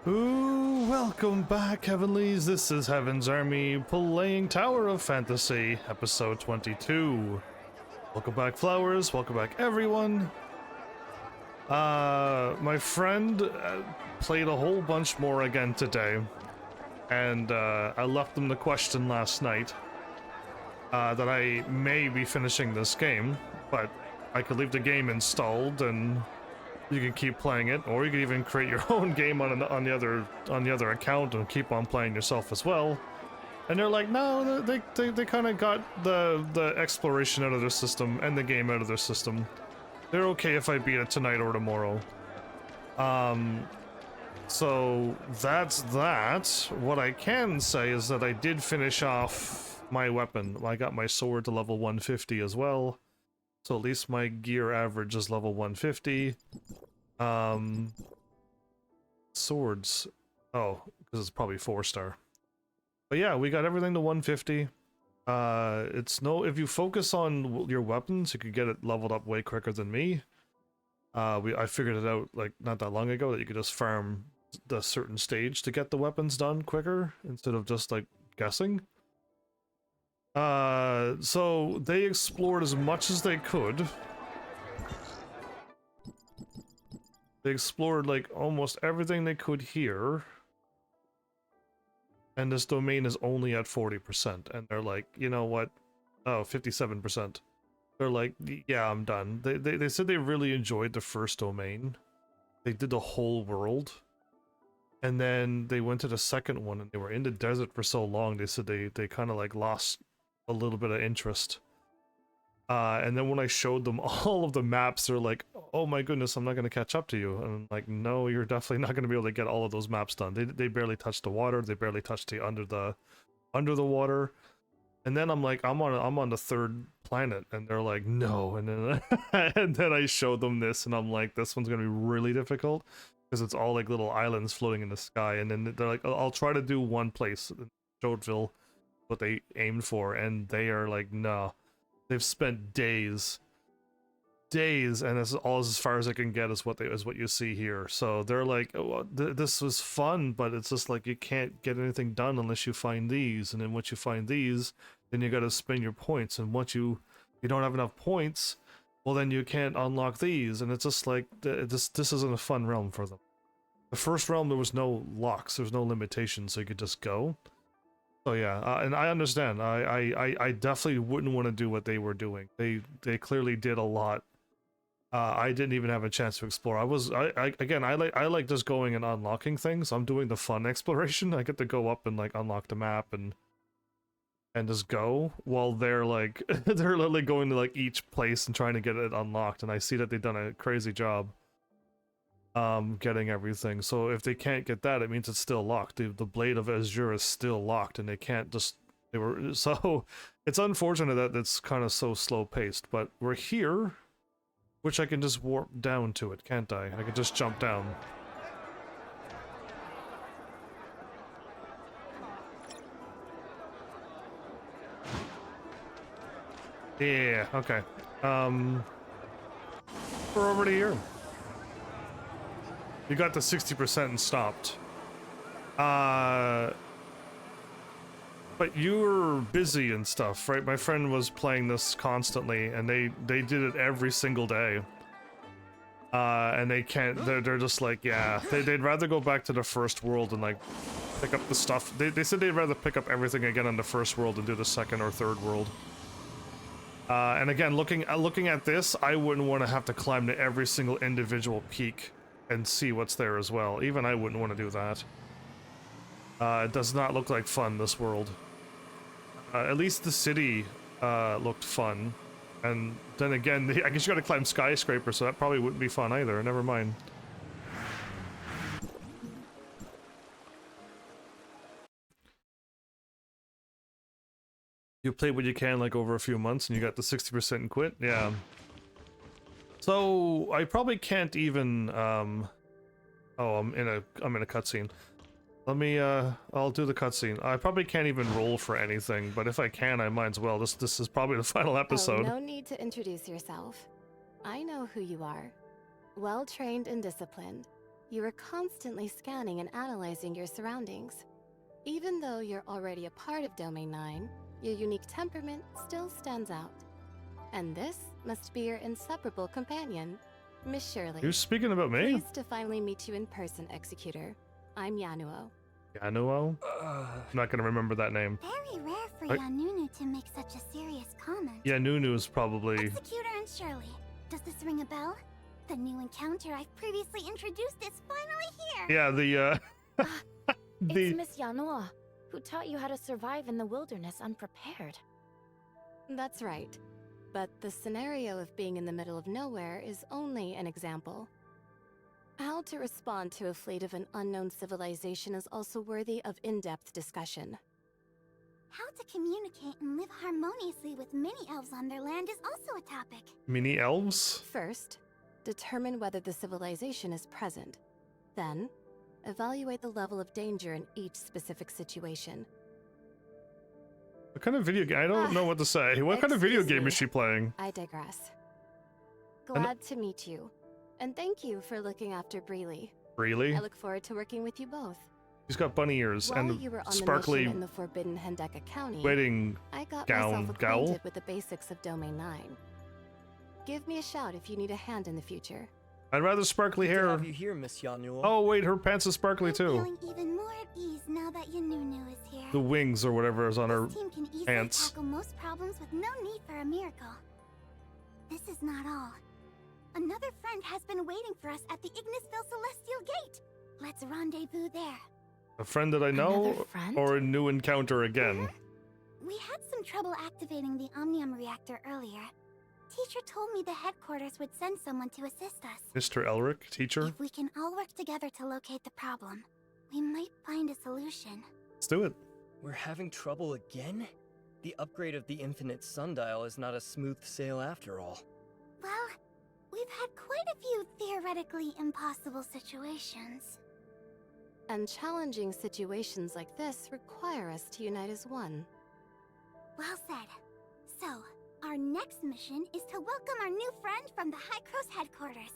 Ooh, welcome back, Heavenlies. This is Heaven's Army playing Tower of Fantasy, episode 22. Welcome back, Flowers. Welcome back, everyone. My friend played a whole bunch more again today, and I left them the question last night that I may be finishing this game, but I could leave the game installed and you can keep playing it, or you can even create your own game on the other account and keep on playing yourself as well. And they're like, no, they kind of got the exploration out of their system and the game out of their system. They're okay if I beat it tonight or tomorrow. So that's that. What I can say is that I did finish off my weapon. I got my sword to level 150 as well. So at least my gear average is level 150. Swords. Oh, because it's probably 4-star. But yeah, we got everything to 150. If you focus on your weapons, you could get it leveled up way quicker than me. I figured it out like not that long ago that you could just farm the certain stage to get the weapons done quicker instead of just like guessing. So they explored as much as they could. They explored like almost everything they could here. And this domain is only at 40%. And they're like, you know what? Oh, 57%. They're like, yeah, I'm done. They said they really enjoyed the first domain. They did the whole world. And then they went to the second one and they were in the desert for so long, they said they kind of like lost a little bit of interest. And then when I showed them all of the maps, they're like, oh my goodness, I'm not going to catch up to you. And I'm like, no, you're definitely not going to be able to get all of those maps done. They barely touched the water. They barely touched the under the water. And then I'm like, I'm on the third planet. And they're like, no. And then, and then I showed them this and I'm like, this one's going to be really difficult because it's all like little islands floating in the sky. And then they're like, I'll try to do one place, Jodeville, what they aimed for. And they are like, no. They've spent days, and this is all as far as I can get is what you see here. So they're like, oh, this was fun, but it's just like you can't get anything done unless you find these, and then once you find these, then you got to spend your points, and once you don't have enough points, well then you can't unlock these, and it's just like this isn't a fun realm for them. The first realm there was no locks, there was no limitations, so you could just go. So yeah, and I understand. I definitely wouldn't want to do what they were doing. They clearly did a lot. I didn't even have a chance to explore. I like just going and unlocking things. I'm doing the fun exploration. I get to go up and like unlock the map and just go while they're like they're literally going to like each place and trying to get it unlocked. And I see that they've done a crazy job. Getting everything. So if they can't get that, it means it's still locked. The Blade of Azure is still locked, and they can't just. So it's unfortunate that it's kind of so slow paced. But we're here, which I can just warp down to it, can't I? I can just jump down. Yeah. Okay. We're already here. You got to 60% and stopped. But you were busy and stuff, right? My friend was playing this constantly, and they did it every single day. And they can't. They're just like, yeah. They'd rather go back to the first world and like pick up the stuff. They said they'd rather pick up everything again on the first world and do the second or third world. And again, looking at this, I wouldn't want to have to climb to every single individual peak and see what's there as well. Even I wouldn't want to do that. It does not look like fun, this world. At least the city looked fun. And then again, I guess you gotta climb skyscrapers, so that probably wouldn't be fun either. Never mind. You played what you can like over a few months and you got the 60% and quit? Yeah. So I probably can't even oh, I'm in a cutscene. Let me I'll do the cutscene. I probably can't even roll for anything, but if I can, I might as well. This is probably the final episode. Oh, no need to introduce yourself. I know who you are. Well trained and disciplined. you are constantly scanning and analyzing your surroundings. Even though you're already a part of Domain 9, your unique temperament still stands out. And this must be your inseparable companion, Miss Shirley. You're speaking about me? Pleased to finally meet you in person, Executor. I'm Yanuo. Yanuo? I'm not gonna remember that name. Very rare for Yanunu to make such a serious comment. Yanunu is probably... Executor and Shirley, does this ring a bell? The new encounter I've previously introduced is finally here! Yeah, the, It's Miss Yanuo, who taught you how to survive in the wilderness unprepared. That's right. But the scenario of being in the middle of nowhere is only an example. How to respond to a fleet of an unknown civilization is also worthy of in-depth discussion. How to communicate and live harmoniously with mini-elves on their land is also a topic. Mini-elves? First, determine whether the civilization is present. Then, evaluate the level of danger in each specific situation. What kind of video game? I don't know what to say. What kind of video Excuse game me. is she playing? I digress. Glad to meet you. And thank you for looking after Breely. Really? I look forward to working with you both. She's got bunny ears While and you were on sparkly the mission in the forbidden Hendeka County, wedding I got gown. myself acquainted with the basics of Domain 9. Give me a shout if you need a hand in the future. I'd rather sparkly Good to hair. have you here, Miss Yanuo. Oh wait, her pants is sparkly I'm too. feeling even more at ease now that Yanunu is here. The wings or whatever is on her This team can easily pants. tackle most problems with no need for a miracle. This is not all. Another friend has been waiting for us at the Ignisville Celestial Gate. Let's rendezvous there. A friend that I know, Another friend? or a new encounter again. We had some trouble activating the Omnium reactor earlier. Teacher told me the headquarters would send someone to assist us. Mr. Elric, teacher. If we can all work together to locate the problem, we might find a solution. Let's do it. We're having trouble again? The upgrade of the Infinite Sundial is not a smooth sail after all. Well, we've had quite a few theoretically impossible situations. And challenging situations like this require us to unite as one. Well said. So, our next mission is to welcome our new friend from the High Cross headquarters.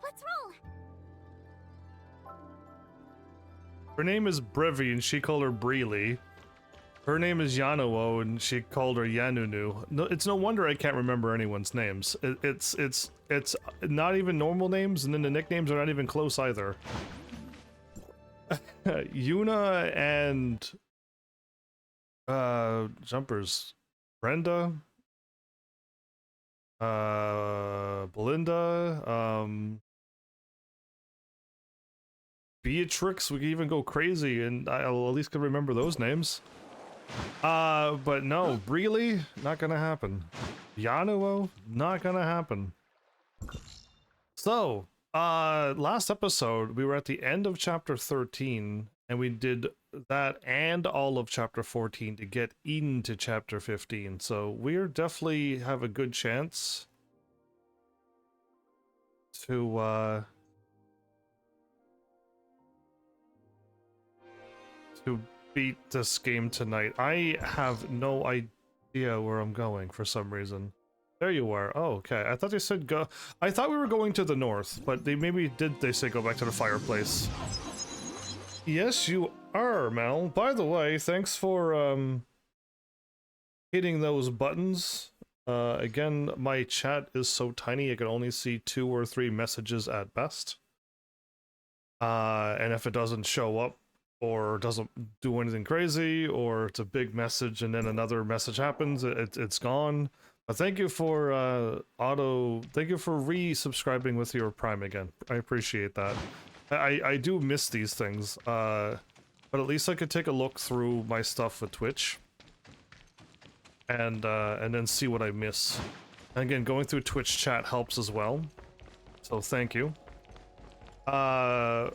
Let's roll! Her name is Brevi and she called her Breely. Her name is Yanuo and she called her Yanunu. No, it's no wonder I can't remember anyone's names. It's not even normal names, and then the nicknames are not even close either. Yuna and Jumpers. Brenda. Belinda. Beatrix, we could even go crazy and I'll at least could remember those names. But no, Breely, not gonna happen. Yanuo, not gonna happen. So, last episode, we were at the end of chapter 13, and we did that and all of chapter 14 to get into chapter 15. So we're definitely have a good chance to beat this game tonight. I have no idea where I'm going for some reason. There you are. Oh, okay. I thought they said go. I thought we were going to the north, but they maybe did. They say go back to the fireplace. Yes, you are, Mel. By the way, thanks for hitting those buttons. Again, my chat is so tiny I can only see 2 or 3 messages at best. And if it doesn't show up or doesn't do anything crazy, or it's a big message and then another message happens, it's gone. But thank you for thank you for resubscribing with your Prime again. I appreciate that. I do miss these things, but at least I could take a look through my stuff with Twitch and then see what I miss. And again, going through Twitch chat helps as well, so thank you. For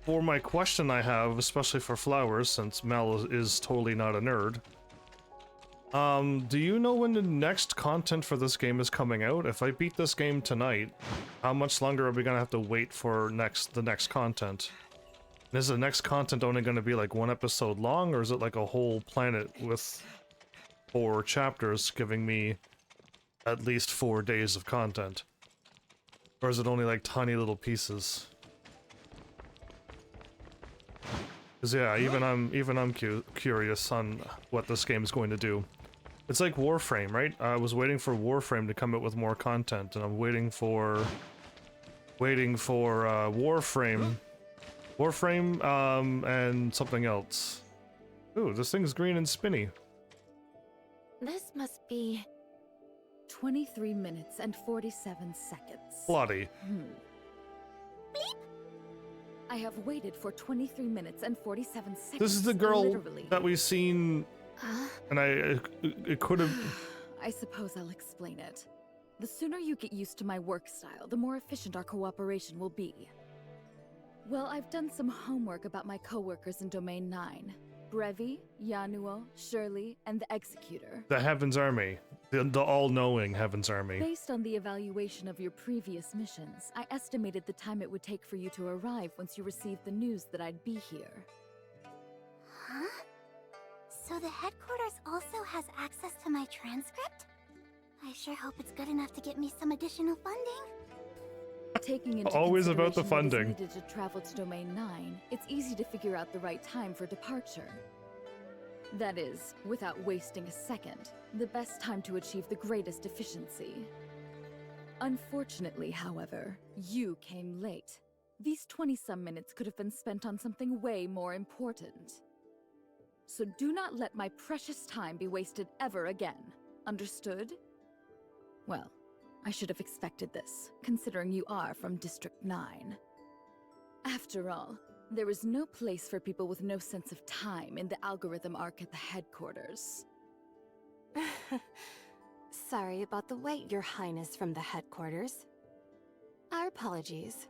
my question I have, especially for Flowers, since Mel is totally not a nerd. Do you know when the next content for this game is coming out? If I beat this game tonight, how much longer are we gonna have to wait for the next content? And is the next content only gonna be like 1 episode long, or is it like a whole planet with 4 chapters giving me at least 4 days of content? Or is it only like tiny little pieces? Cause yeah, even I'm curious on what this game is going to do. It's like Warframe, right? I was waiting for Warframe to come out with more content, and I'm waiting for Warframe, and something else. Ooh, this thing's green and spinny. This must be 23 minutes and 47 seconds. Bloody. I have waited for 23 minutes and 47 seconds. This is the girl literally. that we've seen, and it could have. I suppose I'll explain it. The sooner you get used to my work style, the more efficient our cooperation will be. Well, I've done some homework about my coworkers in Domain 9. Brevi, Yanuo, Shirley, and the Executor. The Heaven's Army. The all-knowing Heaven's Army. Based on the evaluation of your previous missions, I estimated the time it would take for you to arrive once you received the news that I'd be here. Huh? So the headquarters also has access to my transcript? I sure hope it's good enough to get me some additional funding. Taking into Always about the consideration funding. what is needed to travel to Domain 9, it's easy to figure out the right time for departure. That is, without wasting a second, the best time to achieve the greatest efficiency. Unfortunately, however, you came late. These 20-some minutes could have been spent on something way more important. So do not let my precious time be wasted ever again. Understood? Well, I should have expected this, considering you are from District 9. After all, there is no place for people with no sense of time in the algorithm arc at the headquarters. Sorry about the wait, Your Highness from the headquarters. Our apologies.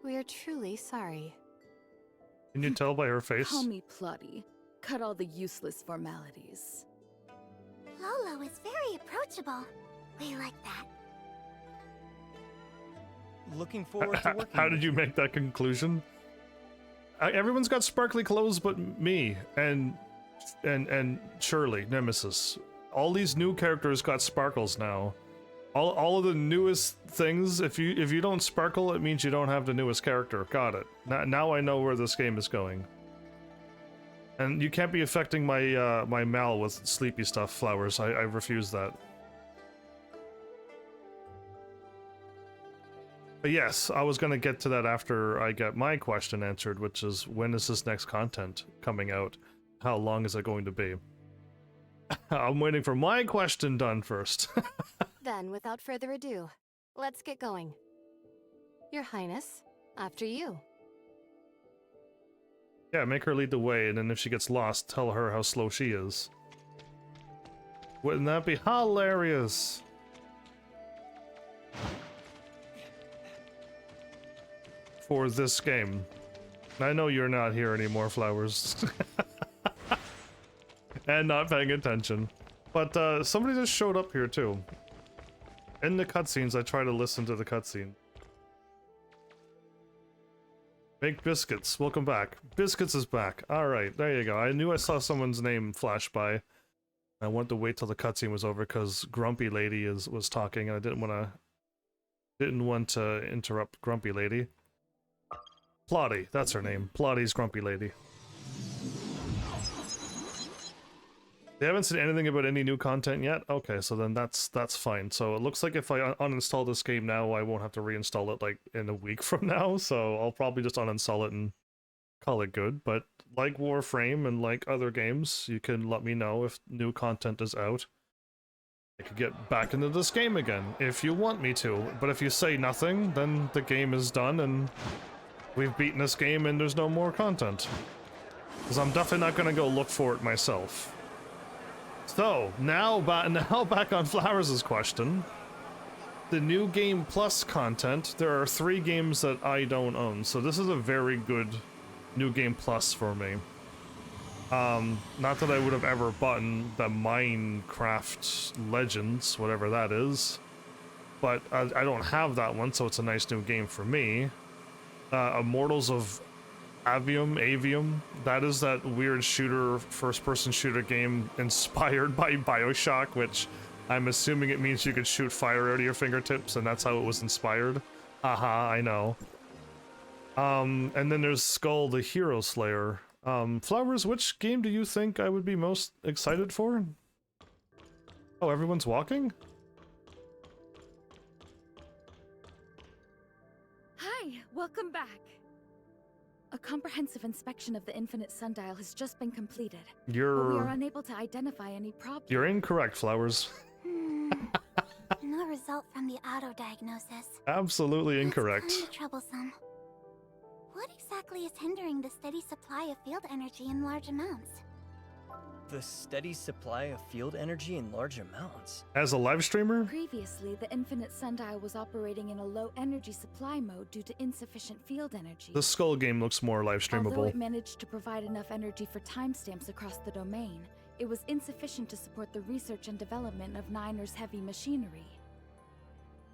We are truly sorry. Can you tell by her face? Call me Plotty. Cut all the useless formalities. Lolo is very approachable. We like that. Looking forward to working How with did you make that conclusion? Everyone's got sparkly clothes but me and Shirley, Nemesis. All these new characters got sparkles now. All of the newest things, if you don't sparkle, it means you don't have the newest character. Got it. Now I know where this game is going. And you can't be affecting my my Mal with sleepy stuff flowers. I refuse that. But yes, I was gonna get to that after I get my question answered, which is when is this next content coming out? How long is it going to be? I'm waiting for my question done first. Then, without further ado, let's get going. Your Highness, after you. Yeah, make her lead the way, and then if she gets lost, tell her how slow she is. Wouldn't that be hilarious? For this game. I know you're not here anymore, Flowers. And not paying attention. But somebody just showed up here too. In the cutscenes, I try to listen to the cutscene. Make Biscuits, welcome back. Biscuits is back. Alright, there you go. I knew I saw someone's name flash by. I wanted to wait till the cutscene was over because Grumpy Lady was talking and I didn't want to interrupt Grumpy Lady. Plotty, that's her name. Plotty's Grumpy Lady. They haven't said anything about any new content yet? Okay, so then that's fine. So it looks like if I uninstall this game now, I won't have to reinstall it like in a week from now, so I'll probably just uninstall it and call it good. But like Warframe and like other games, you can let me know if new content is out. I could get back into this game again, if you want me to. But if you say nothing, then the game is done and we've beaten this game and there's no more content. Because I'm definitely not going to go look for it myself. So, now back on Flowers' question. The new Game Plus content, there are 3 games that I don't own, so this is a very good new Game Plus for me. Not that I would have ever bought the Minecraft Legends, whatever that is, but I don't have that one, so it's a nice new game for me. Immortals of Avium, that is that weird shooter, first-person shooter game inspired by BioShock, which I'm assuming it means you could shoot fire out of your fingertips, and that's how it was inspired. Haha, I know. And then there's Skull the Hero Slayer. Flowers, which game do you think I would be most excited for? Oh, everyone's walking? Hi, welcome back. A comprehensive inspection of the Infinite Sundial has just been completed. But we are unable to identify any problems. You're incorrect, Flowers. No result from the auto-diagnosis. Absolutely incorrect. That's kinda troublesome. What exactly is hindering the steady supply of field energy in large amounts? The steady supply of field energy in large amounts. As a live streamer? Previously, the Infinite Sundial was operating in a low energy supply mode due to insufficient field energy. The Skull game looks more live Although streamable. it managed to provide enough energy for timestamps across the domain, it was insufficient to support the research and development of Niner's heavy machinery.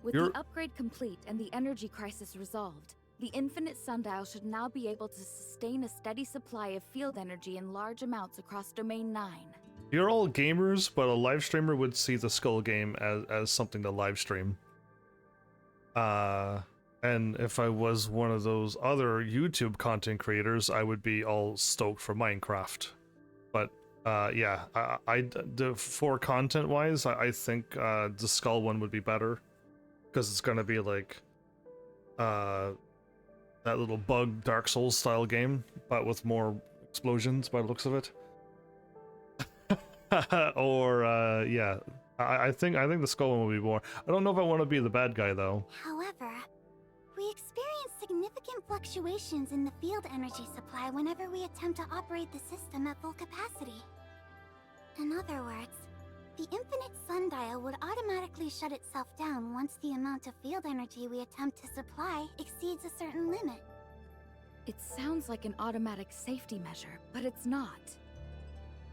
With the upgrade complete and the energy crisis resolved, the Infinite Sundial should now be able to sustain a steady supply of field energy in large amounts across Domain 9. You're all gamers, but a live streamer would see the Skull game as something to live stream. And if I was one of those other YouTube content creators, I would be all stoked for Minecraft. But yeah, for content-wise, I think the Skull one would be better. Because it's gonna be like that little bug Dark Souls style game, but with more explosions by the looks of it. Or yeah, I think the Skull one would be more. I don't know if I want to be the bad guy though. However, we experience significant fluctuations in the field energy supply whenever we attempt to operate the system at full capacity. In other words, the Infinite Sundial would automatically shut itself down once the amount of field energy we attempt to supply exceeds a certain limit. It sounds like an automatic safety measure, but it's not.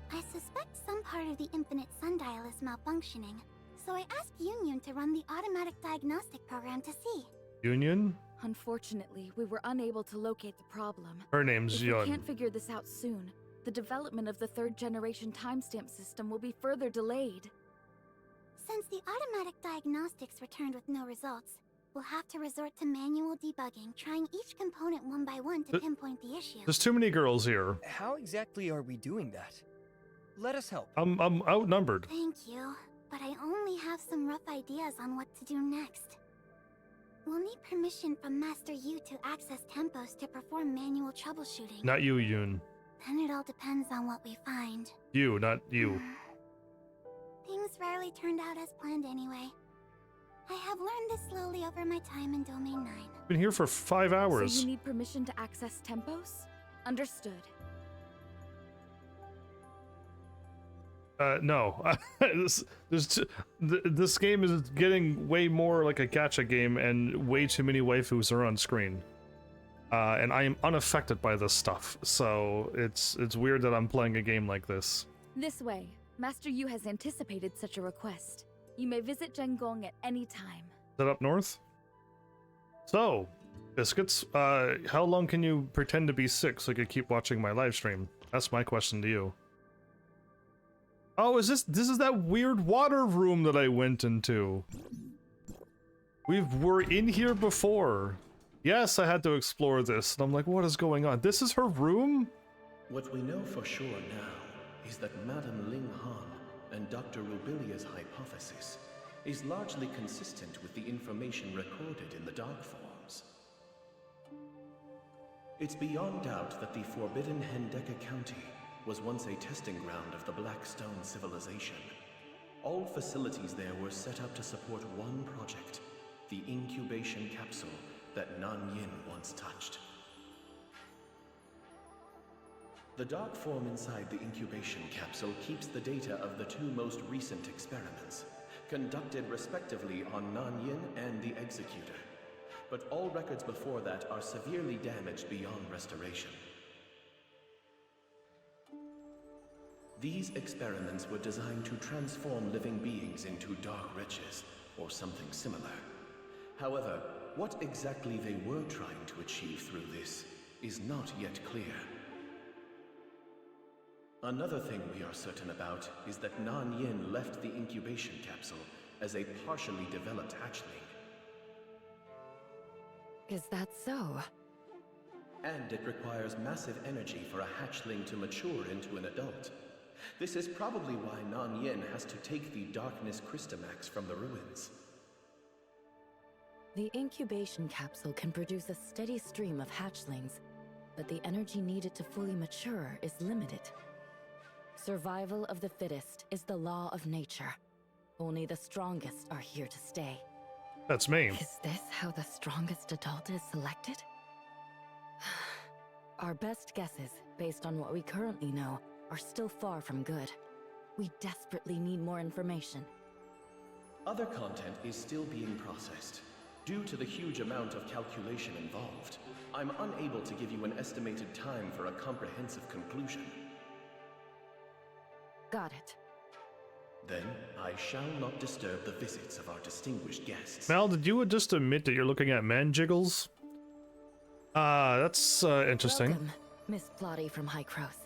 I suspect some part of the Infinite Sundial is malfunctioning, so I asked Union to run the automatic diagnostic program to see. Union? Unfortunately, we were unable to locate the problem. Her name's If we Yun. can't figure this out soon, the development of the third-generation timestamp system will be further delayed. Since the automatic diagnostics returned with no results, we'll have to resort to manual debugging, trying each component one by one to pinpoint the issue. There's too many girls here. How exactly are we doing that? Let us help. I'm outnumbered. Thank you, but I only have some rough ideas on what to do next. We'll need permission from Master Yu to access tempos to perform manual troubleshooting. Not you, Yun. Then it all depends on what we find. You, not you. Things rarely turned out as planned anyway. I have learned this slowly over my time in Domain 9. Been here for 5 hours. So you need permission to access tempos? Understood. No. This game is getting way more like a gacha game, and way too many waifus are on screen. And I am unaffected by this stuff, so it's weird that I'm playing a game like this. This way. Master Yu has anticipated such a request. You may visit Zhengong at any time. Is that up north? So, Biscuits, how long can you pretend to be sick so I could keep watching my live stream? That's my question to you. Oh, this is that weird water room that I went into. We were in here before. Yes, I had to explore this, and I'm like, what is going on? This is her room? What we know for sure now is that Madame Ling Han and Dr. Rubilia's hypothesis is largely consistent with the information recorded in the Dark Forms. It's beyond doubt that the forbidden Hendeka County was once a testing ground of the Blackstone civilization. All facilities there were set up to support one project, the incubation capsule that Nan Yin once touched. The dark form inside the incubation capsule keeps the data of the two most recent experiments, conducted respectively on Nan Yin and the Executor. But all records before that are severely damaged beyond restoration. These experiments were designed to transform living beings into dark wretches, or something similar. However, what exactly they were trying to achieve through this is not yet clear. Another thing we are certain about is that Nan Yin left the incubation capsule as a partially developed hatchling. Is that so? And it requires massive energy for a hatchling to mature into an adult. This is probably why Nan Yin has to take the Darkness Crystamax from the ruins. The incubation capsule can produce a steady stream of hatchlings, but the energy needed to fully mature is limited. Survival of the fittest is the law of nature. Only the strongest are here to stay. That's me. Is this how the strongest adult is selected? Our best guesses, based on what we currently know, are still far from good. We desperately need more information. Other content is still being processed. Due to the huge amount of calculation involved, I'm unable to give you an estimated time for a comprehensive conclusion. Got it. Then, I shall not disturb the visits of our distinguished guests. Mal, did you just admit that you're looking at man jiggles? That's interesting. Welcome, Miss Plotty from High Cross.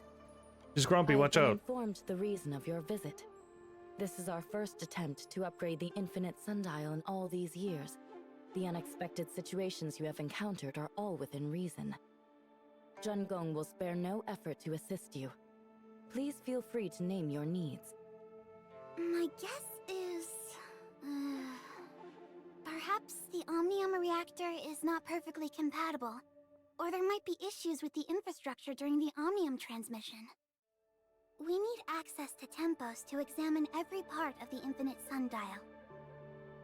She's grumpy, I've watch been out. informed the reason of your visit. This is our first attempt to upgrade the infinite sundial in all these years. The unexpected situations you have encountered are all within reason. Jun Gong will spare no effort to assist you. Please feel free to name your needs. My guess is... perhaps the Omnium reactor is not perfectly compatible. Or there might be issues with the infrastructure during the Omnium transmission. We need access to tempos to examine every part of the infinite sundial.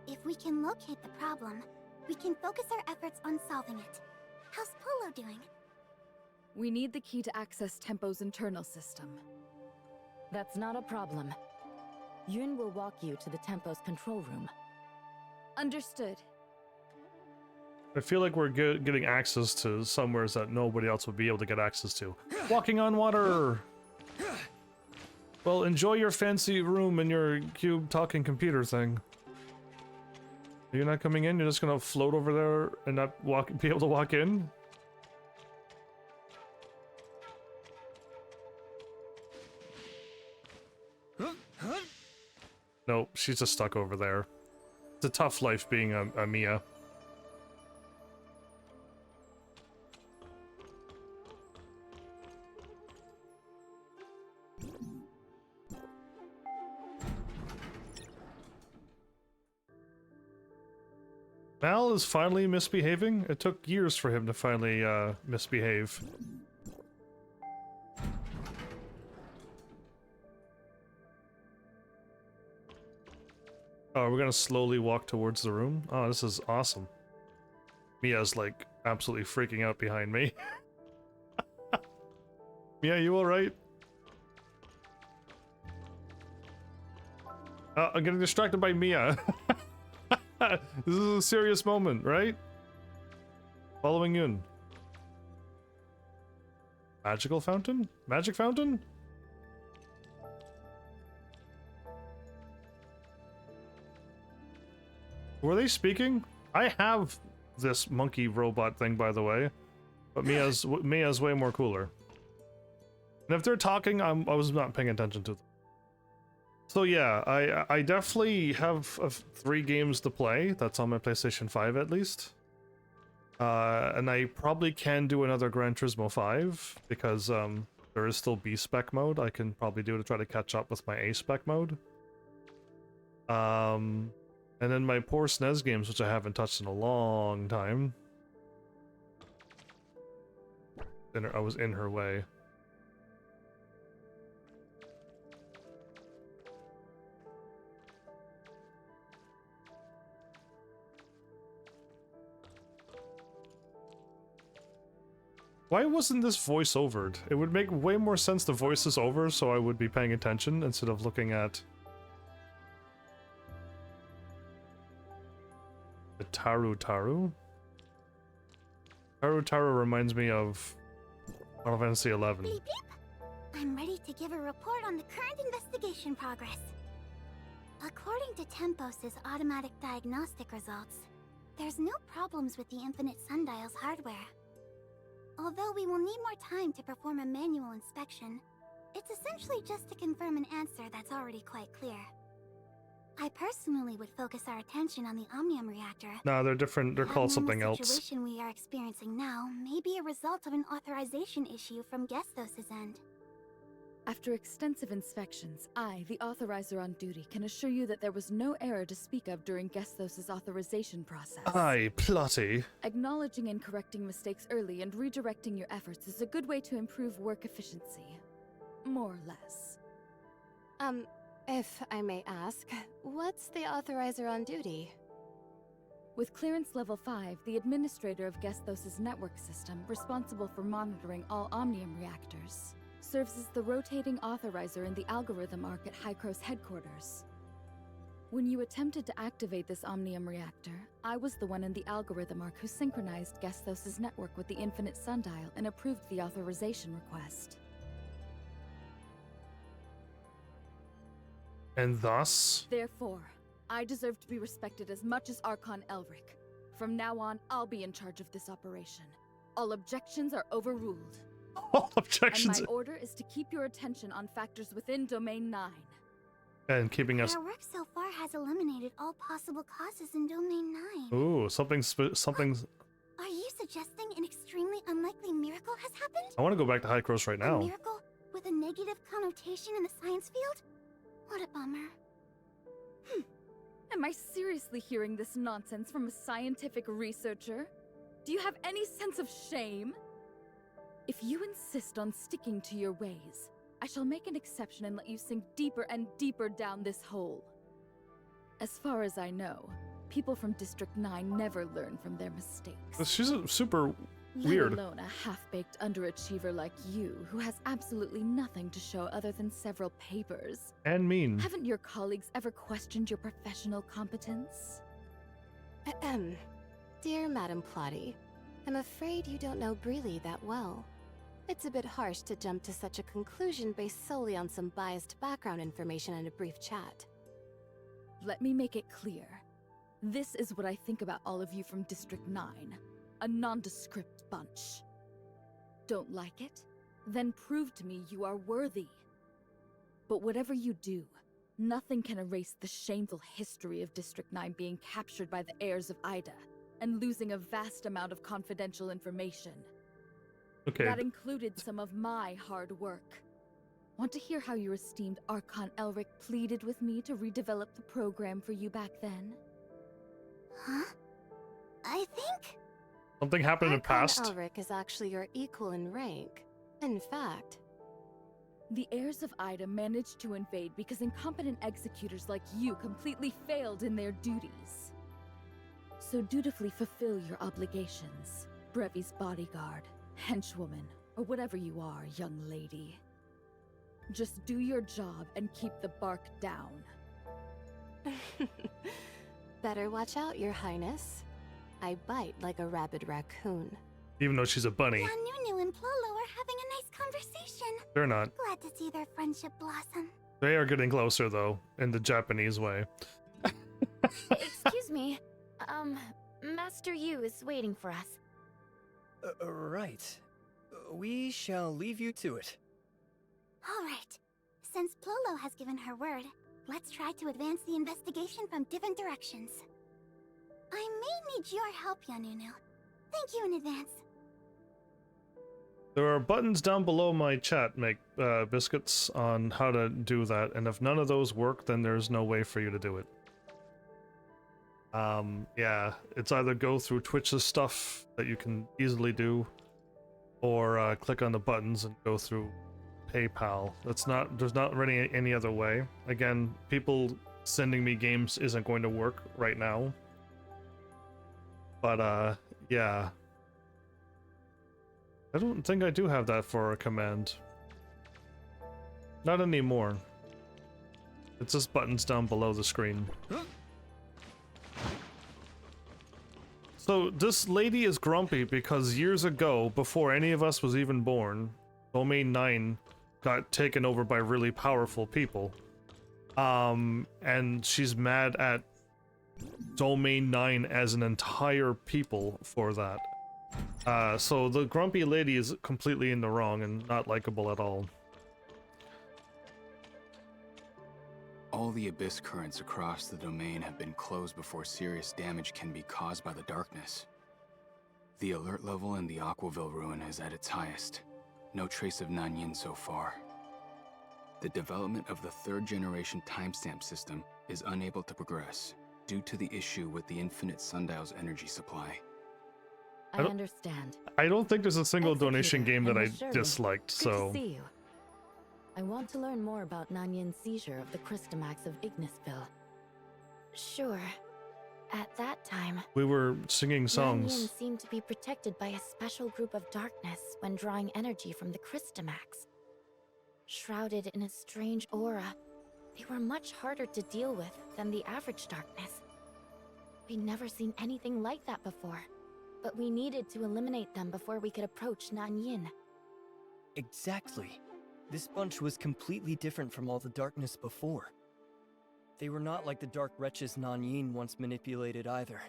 If we can locate the problem, we can focus our efforts on solving it. How's Polo doing? We need the key to access Tempo's internal system. That's not a problem. Yun will walk you to the Tempo's control room. Understood. I feel like we're getting access to somewheres that nobody else would be able to get access to. Walking on water! Well, enjoy your fancy room and your cube talking computer thing. You're not coming in? You're just gonna float over there and not be able to walk in? Nope, she's just stuck over there. It's a tough life being a Mia. Mal is finally misbehaving. It took years for him to finally misbehave. Oh, we're gonna slowly walk towards the room. Oh, this is awesome. Mia's like absolutely freaking out behind me. Mia, you alright? I'm getting distracted by Mia. This is a serious moment, right? Following Yun. Magical fountain? Magic fountain? Were they speaking? I have this monkey robot thing, by the way, but Mia's way more cooler. And if they're talking, I was not paying attention to them. So yeah, I definitely have 3 games to play. That's on my PlayStation 5 at least. And I probably can do another Gran Turismo 5 because there is still B-spec mode. I can probably do to try to catch up with my A-spec mode. And then my poor SNES games, which I haven't touched in a long time. I was in her way. Why wasn't this voice overed? It would make way more sense to voice this over so I would be paying attention instead of looking at the Taru Taru. Taru Taru reminds me of Final Fantasy XI. Beep beep. I'm ready to give a report on the current investigation progress. According to Tempos' automatic diagnostic results, there's no problems with the Infinite Sundial's hardware. Although we will need more time to perform a manual inspection, it's essentially just to confirm an answer that's already quite clear. I personally would focus our attention on the Omnium reactor. No, they're different. They're The called abnormal something else. situation we are experiencing now may be a result of an authorization issue from Gestos' end. After extensive inspections, I, the authorizer on duty, can assure you that there was no error to speak of during Gestos' authorization process. Aye, plotty. Acknowledging and correcting mistakes early and redirecting your efforts is a good way to improve work efficiency. More or less. If I may ask, what's the authorizer on duty? With clearance level 5, the administrator of Gestos' network system, responsible for monitoring all Omnium reactors, serves as the rotating authorizer in the algorithm arc at Hycro's headquarters. When you attempted to activate this Omnium reactor, I was the one in the algorithm arc who synchronized Gestos' network with the Infinite Sundial and approved the authorization request. And thus? Therefore, I deserve to be respected as much as Archon Elric. From now on, I'll be in charge of this operation. All objections are overruled. All objections. And my order is to keep your attention on factors within Domain 9. And keeping us. Our work so far has eliminated all possible causes in Domain 9. Ooh, something's. Are you suggesting an extremely unlikely miracle has happened? I want to go back to Hycros right A now. miracle with a negative connotation in the science field? What a bummer. Am I seriously hearing this nonsense from a scientific researcher? Do you have any sense of shame? If you insist on sticking to your ways, I shall make an exception and let you sink deeper and deeper down this hole. As far as I know, people from District 9 never learn from their mistakes. She's a super weird. Let alone a half-baked underachiever like you, who has absolutely nothing to show other than several papers. And mean. Haven't your colleagues ever questioned your professional competence? Ahem. Dear Madam Plotty, I'm afraid you don't know Breely that well. It's a bit harsh to jump to such a conclusion based solely on some biased background information in a brief chat. Let me make it clear. This is what I think about all of you from District 9. A nondescript bunch. Don't like it? Then prove to me you are worthy. But whatever you do, nothing can erase the shameful history of District 9 being captured by the heirs of Ida, and losing a vast amount of confidential information. Okay. That included some of my hard work. Want to hear how your esteemed Archon Elric pleaded with me to redevelop the program for you back then? Huh? I think... Something happened in the past. Archon Elric is actually your equal in rank. In fact, the heirs of Ida managed to invade because incompetent executors like you completely failed in their duties. So dutifully fulfill your obligations, Brevi's bodyguard, henchwoman, or whatever you are, young lady. Just do your job and keep the bark down. better watch out, Your Highness. I bite like a rabid raccoon. Even though she's a bunny. Yanunu and Plolo are having a nice conversation. They're not. Glad to see their friendship blossom. They are getting closer, though, in the Japanese way. Excuse me. Master Yu is waiting for us. Right. We shall leave you to it. All right. Since Plolo has given her word, let's try to advance the investigation from different directions. I may need your help, Yanunu. Thank you in advance. There are buttons down below my chat, Biscuits, on how to do that, and if none of those work, then there's no way for you to do it. Yeah, it's either go through Twitch's stuff that you can easily do, or click on the buttons and go through PayPal. There's not really any other way. Again, people sending me games isn't going to work right now. But, yeah. I don't think I do have that for a command. Not anymore. It's just buttons down below the screen. So, this lady is grumpy because years ago, before any of us was even born, Domain 9 got taken over by really powerful people. And she's mad at Domain 9 as an entire people for that. So the grumpy lady is completely in the wrong and not likable at all. All the abyss currents across the domain have been closed before serious damage can be caused by the darkness. The alert level in the Aquaville ruin is at its highest. No trace of Nanyin so far. The development of the third-generation timestamp system is unable to progress due to the issue with the infinite sundial's energy supply. I understand. I don't think there's a single Executor donation game that and I Miss Shirley. disliked, Good so... to see you. I want to learn more about Nanyin's seizure of the Christomax of Ignisville. Sure. At that time, We were singing songs. Nanyin seemed to be protected by a special group of darkness when drawing energy from the Christomax. Shrouded in a strange aura, they were much harder to deal with than the average darkness. We'd never seen anything like that before, but we needed to eliminate them before we could approach Nanyin. Exactly. This bunch was completely different from all the darkness before. They were not like the dark wretches Nanyin once manipulated either.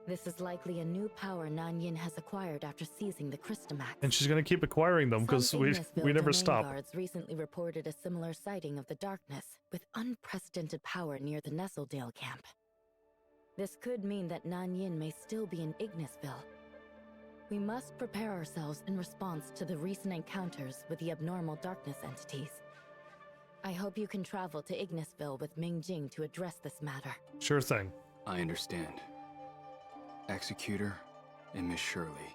This is likely a new power Nanyin has acquired after seizing the Christomax. And she's gonna keep acquiring them because Some we Ignisville never domain stop. guards recently reported a similar sighting of the darkness with unprecedented power near the Nestledale camp. This could mean that Nanyin may still be in Ignisville. We must prepare ourselves in response to the recent encounters with the abnormal darkness entities. I hope you can travel to Ignisville with Mingjing to address this matter. Sure thing. I understand. Executor and Miss Shirley,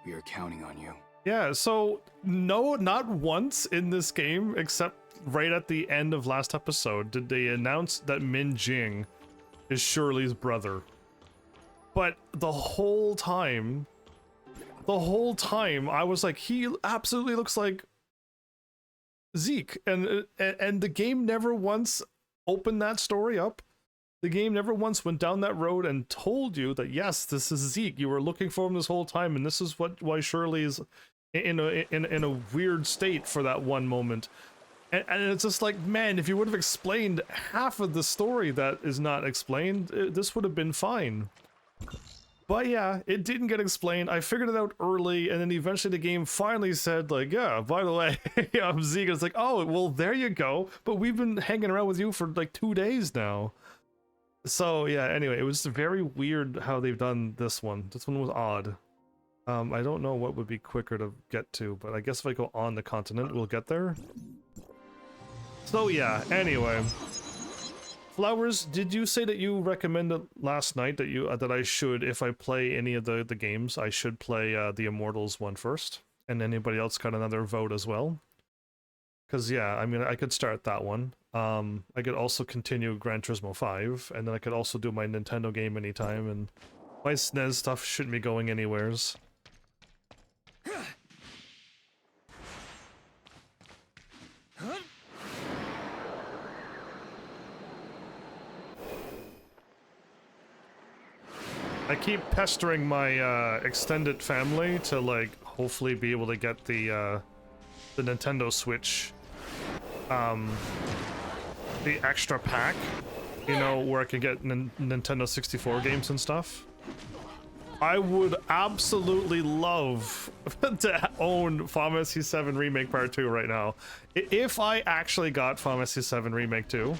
we are counting on you. Yeah, so no, not once in this game, except right at the end of last episode, did they announce that Min Jing is Shirley's brother. But the whole time, I was like, he absolutely looks like Zeke, and the game never once opened that story up. The game never once went down that road and told you that yes, this is Zeke. You were looking for him this whole time, and this is why Shirley is in a weird state for that one moment. And it's just like, man, if you would have explained half of the story that is not explained, this would have been fine. But yeah, it didn't get explained. I figured it out early, and then eventually the game finally said, like, yeah, by the way, I'm Zeke. It's like, oh, well, there you go. But we've been hanging around with you for like 2 days now. So yeah, anyway, it was very weird how they've done this one. This one was odd. I don't know what would be quicker to get to, but I guess if I go on the continent, we'll get there. So yeah, anyway. Flowers, did you say that you recommended last night that that I should, if I play any of the games, I should play the Immortals one first? And anybody else got another vote as well? Because yeah, I mean, I could start that one. I could also continue Gran Turismo 5, and then I could also do my Nintendo game anytime, and my SNES stuff shouldn't be going anywheres. I keep pestering my extended family to like hopefully be able to get the Nintendo Switch, the extra pack, you know, where I can get Nintendo 64 games and stuff. I would absolutely love to own Final Fantasy 7 Remake Part 2 right now. If I actually got Final Fantasy 7 Remake 2,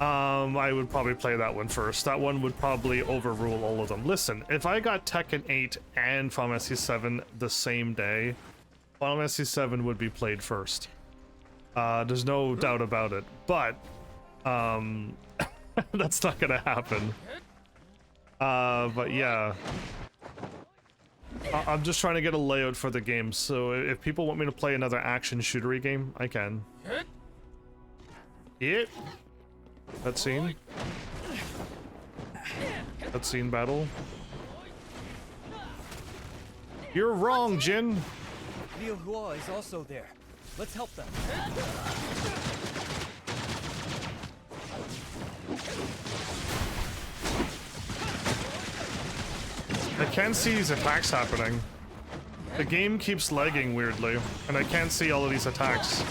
I would probably play that one first. That one would probably overrule all of them. Listen, if I got Tekken 8 and Final Fantasy 7 the same day, Final Fantasy 7 would be played first. There's no doubt about it. But, that's not gonna happen. But yeah. I'm just trying to get a layout for the game, so if people want me to play another action shootery game, I can. Yep. Cutscene. Cutscene battle. You're wrong, Jin. Liu Hua is also there. Let's help them. I can't see these attacks happening. The game keeps lagging weirdly, and I can't see all of these attacks.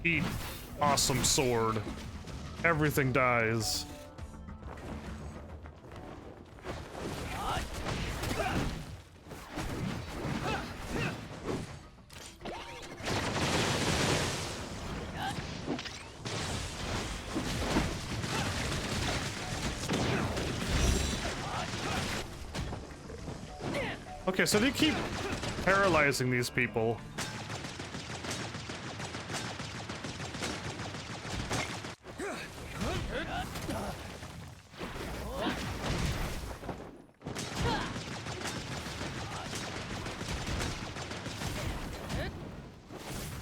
sweet, awesome sword. Everything dies. Okay, so they keep paralyzing these people.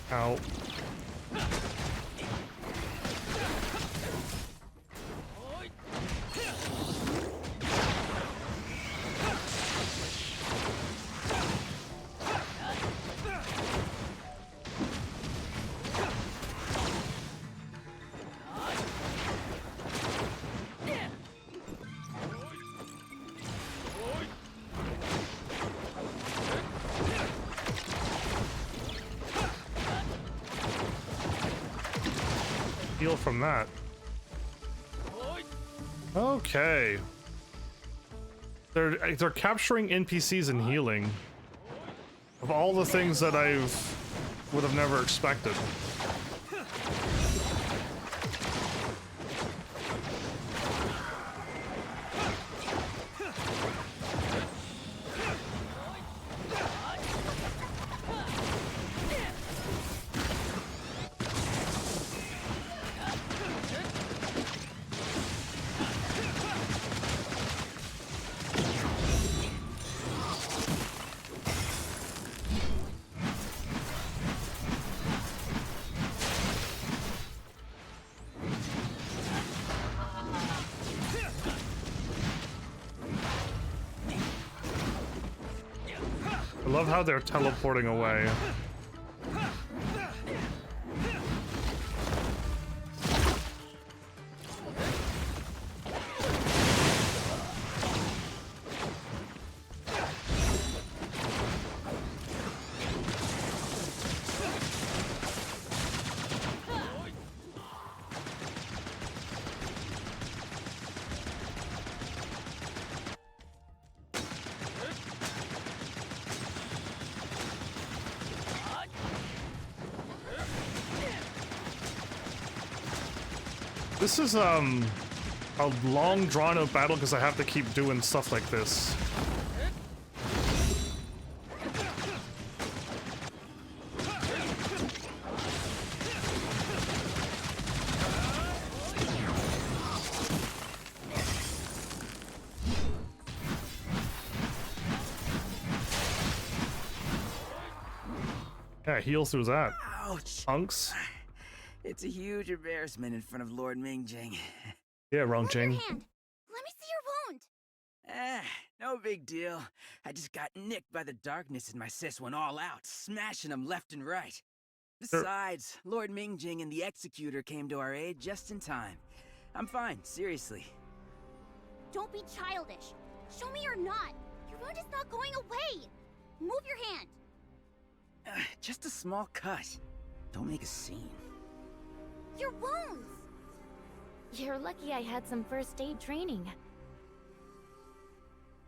Ow. Heal from that. Okay. They're capturing NPCs and healing. Of all the things that would have never expected. I love how they're teleporting away. This is a long drawn out battle because I have to keep doing stuff like this. Yeah, heal through that. Ouch. Punks. It's a huge embarrassment in front of Lord Mingjing. Yeah, wrong Jing. Hand. Let me see your wound. No big deal. I just got nicked by the darkness and my sis went all out, smashing them left and right. Besides, Lord Mingjing and the Executor came to our aid just in time. I'm fine, seriously. Don't be childish. Show me you're not. Your wound is not going away. Move your hand. Just a small cut. Don't make a scene. Your wounds. You're lucky I had some first aid training.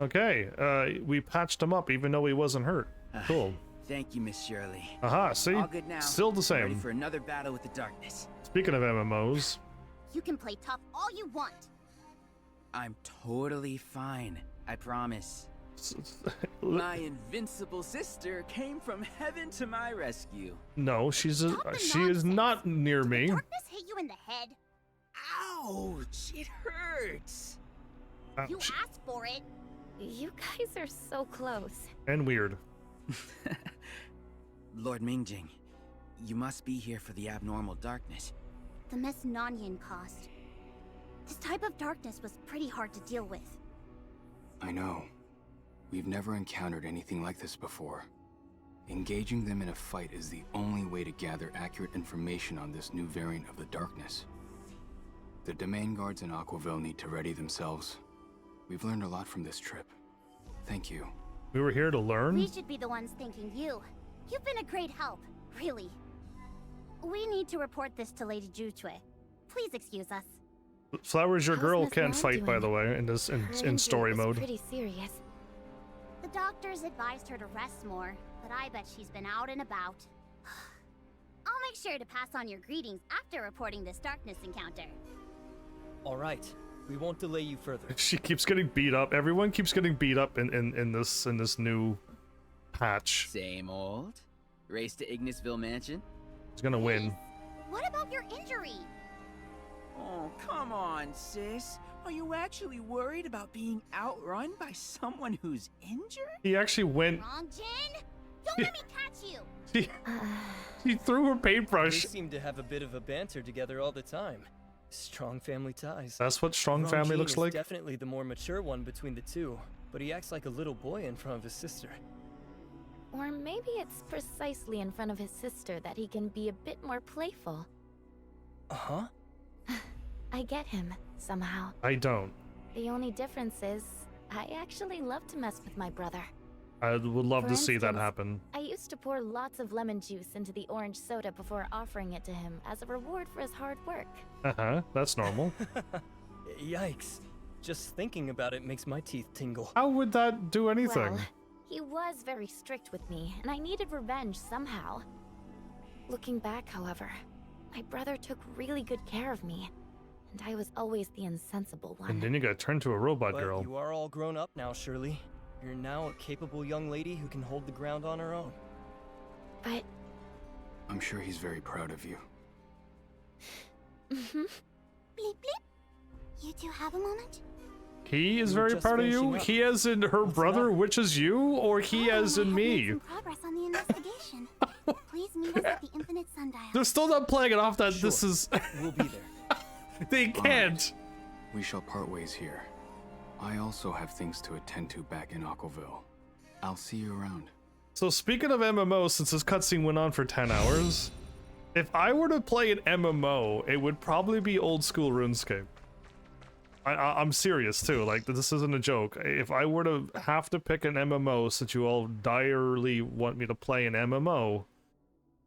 Okay, we patched him up even though he wasn't hurt. Cool. Thank you, Miss Shirley. Aha, see? All good now. Still the Ready same. for another battle with the darkness. Speaking of MMOs. You can play tough all you want. I'm totally fine. I promise. My invincible sister came from heaven to my rescue. No, she is nonsense. not near Did me. the darkness hit you in the head? Ouch! It hurts. You Ouch. asked for it. You guys are so close. And weird. Lord Mingjing, you must be here for the abnormal darkness. The mess Nanyan caused. This type of darkness was pretty hard to deal with. I know. We've never encountered anything like this before. Engaging them in a fight is the only way to gather accurate information on this new variant of the darkness. The domain guards in Aquaville need to ready themselves. We've learned a lot from this trip. Thank you. We were here to learn? We should be the ones thanking you. You've been a great help, really. We need to report this to Lady Jutue. Please excuse us. Flowers, your How's girl Miss can't Mal fight, by doing? the way, in this Her in injury story was mode. pretty serious. The doctors advised her to rest more, but I bet she's been out and about. I'll make sure to pass on your greetings after reporting this darkness encounter. All right, we won't delay you further. She keeps getting beat up. Everyone keeps getting beat up in this new patch. Same old. Race to Ignisville Mansion? He's gonna win. What about your injury? Oh, come on, sis. Are you actually worried about being outrun by someone who's injured? He actually went. Wrong, Jin? Don't let me catch you! He threw her They paintbrush. seem to have a bit of a banter together all the time. Strong family ties. That's what strong family Rongjin looks is like. Definitely the more mature one between the two, but he acts like a little boy in front of his sister. Or maybe it's precisely in front of his sister that he can be a bit more playful. Uh-huh. I get him, somehow. I don't. The only difference is, I actually love to mess with my brother. I would love For to see that instance, happen. I used to pour lots of lemon juice into the orange soda before offering it to him as a reward for his hard work. Uh-huh, that's normal. Yikes. Just thinking about it makes my teeth tingle. How would that do anything? Well, he was very strict with me, and I needed revenge somehow. Looking back, however, my brother took really good care of me, and I was always the insensible one. And then you got turned to a robot But girl. you are all grown up now, Shirley. You're now a capable young lady who can hold the ground on her own. But... I'm sure he's very proud of you. Bleep bleep. You two have a moment? He is We were very just proud of you. finishing up. He as in her What's brother, that? which is you, or he as in I have me. made some progress on the investigation. Please meet us at the Infinite Sundial. They're still not playing it off that this Sure. is. We'll be there. They can't. We shall part ways here. I also have things to attend to back in Aquaville. I'll see you around. So speaking of MMO, since this cutscene went on for 10 hours, if I were to play an MMO, it would probably be old school RuneScape. I'm serious too, like this isn't a joke. If I were to have to pick an MMO, since you all direly want me to play an MMO,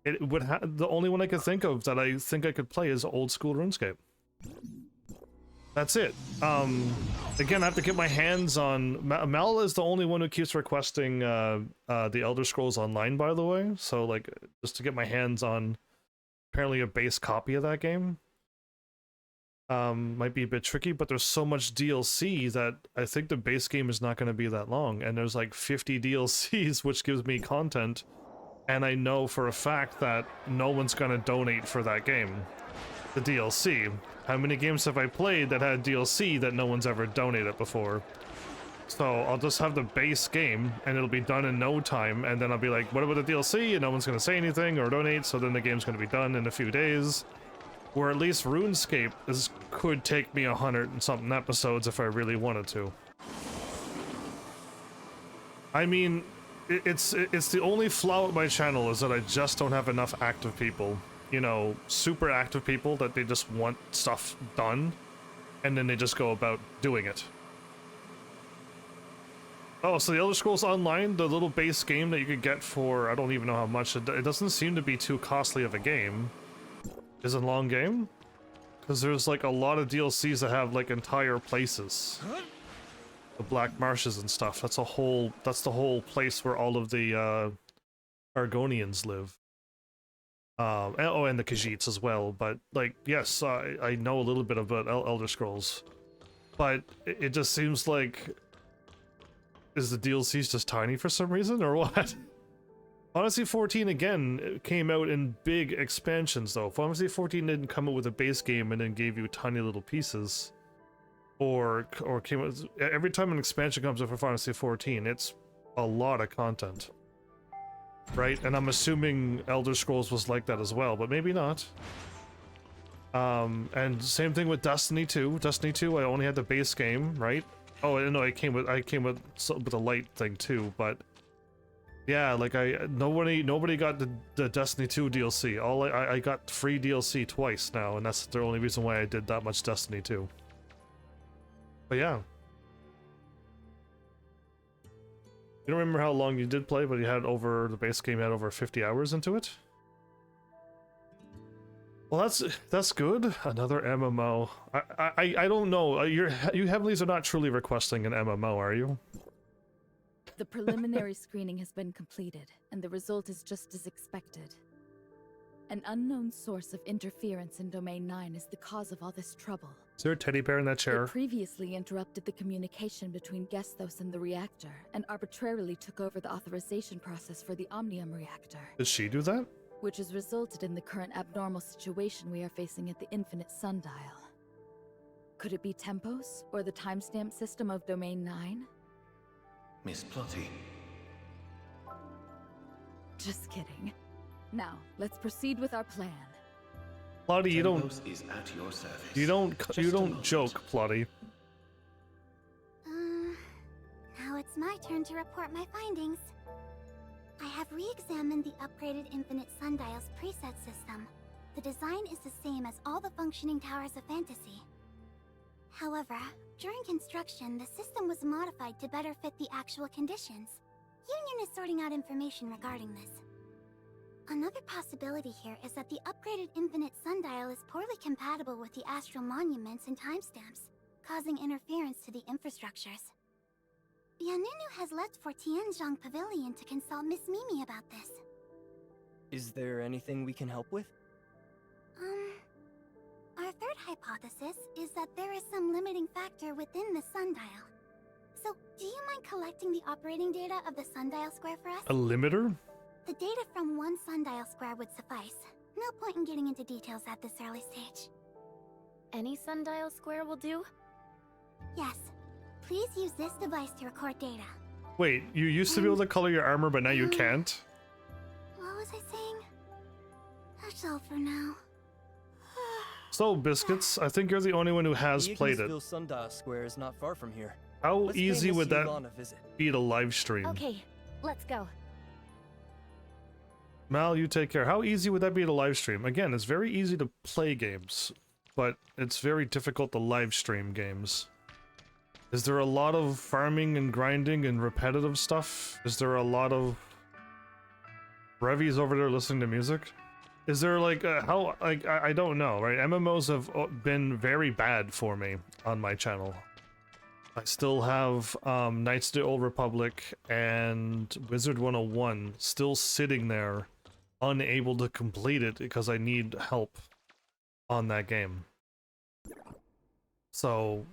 it would the only one I could think of that I think I could play is old school RuneScape. That's it. Again, I have to get my hands on... Mel is the only one who keeps requesting the Elder Scrolls Online, by the way. So, like, just to get my hands on apparently a base copy of that game. Might be a bit tricky, but there's so much DLC that I think the base game is not going to be that long. And there's like 50 DLCs, which gives me content. And I know for a fact that no one's going to donate for that game. The DLC. How many games have I played that had DLC that no one's ever donated before? So I'll just have the base game and it'll be done in no time, and then I'll be like, what about the DLC? And no one's gonna say anything or donate, so then the game's gonna be done in a few days. Or at least RuneScape could take me 100 and something episodes if I really wanted to. I mean, it's the only flaw with my channel is that I just don't have enough active people. You know, super active people that they just want stuff done, and then they just go about doing it. Oh, so the Elder Scrolls Online, the little base game that you could get for, I don't even know how much, it doesn't seem to be too costly of a game. Is it a long game? Because there's like a lot of DLCs that have like entire places. The Black Marshes and stuff, that's the whole place where all of the Argonians live. And the Khajiits as well, but like, yes, I know a little bit about Elder Scrolls, but it just seems like, is the DLCs just tiny for some reason, or what? Fantasy 14 again came out in big expansions though. Fantasy 14 didn't come out with a base game and then gave you tiny little pieces, or came out, every time an expansion comes out for Fantasy 14, it's a lot of content. Right, and I'm assuming Elder Scrolls was like that as well, but maybe not. And same thing with Destiny 2. Destiny 2, I only had the base game, right? Oh, no, I came with a light thing too, but yeah, like nobody got the Destiny 2 DLC. I got free DLC twice now, and that's the only reason why I did that much Destiny 2. But yeah. You don't remember how long you did play, but you had over, the base game had over 50 hours into it? Well, that's good. Another MMO. I don't know. You Heavenlies are not truly requesting an MMO, are you? The preliminary screening has been completed, and the result is just as expected. An unknown source of interference in Domain 9 is the cause of all this trouble. Is there a teddy bear in that chair? It previously interrupted the communication between Gesthos and the reactor, and arbitrarily took over the authorization process for the Omnium reactor. Did she do that? Which has resulted in the current abnormal situation we are facing at the Infinite Sundial. Could it be Tempos, or the timestamp system of Domain 9? Miss Plotty. Just kidding. Now, let's proceed with our plan. Plotty, you don't. Tempos is at your service. You don't Just a moment. joke, Plotty. Now it's my turn to report my findings. I have re-examined the upgraded Infinite Sundial's preset system. The design is the same as all the functioning towers of Fantasy. However, during construction, the system was modified to better fit the actual conditions. Union is sorting out information regarding this. Another possibility here is that the upgraded Infinite Sundial is poorly compatible with the astral monuments and timestamps, causing interference to the infrastructures. Bianunu has left for Tianzhong Pavilion to consult Miss Mimi about this. Is there anything we can help with? Our third hypothesis is that there is some limiting factor within the sundial. So, do you mind collecting the operating data of the sundial square for us? A limiter? The data from one sundial square would suffice. No point in getting into details at this early stage. Any sundial square will do? Yes. Please use this device to record data. Wait, you used to be able to color your armor, but now you can't? What was I saying? That's all for now. So, Biscuits, I think you're the only one who has The played it. Ignisville Sundial Square is not far from here. How Let's pay easy Miss would that Yulan a visit. be to live stream? Okay, let's go. Mal, you take care. How easy would that be to live stream? Again, it's very easy to play games, but it's very difficult to live stream games. Is there a lot of farming and grinding and repetitive stuff? Is there a lot of Revi's over there listening to music? Is there like how like I don't know, right? MMOs have been very bad for me on my channel. I still have Knights of the Old Republic and Wizard 101 still sitting there, unable to complete it because I need help on that game. So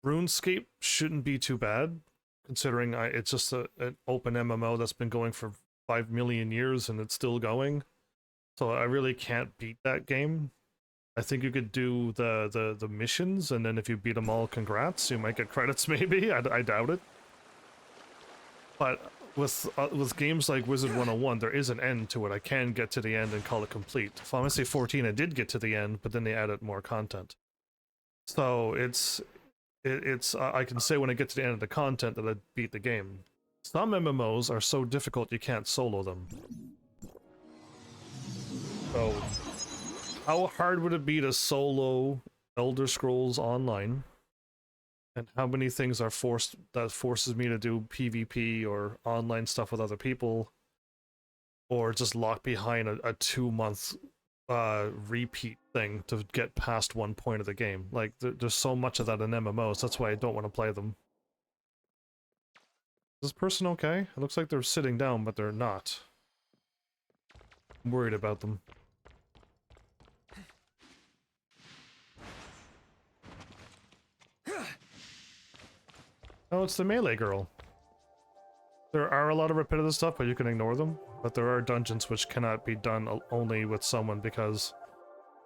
RuneScape shouldn't be too bad, considering it's just an open MMO that's been going for 5 million years and it's still going. So I really can't beat that game. I think you could do the missions, and then if you beat them all, congrats. You might get credits, maybe. I doubt it. But with games like Wizard 101, there is an end to it. I can get to the end and call it complete. Final Fantasy 14, I did get to the end, but then they added more content. So it's I can say when I get to the end of the content that I beat the game. Some MMOs are so difficult you can't solo them. So, how hard would it be to solo Elder Scrolls Online? And how many things are forces me to do PvP or online stuff with other people? Or just lock behind a 2-month repeat thing to get past one point of the game? Like, there's so much of that in MMOs, that's why I don't want to play them. Is this person okay? It looks like they're sitting down, but they're not. I'm worried about them. Oh, it's the melee girl. There are a lot of repetitive stuff, but you can ignore them. But there are dungeons which cannot be done only with someone because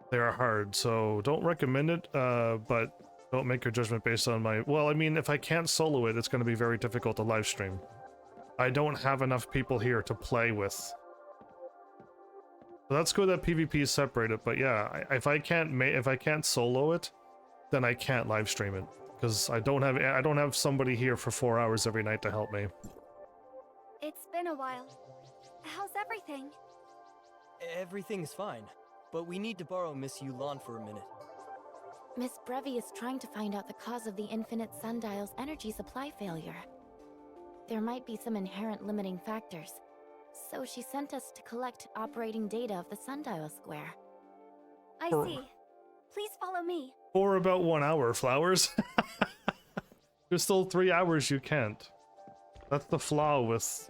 they are hard. So don't recommend it, but don't make your judgment based on my... Well, I mean, if I can't solo it, it's going to be very difficult to live stream. I don't have enough people here to play with. So that's good that PvP is separated, but yeah, if I can't solo it, then I can't live stream it. Because I don't have somebody here for 4 hours every night to help me. It's been a while. How's everything? Everything's fine, but we need to borrow Miss Yulan for a minute. Miss Brevi is trying to find out the cause of the Infinite Sundial's energy supply failure. There might be some inherent limiting factors, so she sent us to collect operating data of the Sundial Square. I For- see. Please follow me. For about 1 hour, Flowers. There's still 3 hours you can't. That's the flaw with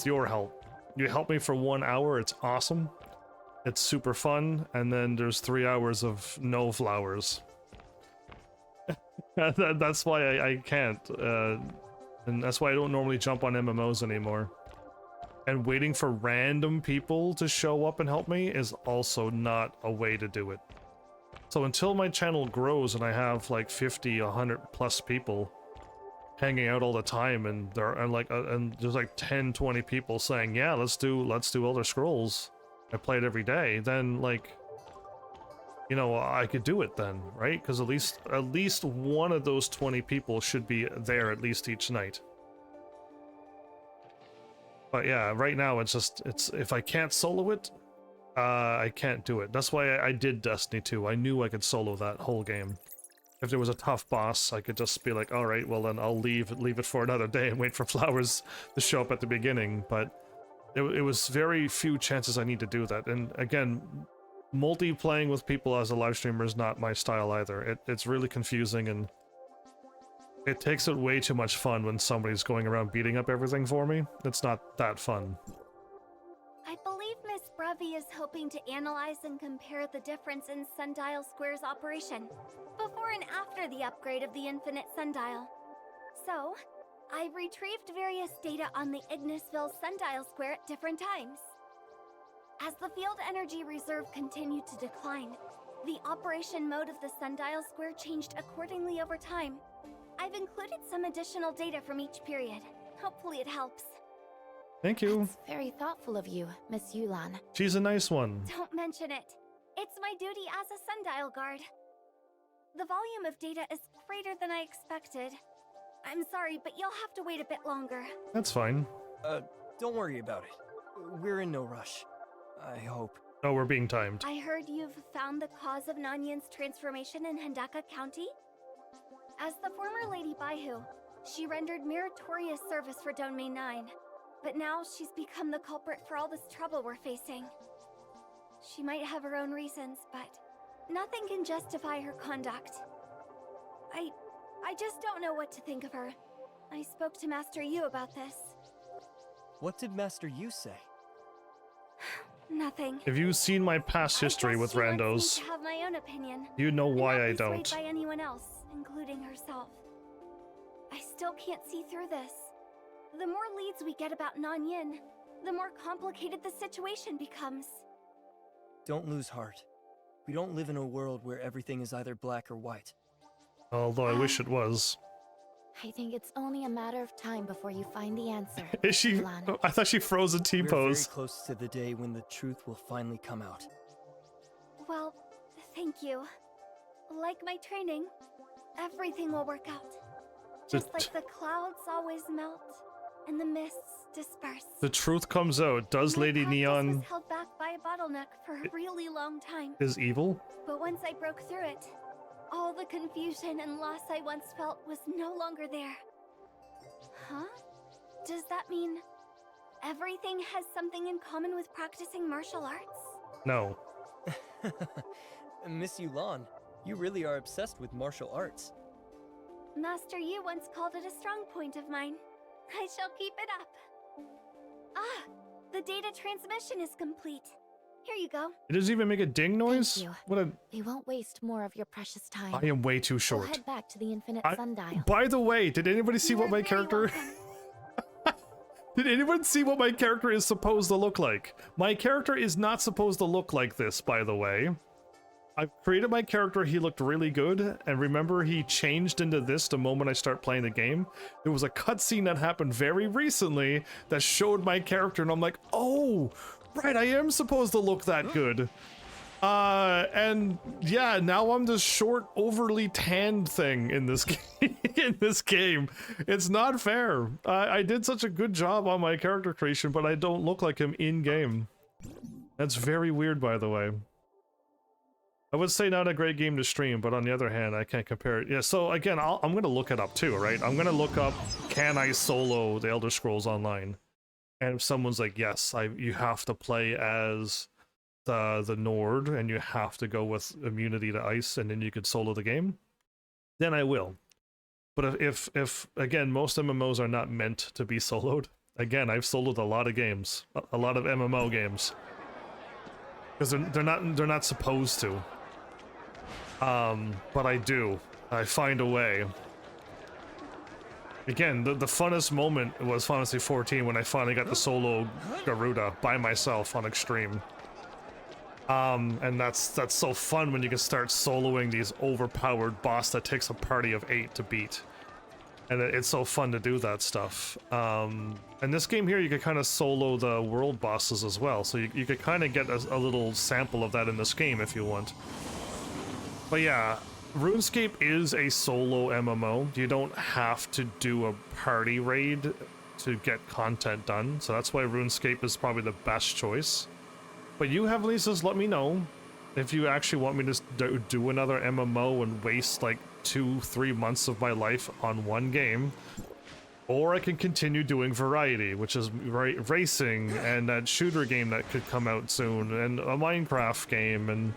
your help. You help me for 1 hour, it's awesome. It's super fun, and then there's 3 hours of no flowers. That's why I can't, and that's why I don't normally jump on MMOs anymore. And waiting for random people to show up and help me is also not a way to do it. So until my channel grows and I have like 50, 100 plus people hanging out all the time, and there's like 10, 20 people saying, yeah, let's do Elder Scrolls. I play it every day. Then like, you know, I could do it then, right? Because at least one of those 20 people should be there at least each night. But yeah, right now it's if I can't solo it, I can't do it. That's why I did Destiny 2. I knew I could solo that whole game. If there was a tough boss, I could just be like, all right, well then I'll leave it for another day and wait for Flowers to show up at the beginning. But it was very few chances I need to do that. And again, multi-playing with people as a live streamer is not my style either. It's really confusing, and it takes it way too much fun when somebody's going around beating up everything for me. It's not that fun. I believe Miss Brevi is hoping to analyze and compare the difference in Sundial Square's operation before and after the upgrade of the Infinite Sundial. So, I've retrieved various data on the Ignisville Sundial Square at different times. As the field energy reserve continued to decline, the operation mode of the Sundial Square changed accordingly over time. I've included some additional data from each period. Hopefully it helps. Thank you. That's very thoughtful of you, Miss Yulan. She's a nice one. Don't mention it. It's my duty as a Sundial Guard. The volume of data is greater than I expected. I'm sorry, but you'll have to wait a bit longer. That's fine. Don't worry about it. We're in no rush. I hope. Oh, we're being timed. I heard you've found the cause of Nanyin's transformation in Hendaka County? As the former Lady Baihu, she rendered meritorious service for Domain 9, but now she's become the culprit for all this trouble we're facing. She might have her own reasons, but nothing can justify her conduct. I just don't know what to think of her. I spoke to Master Yu about this. What did Master Yu say? Nothing. If you've seen my past history with randos, I have my own opinion. you know why I Not don't. swayed by anyone else, including herself. I still can't see through this. The more leads we get about Nanyin, the more complicated the situation becomes. Don't lose heart. We don't live in a world where everything is either black or white. Although I wish it was. I think it's only a matter of time before you find the answer. Is she? Yulan. I thought she froze a We're very T-pose. close to the day when the truth will finally come out. Well, thank you. Like my training, everything will work out. Just like the clouds always melt and the mists disperse. The truth comes out. Does My Lady practice Neon was held back by a bottleneck for a really long time. is evil? But once I broke through it, all the confusion and loss I once felt was no longer there. Huh? Does that mean everything has something in common with practicing martial arts? No. Miss Yulan, you really are obsessed with martial arts. Master Yu once called it a strong point of mine. I shall keep it up. Ah, the data transmission is complete. Here you go. It doesn't even make a ding noise? Thank you. What a... We won't waste more of your precious time. I am way too We'll short. head back to the Infinite I- Sundial. By the way, did anybody see You what are my very character... welcome. Did anyone see what my character is supposed to look like? My character is not supposed to look like this, by the way. I've created my character, he looked really good, and remember he changed into this the moment I start playing the game? There was a cutscene that happened very recently that showed my character, and I'm like, oh, right, I am supposed to look that good. And yeah, now I'm this short, overly tanned thing in this in this game. It's not fair. I did such a good job on my character creation, but I don't look like him in game. That's very weird, by the way. I would say not a great game to stream, but on the other hand, I can't compare it. Yeah, so again, I'm gonna look it up too, right? I'm gonna look up, can I solo the Elder Scrolls Online? And if someone's like, yes, you have to play as the Nord and you have to go with immunity to ice and then you could solo the game, then I will. But if again, most MMOs are not meant to be soloed. Again, I've soloed a lot of games, a lot of MMO games, because they're not supposed to. But I do. I find a way. Again, the funnest moment was Final Fantasy 14 when I finally got to solo Garuda by myself on Extreme. And that's so fun when you can start soloing these overpowered boss that takes a party of 8 to beat. And it's so fun to do that stuff. And this game here, you could kind of solo the world bosses as well, so you could kind of get a little sample of that in this game if you want. But yeah, RuneScape is a solo MMO. You don't have to do a party raid to get content done, so that's why RuneScape is probably the best choice. But you have Lisa's, let me know if you actually want me to do another MMO and waste like 2-3 months of my life on one game, or I can continue doing variety, which is racing and that shooter game that could come out soon, and a Minecraft game, and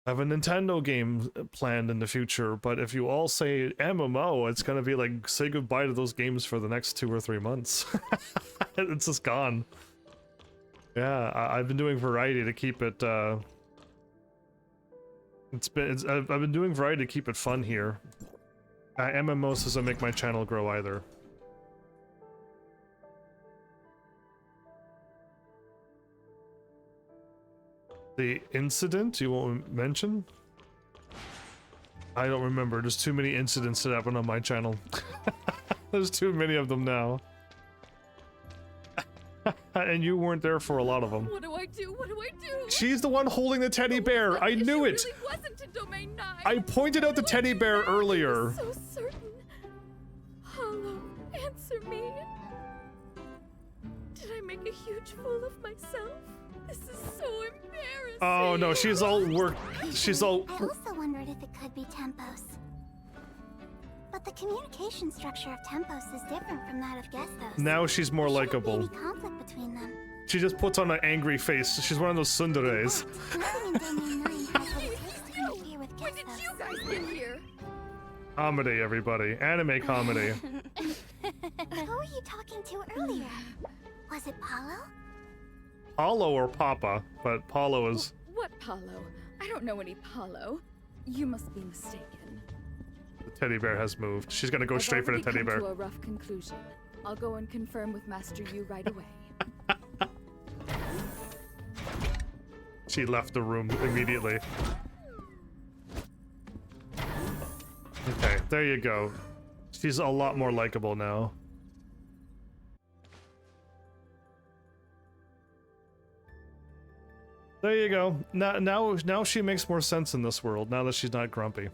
I have a Nintendo game planned in the future. But if you all say MMO, it's gonna be like, say goodbye to those games for the next 2 or 3 months. It's just gone. Yeah, I've been doing variety to keep it, I've been doing variety to keep it fun here. MMOs doesn't make my channel grow either. The incident you won't mention? I don't remember. There's too many incidents that happen on my channel. There's too many of them now. And you weren't there for a lot of them. What do I do? What do I do? She's the one holding the teddy bear. I knew it. Really wasn't in Domain 9. I pointed out the teddy bear earlier. So certain. Hollow, answer me. Did I make a huge fool of myself? This is so embarrassing. Oh no, she's all worked. She's all. I also wondered if it could be Tempos. But the communication structure of Tempos is different from that of Gestos. Now she's more likable. There shouldn't be any conflict between them. She just puts on an angry face. She's one of those tsunderes. Nothing in Domain 9 has what it takes to interfere with When did Gestos. you guys get here? Comedy, everybody. Anime comedy. Who were you talking to earlier? Was it Paulo? Paulo or Papa, but Paulo is... What Paulo? I don't know any Paulo. You must be mistaken. The teddy bear has moved. She's gonna go I've straight for the already teddy come bear. to a rough conclusion. I'll go and confirm with Master Yu right away. She left the room immediately. Okay, there you go. She's a lot more likable now. There you go. Now she makes more sense in this world, now that she's not grumpy.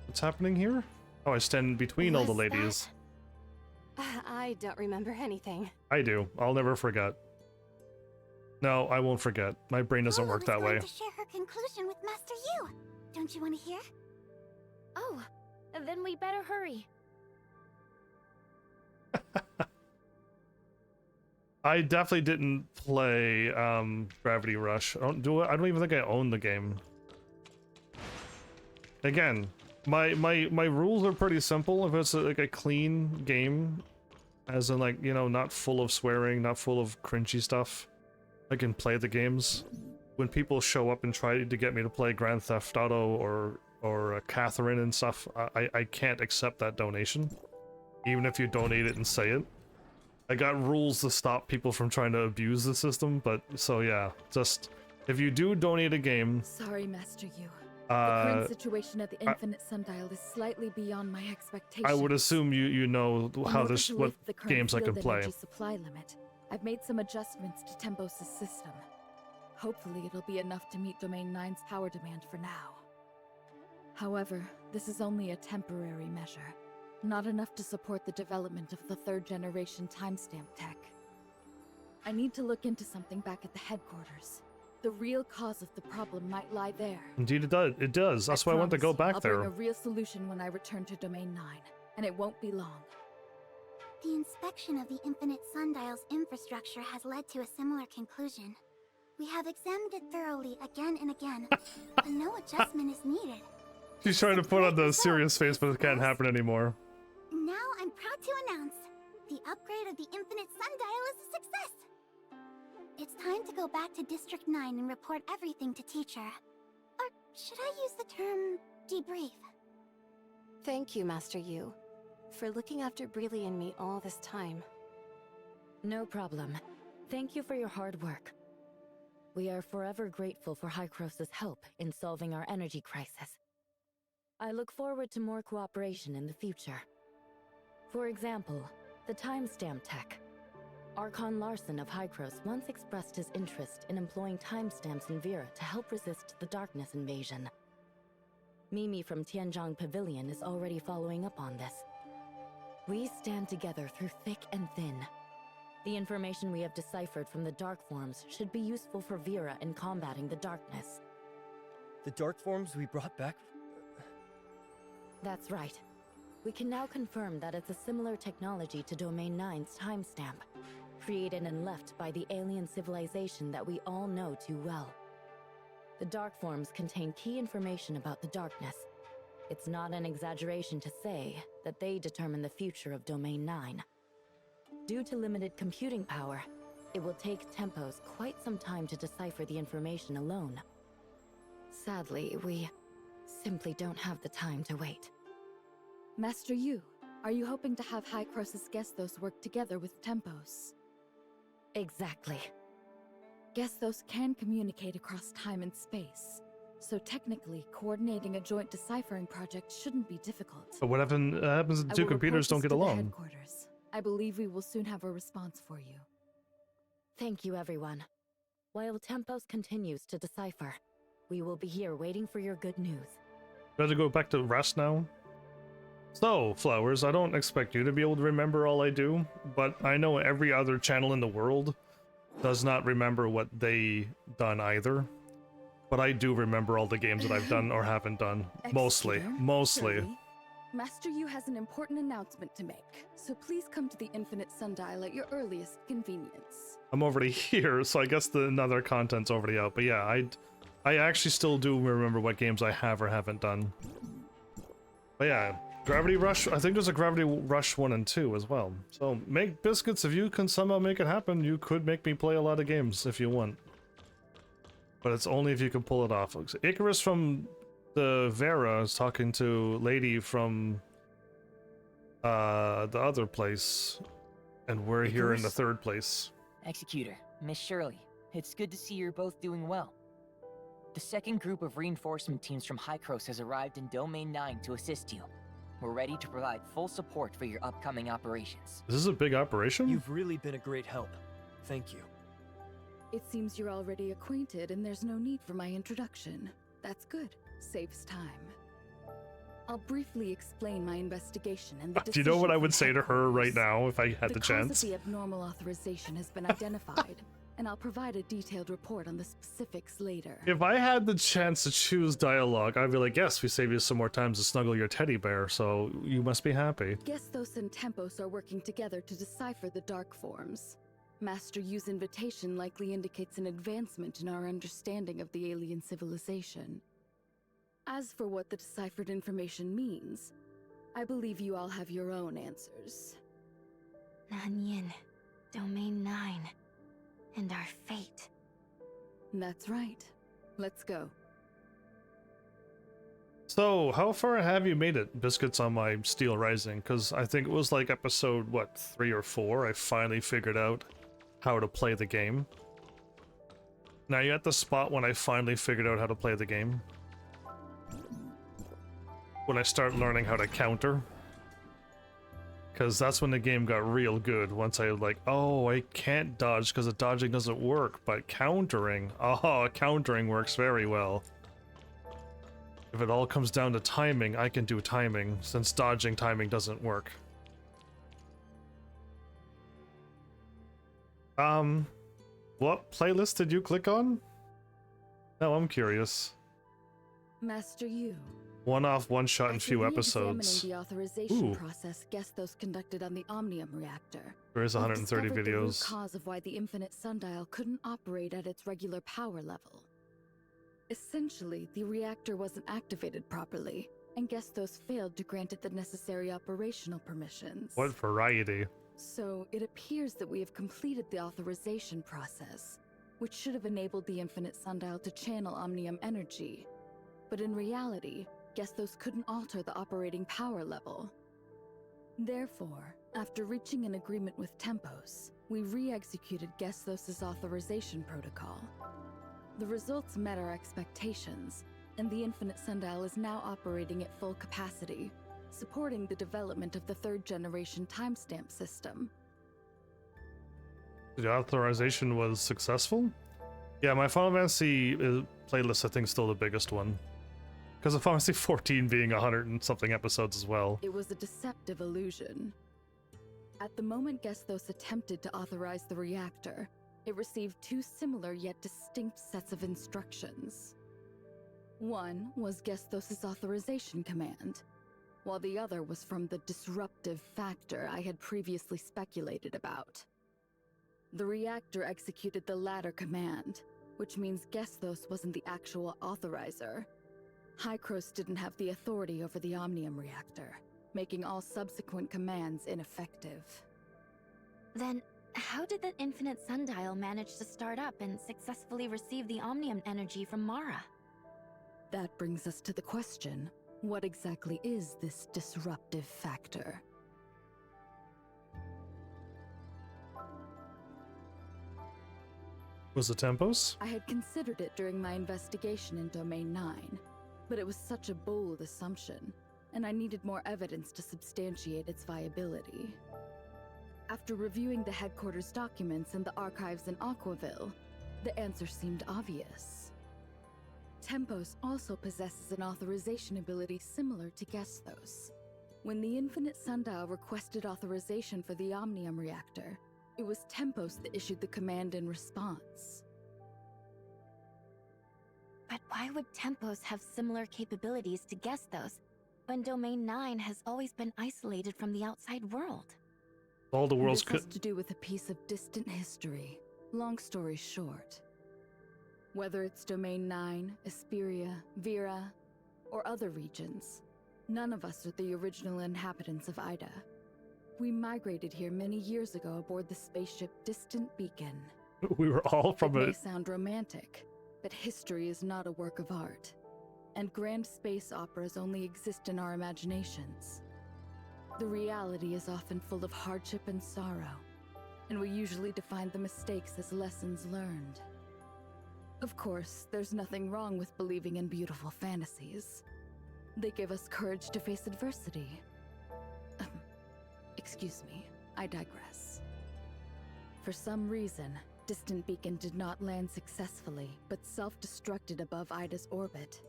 What's happening here? Oh, I stand between all the ladies. I don't remember anything. I do. I'll never forget. No, I won't forget. My brain doesn't Paulo work that was going way. to share her conclusion with Master Yu. Don't you want to hear? Oh, then we better hurry. I definitely didn't play Gravity Rush. I don't even think I own the game. Again, my rules are pretty simple. If it's like a clean game, as in like, you know, not full of swearing, not full of cringy stuff, I can play the games. When people show up and try to get me to play Grand Theft Auto or Catherine and stuff, I can't accept that donation, even if you donate it and say it. I got rules to stop people from trying to abuse the system, but so yeah, just if you do donate a game. Sorry, Master Yu. The current situation at the Infinite Sundial is slightly beyond my expectations. I would assume you know how this what the current games I can field play. energy supply limit. I've made some adjustments to Tempos' system. Hopefully it'll be enough to meet Domain 9's power demand for now. However, this is only a temporary measure. Not enough to support the development of the 3rd generation timestamp tech. I need to look into something back at the headquarters. The real cause of the problem might lie there. Indeed it does. It does. That's why I want to go back I'll there. bring a real solution when I return to Domain 9, and it won't be long. The inspection of the Infinite Sundial's infrastructure has led to a similar conclusion. We have examined it thoroughly again and again, but no adjustment is needed. She's trying to put on the serious face, but it can't happen anymore. Now I'm proud to announce, the upgrade of the Infinite Sundial is a success! It's time to go back to District 9 and report everything to Teacher. Or should I use the term debrief? Thank you, Master Yu, for looking after Breely and me all this time. No problem. Thank you for your hard work. We are forever grateful for Hycros' help in solving our energy crisis. I look forward to more cooperation in the future. For example, the timestamp tech. Archon Larson of Hycros once expressed his interest in employing timestamps in Vera to help resist the darkness invasion. Mimi from Tianzhong Pavilion is already following up on this. We stand together through thick and thin. The information we have deciphered from the dark forms should be useful for Vera in combating the darkness. The dark forms we brought back? That's right. We can now confirm that it's a similar technology to Domain 9's timestamp, created and left by the alien civilization that we all know too well. The dark forms contain key information about the darkness. It's not an exaggeration to say that they determine the future of Domain 9. Due to limited computing power, it will take Tempos quite some time to decipher the information alone. Sadly, we simply don't have the time to wait. Master Yu, are you hoping to have Hycros' Gestos work together with Tempos? Exactly. Gestos can communicate across time and space, so technically, coordinating a joint deciphering project shouldn't be difficult. But what happens if the two computers don't get along? Headquarters. I believe we will soon have a response for you. Thank you, everyone. While Tempos continues to decipher, we will be here waiting for your good news. Better go back to rest now. So, Flowers, I don't expect you to be able to remember all I do, but I know every other channel in the world does not remember what they done either. But I do remember all the games that I've done or haven't done. Mostly. Surely. Master Yu has an important announcement to make, so please come to the Infinite Sundial at your earliest convenience. I'm already here, so I guess the another content's already out. But yeah, I actually still do remember what games I have or haven't done. But yeah, Gravity Rush, I think there's a Gravity Rush 1 and 2 as well. So make biscuits, if you can somehow make it happen, you could make me play a lot of games if you want. But it's only if you can pull it off. Icarus from the Vera is talking to Lady from the other place, and we're here in the third place. Executor, Miss Shirley, it's good to see you're both doing well. The second group of reinforcement teams from Hycros has arrived in Domain 9 to assist you. We're ready to provide full support for your upcoming operations. Is this a big operation? You've really been a great help. Thank you. It seems you're already acquainted and there's no need for my introduction. That's good. Saves time. I'll briefly explain my investigation and the Do you know what I would say to her right now if I had the chance? Cause of the abnormal authorization has been identified, and I'll provide a detailed report on the specifics later. If I had the chance to choose dialogue, I'd be like, yes, we save you some more time to snuggle your teddy bear, so you must be happy. Gestos and Tempos are working together to decipher the dark forms. Master Yu's invitation likely indicates an advancement in our understanding of the alien civilization. As for what the deciphered information means, I believe you all have your own answers. Nanyin, Domain 9, and our fate. That's right. Let's go. So, how far have you made it, Biscuits, on my Steel Rising? Because I think it was like episode, what, 3 or 4? I finally figured out how to play the game. Now you're at the spot when I finally figured out how to play the game. When I start learning how to counter. Because that's when the game got real good. Once I was like, oh, I can't dodge because the dodging doesn't work, but countering, countering works very well. If it all comes down to timing, I can do timing, since dodging timing doesn't work. What playlist did you click on? Now I'm curious. Master Yu, One-off, one-shot, and After few re-examining episodes. the authorization Ooh. process guessed those conducted on the Omnium reactor. There is we've 130 discovered the root videos. cause of why the infinite sundial couldn't operate at its regular power level. Essentially, the reactor wasn't activated properly, and Gestos failed to grant it the necessary operational permissions. What variety? So, it appears that we have completed the authorization process, which should have enabled the infinite sundial to channel Omnium energy. But in reality, Gestos couldn't alter the operating power level. Therefore, after reaching an agreement with Tempos, we re-executed Gestos' authorization protocol. The results met our expectations, and the infinite sundial is now operating at full capacity, supporting the development of the third-generation timestamp system. The authorization was successful? Yeah, my Final Fantasy playlist, I think, is still the biggest one. Because of Final Fantasy 14 being 100 and something episodes as well. It was a deceptive illusion. At the moment Gestos attempted to authorize the reactor, it received two similar yet distinct sets of instructions. One was Gestos' authorization command, while the other was from the disruptive factor I had previously speculated about. The reactor executed the latter command, which means Gestos wasn't the actual authorizer. Hykros didn't have the authority over the Omnium reactor, making all subsequent commands ineffective. Then, how did the infinite sundial manage to start up and successfully receive the Omnium energy from Mara? That brings us to the question, what exactly is this disruptive factor? Was it Tempos? I had considered it during my investigation in Domain 9, but it was such a bold assumption, and I needed more evidence to substantiate its viability. After reviewing the headquarters documents and the archives in Aquaville, the answer seemed obvious. Tempos also possesses an authorization ability similar to Gestos. When the Infinite Sundial requested authorization for the Omnium reactor, it was Tempos that issued the command in response. But why would Tempos have similar capabilities to Gestos when Domain 9 has always been isolated from the outside world? All the worlds This has to do with a piece of distant history. Long story short. Whether it's Domain 9, Esperia, Vera, or other regions, none of us are the original inhabitants of Ida. We migrated here many years ago aboard the spaceship Distant Beacon. We were all from It a... may sound romantic, but history is not a work of art, and grand space operas only exist in our imaginations. The reality is often full of hardship and sorrow, and we usually define the mistakes as lessons learned. Of course, there's nothing wrong with believing in beautiful fantasies. They give us courage to face adversity. Excuse me, I digress. For some reason, Distant Beacon did not land successfully, but self-destructed above Ida's orbit.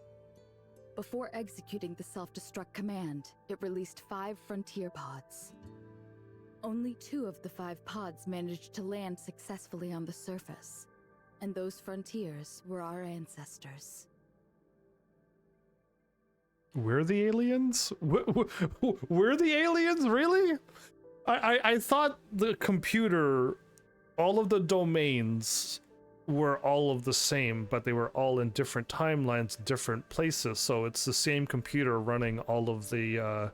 Before executing the self-destruct command, it released 5 frontier pods. Only 2 of the 5 pods managed to land successfully on the surface, and those frontiers were our ancestors. We're the aliens? We're the aliens? Really? I thought the computer, all of the domains were all of the same, but they were all in different timelines, different places, so it's the same computer running all of the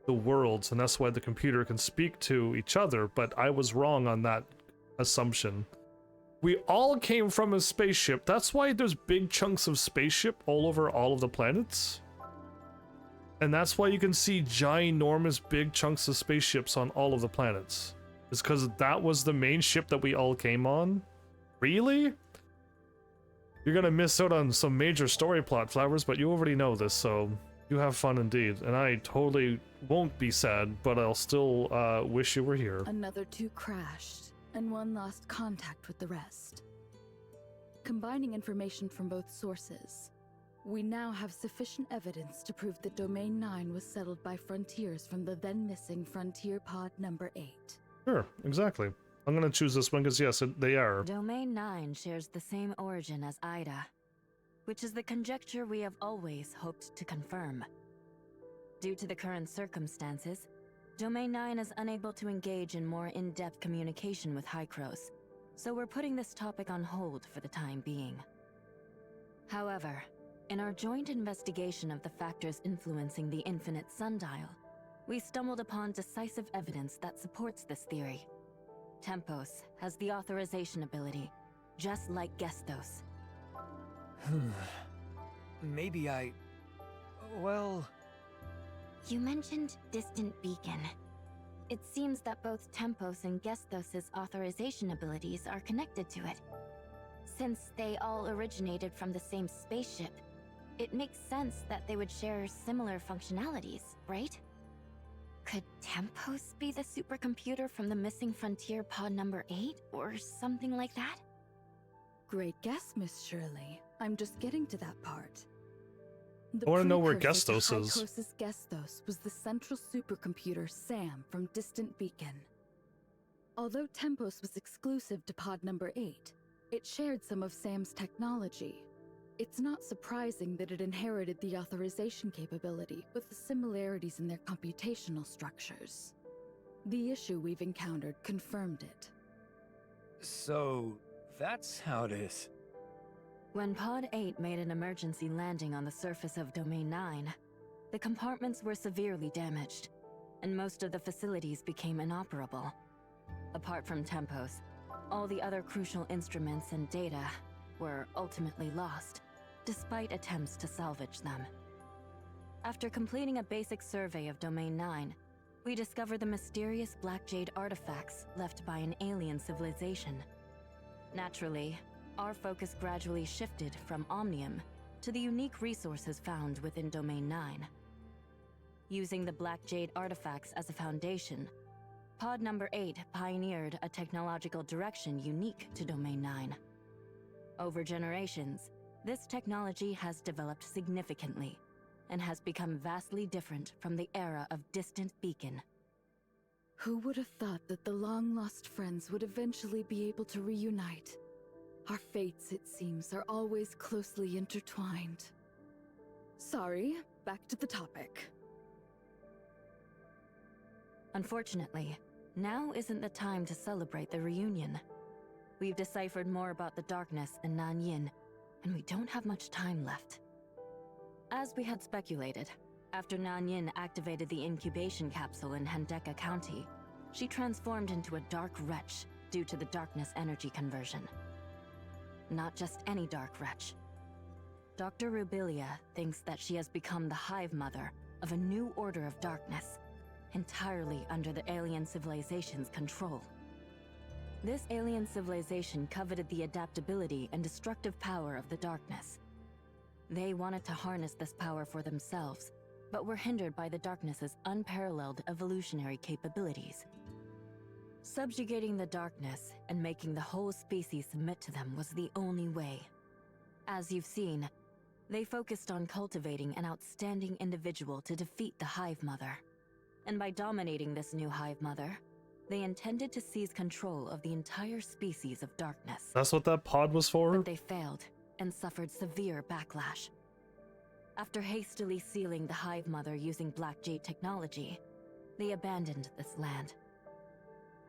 worlds, and that's why the computer can speak to each other, but I was wrong on that assumption. We all came from a spaceship. That's why there's big chunks of spaceship all over all of the planets. And that's why you can see ginormous big chunks of spaceships on all of the planets. It's because that was the main ship that we all came on? Really? You're gonna miss out on some major story plot, Flowers, but you already know this, so you have fun indeed. And I totally won't be sad, but I'll still wish you were here. Another 2 crashed, and 1 lost contact with the rest. Combining information from both sources, we now have sufficient evidence to prove that Domain 9 was settled by frontiers from the then missing Frontier Pod number 8. Sure, exactly. I'm gonna choose this one because yes, they are. Domain 9 shares the same origin as Ida, which is the conjecture we have always hoped to confirm. Due to the current circumstances, Domain 9 is unable to engage in more in-depth communication with Hycros, so we're putting this topic on hold for the time being. However, in our joint investigation of the factors influencing the infinite sundial, we stumbled upon decisive evidence that supports this theory. Tempos has the authorization ability, just like Gestos. Maybe well... You mentioned Distant Beacon. It seems that both Tempos and Gestos' authorization abilities are connected to it. Since they all originated from the same spaceship, it makes sense that they would share similar functionalities, right? Could Tempos be the supercomputer from the missing frontier pod number 8, or something like that? Great guess, Miss Shirley. I'm just getting to that part. I want to know where precursor to Gestos is. Hycros' Gestos was the central supercomputer SAM from Distant Beacon. Although Tempos was exclusive to pod number 8, it shared some of SAM's technology. It's not surprising that it inherited the authorization capability with the similarities in their computational structures. The issue we've encountered confirmed it. So, that's how it is. When Pod 8 made an emergency landing on the surface of Domain 9, the compartments were severely damaged, and most of the facilities became inoperable. Apart from Tempos, all the other crucial instruments and data were ultimately lost, despite attempts to salvage them. After completing a basic survey of Domain 9, we discovered the mysterious Black Jade artifacts left by an alien civilization. Naturally, our focus gradually shifted from Omnium to the unique resources found within Domain 9. Using the Black Jade artifacts as a foundation, Pod number 8 pioneered a technological direction unique to Domain 9. Over generations, this technology has developed significantly and has become vastly different from the era of Distant Beacon. Who would have thought that the long-lost friends would eventually be able to reunite? Our fates, it seems, are always closely intertwined. Sorry, back to the topic. Unfortunately, now isn't the time to celebrate the reunion. We've deciphered more about the darkness and Nanyin, and we don't have much time left. As we had speculated, after Nanyin activated the incubation capsule in Hendeka County, she transformed into a dark wretch due to the darkness energy conversion. Not just any dark wretch. Dr. Rubilia thinks that she has become the hive mother of a new order of darkness, entirely under the alien civilization's control. This alien civilization coveted the adaptability and destructive power of the darkness. They wanted to harness this power for themselves, but were hindered by the darkness's unparalleled evolutionary capabilities. Subjugating the darkness and making the whole species submit to them was the only way. As you've seen, they focused on cultivating an outstanding individual to defeat the Hive Mother. And by dominating this new Hive Mother, they intended to seize control of the entire species of darkness. That's what that pod was for? But they failed and suffered severe backlash. After hastily sealing the Hive Mother using Black Jade technology, they abandoned this land.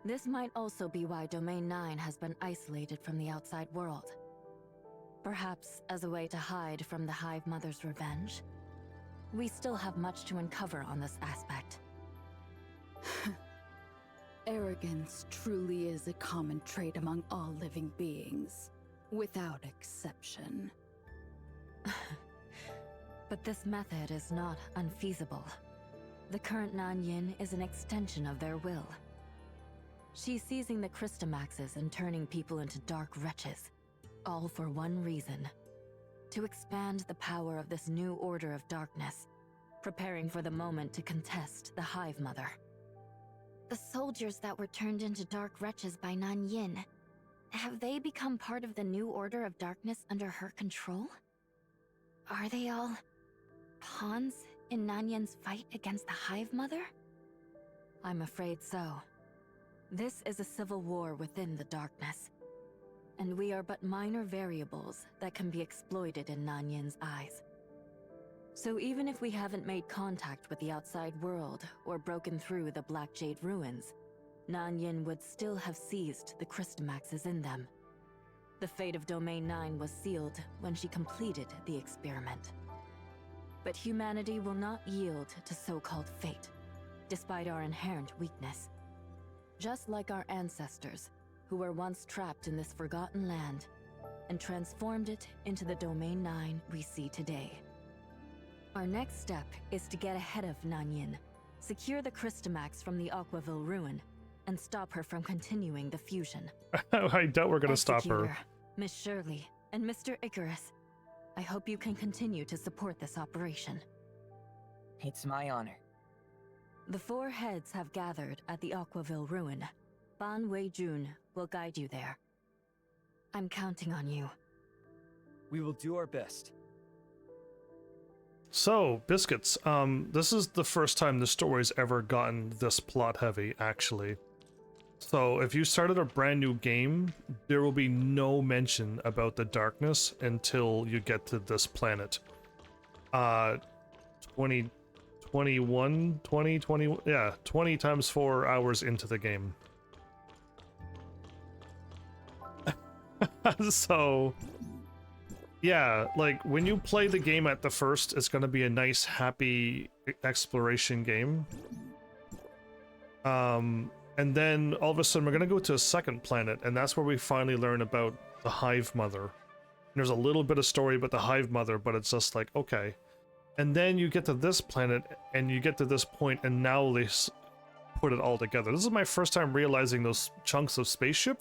This might also be why Domain 9 has been isolated from the outside world. Perhaps as a way to hide from the Hive Mother's revenge? We still have much to uncover on this aspect. Arrogance truly is a common trait among all living beings, without exception. But this method is not unfeasible. The current Nanyin is an extension of their will. She's seizing the Christomaxes and turning people into dark wretches, all for one reason: to expand the power of this new order of darkness, preparing for the moment to contest the Hive Mother. The soldiers that were turned into dark wretches by Nanyin, have they become part of the new order of darkness under her control? Are they all pawns in Nanyin's fight against the Hive Mother? I'm afraid so. This is a civil war within the darkness, and we are but minor variables that can be exploited in Nanyin's eyes. So even if we haven't made contact with the outside world or broken through the Black Jade ruins, Nanyin would still have seized the Crystamaxes in them. The fate of Domain 9 was sealed when she completed the experiment. But humanity will not yield to so-called fate, despite our inherent weakness. Just like our ancestors, who were once trapped in this forgotten land, and transformed it into the Domain 9 we see today. Our next step is to get ahead of Nanyin, secure the Crystamax from the Aquaville ruin, and stop her from continuing the fusion. I doubt we're gonna stop her. Executor, Miss Shirley, and Mr. Icarus, I hope you can continue to support this operation. It's my honor. The four heads have gathered at the Aquaville ruin. Ban Wei-jun will guide you there. I'm counting on you. We will do our best. So, Biscuits, this is the first time the story's ever gotten this plot heavy, actually. So, if you started a brand new game, there will be no mention about the darkness until you get to this planet. 20 times 4 hours into the game. So, yeah, like, when you play the game at the first, it's gonna be a nice, happy exploration game. And then, all of a sudden, we're gonna go to a second planet, and that's where we finally learn about the Hive Mother. And there's a little bit of story about the Hive Mother, but it's just like, okay. And then you get to this planet, and you get to this point, and now they put it all together. This is my first time realizing those chunks of spaceship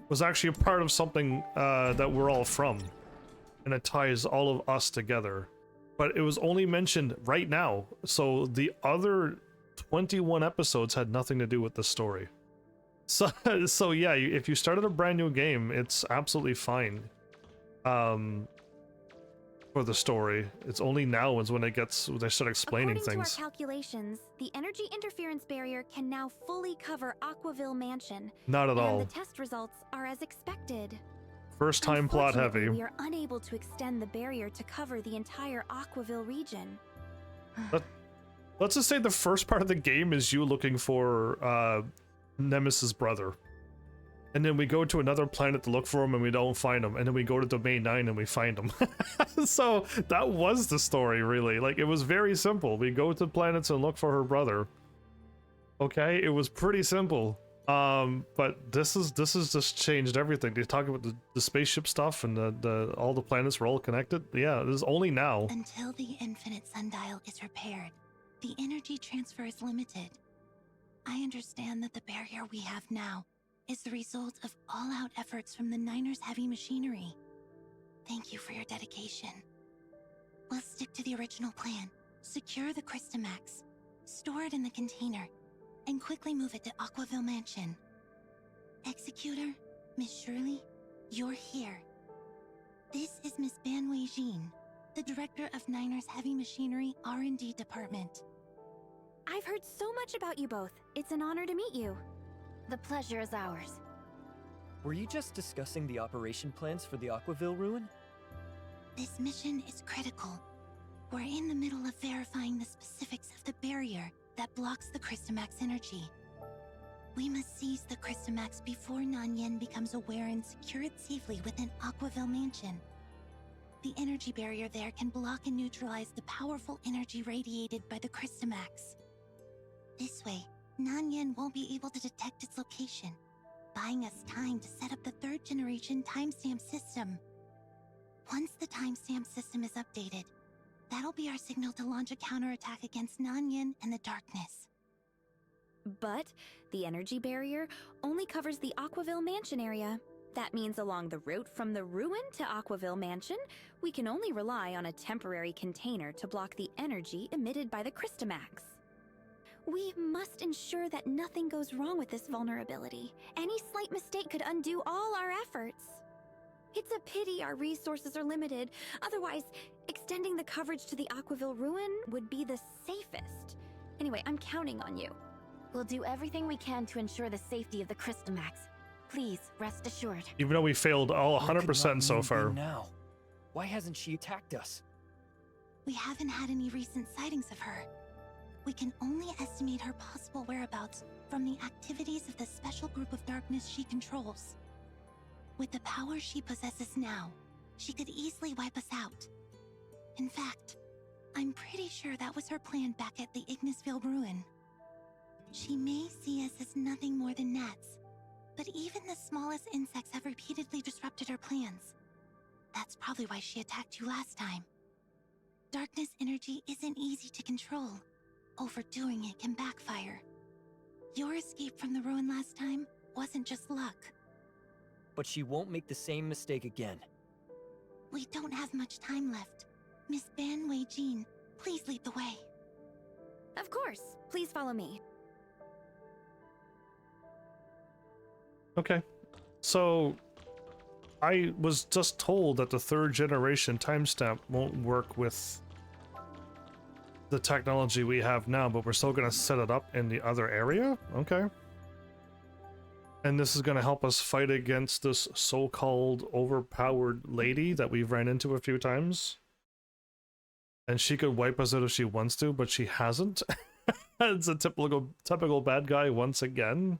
was actually a part of something that we're all from. And it ties all of us together. But it was only mentioned right now, so the other 21 episodes had nothing to do with the story. So yeah, if you started a brand new game, it's absolutely fine. For the story, it's only now is when they start explaining According things. to our calculations, the energy interference barrier can now fully cover Aquaville Mansion. Not at all. And the test results are as expected. First time plot heavy. Unfortunately, we are unable to extend the barrier to cover the entire Aquaville region. Let's just say the first part of the game is you looking for Nemesis' brother. And then we go to another planet to look for him and we don't find him. And then we go to Domain 9 and we find him. So that was the story, really. Like, it was very simple. We go to planets and look for her brother. Okay, it was pretty simple. But this is just changed everything. They talk about the spaceship stuff and all the planets were all connected. Yeah, this is only now. Until the infinite sundial is repaired, the energy transfer is limited. I understand that the barrier we have now is the result of all-out efforts from the Niners' heavy machinery. Thank you for your dedication. We'll stick to the original plan. Secure the Crystamax, store it in the container, and quickly move it to Aquaville Mansion. Executor, Miss Shirley, you're here. This is Miss Ban Wei-jin, the director of Niners' Heavy Machinery R&D Department. I've heard so much about you both. It's an honor to meet you. The pleasure is ours. Were you just discussing the operation plans for the Aquaville ruin? This mission is critical. We're in the middle of verifying the specifics of the barrier that blocks the Crystamax energy. We must seize the Crystamax before Nanyin becomes aware and secure it safely within Aquaville Mansion. The energy barrier there can block and neutralize the powerful energy radiated by the Crystamax. This way, Nanyin won't be able to detect its location, buying us time to set up the third-generation timestamp system. Once the timestamp system is updated, that'll be our signal to launch a counterattack against Nanyin and the darkness. But the energy barrier only covers the Aquaville Mansion area. That means along the route from the ruin to Aquaville Mansion, we can only rely on a temporary container to block the energy emitted by the Crystamax. We must ensure that nothing goes wrong with this vulnerability. Any slight mistake could undo all our efforts. It's a pity our resources are limited. Otherwise, extending the coverage to the Aquaville ruin would be the safest. Anyway, I'm counting on you. We'll do everything we can to ensure the safety of the Crystamax. Please, rest assured. Even though we failed all 100% so far. Now, why hasn't she attacked us? We haven't had any recent sightings of her. We can only estimate her possible whereabouts from the activities of the special group of darkness she controls. With the power she possesses now, she could easily wipe us out. In fact, I'm pretty sure that was her plan back at the Ignisville ruin. She may see us as nothing more than gnats, but even the smallest insects have repeatedly disrupted her plans. That's probably why she attacked you last time. Darkness energy isn't easy to control. Overdoing it can backfire. Your escape from the ruin last time wasn't just luck. But she won't make the same mistake again. We don't have much time left. Miss Ban Wei Jean, please lead the way. Of course. Please follow me. Okay. So, I was just told that the 3rd generation timestamp won't work with the technology we have now, but we're still going to set it up in the other area? Okay. And this is going to help us fight against this so-called overpowered lady that we've ran into a few times. And she could wipe us out if she wants to, but she hasn't. It's a typical bad guy once again.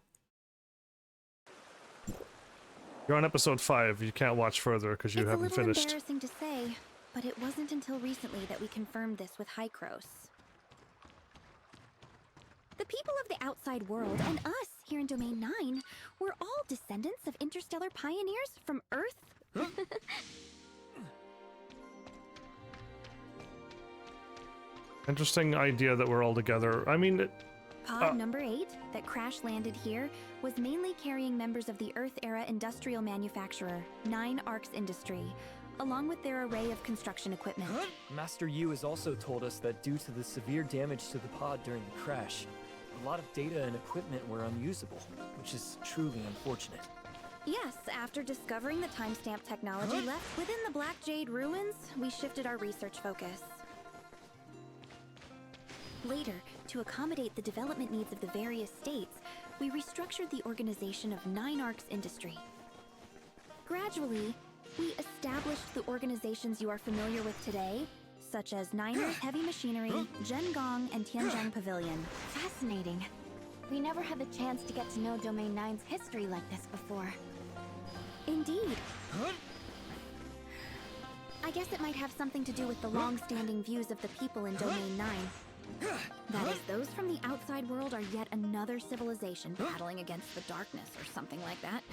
You're on episode 5. You can't watch further because you haven't finished. It's a little embarrassing to say, but it wasn't until recently that we confirmed this with Hykros. The people of the outside world and us here in Domain 9 were all descendants of interstellar pioneers from Earth. Interesting idea that we're all together. I mean... Pod number 8, that crash-landed here, was mainly carrying members of the Earth-era industrial manufacturer, 9 Arcs Industry, along with their array of construction equipment. Master Yu has also told us that due to the severe damage to the pod during the crash, a lot of data and equipment were unusable, which is truly unfortunate. Yes, after discovering the timestamp technology left within the Black Jade ruins, we shifted our research focus. Later, to accommodate the development needs of the various states, we restructured the organization of 9 Arcs Industry. Gradually, we established the organizations you are familiar with today, such as 9 Earth Heavy Machinery, Zhengong, and Tianjiang Pavilion. Fascinating. We never had the chance to get to know Domain 9's history like this before. Indeed. I guess it might have something to do with the long-standing views of the people in Domain 9. That is, those from the outside world are yet another civilization battling against the darkness or something like that.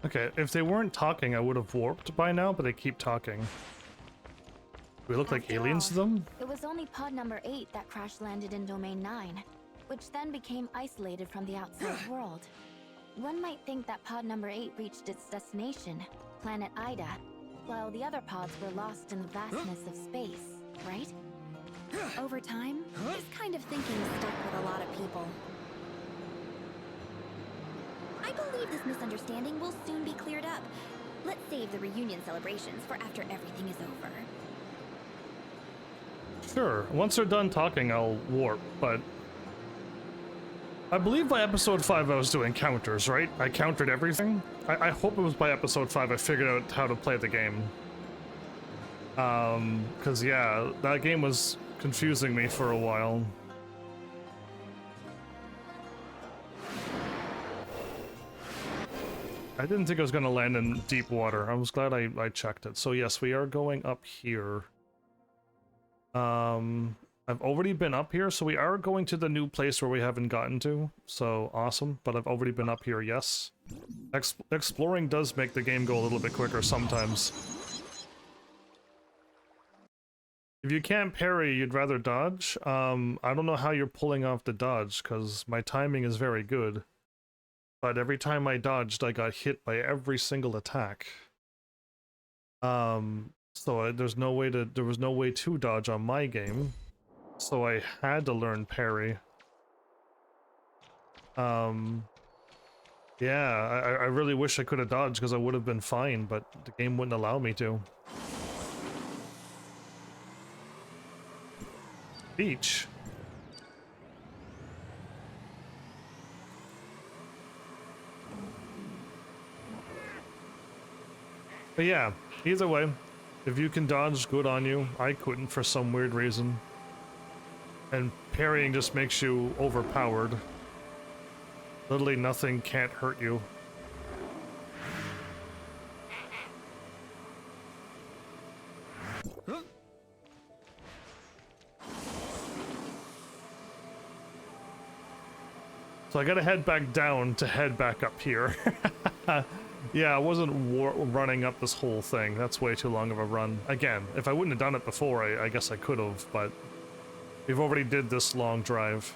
Okay, if they weren't talking, I would have warped by now, but they keep talking. We look like aliens to them? It was only pod number 8 that crash-landed in Domain 9, which then became isolated from the outside world. One might think that pod number 8 reached its destination, planet Ida, while the other pods were lost in the vastness of space, right? Over time, this kind of thinking stuck with a lot of people. I believe this misunderstanding will soon be cleared up. Let's save the reunion celebrations for after everything is over. Sure, once they're done talking, I'll warp, but... I believe by episode 5 I was doing counters, right? I countered everything? I hope it was by episode 5 I figured out how to play the game. Cause yeah, that game was confusing me for a while. I didn't think I was gonna land in deep water. I was glad I checked it. So yes, we are going up here. I've already been up here, so we are going to the new place where we haven't gotten to. So awesome, but I've already been up here, yes. Exploring does make the game go a little bit quicker sometimes. If you can't parry, you'd rather dodge. I don't know how you're pulling off the dodge, because my timing is very good. But every time I dodged, I got hit by every single attack. So there was no way to dodge on my game. So I had to learn parry. Yeah, I really wish I could have dodged because I would have been fine, but the game wouldn't allow me to. Beach. But yeah, either way, if you can dodge, good on you. I couldn't for some weird reason. And parrying just makes you overpowered. Literally nothing can't hurt you. So I gotta head back down to head back up here. Yeah, I wasn't running up this whole thing. That's way too long of a run. Again, if I wouldn't have done it before, I guess I could have, but we've already did this long drive.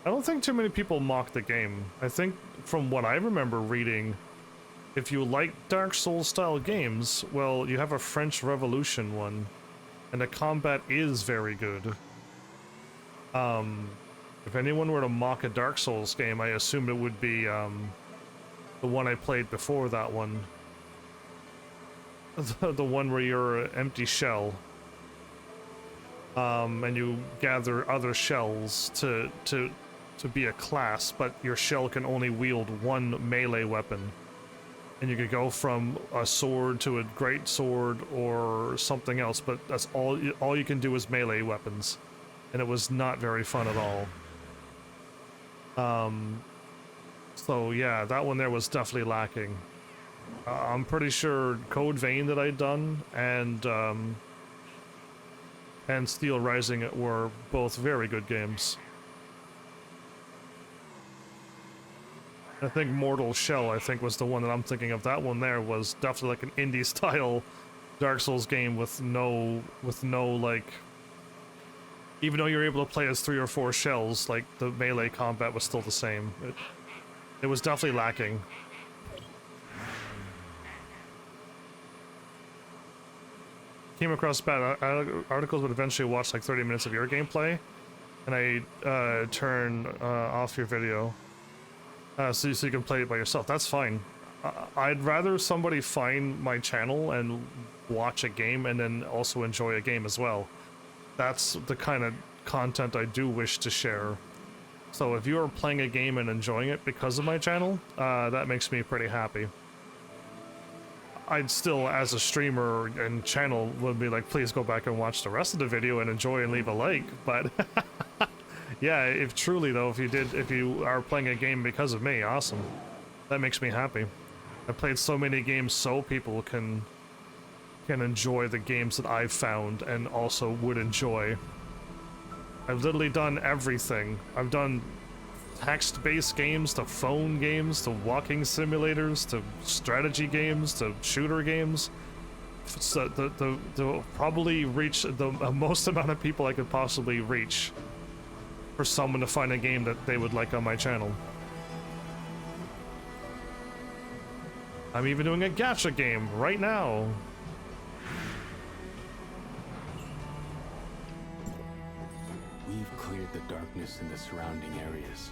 I don't think too many people mock the game. I think, from what I remember reading, if you like Dark Souls style games, well, you have a French Revolution one, and the combat is very good. If anyone were to mock a Dark Souls game, I assume it would be the one I played before that one. The one where you're an empty shell. And you gather other shells to be a class, but your shell can only wield one melee weapon. And you could go from a sword to a great sword or something else, but that's all you can do is melee weapons. And it was not very fun at all. So yeah, that one there was definitely lacking. I'm pretty sure Code Vein that I'd done and Steel Rising were both very good games. I think Mortal Shell, I think, was the one that I'm thinking of. That one there was definitely like an indie style Dark Souls game with no like, even though you're able to play as 3 or 4 shells, like the melee combat was still the same. It was definitely lacking. Came across bad articles, but eventually watched like 30 minutes of your gameplay, and I turn off your video so you can play it by yourself. That's fine. I'd rather somebody find my channel and watch a game and then also enjoy a game as well. That's the kind of content I do wish to share. So if you are playing a game and enjoying it because of my channel, that makes me pretty happy. I'd still, as a streamer and channel, would be like, please go back and watch the rest of the video and enjoy and leave a like, but yeah, if truly though, if you are playing a game because of me, awesome. That makes me happy. I played so many games so people can enjoy the games that I've found and also would enjoy. I've literally done everything. I've done text-based games, to phone games, to walking simulators, to strategy games, to shooter games. So the probably reach the most amount of people I could possibly reach for someone to find a game that they would like on my channel. I'm even doing a gacha game right now. We've cleared the darkness in the surrounding areas.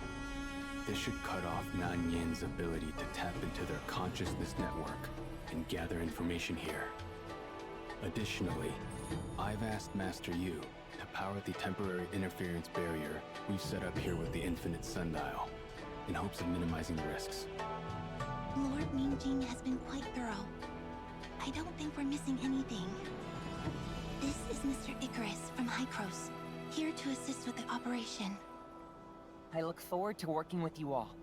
This should cut off Nanyin's ability to tap into their consciousness network and gather information here. Additionally, I've asked Master Yu to power the temporary interference barrier we've set up here with the Infinite Sundial, in hopes of minimizing the risks. Lord Mingjing has been quite thorough. I don't think we're missing anything. This is Mr. Icarus from Hycros, here to assist with the operation. I look forward to working with you all.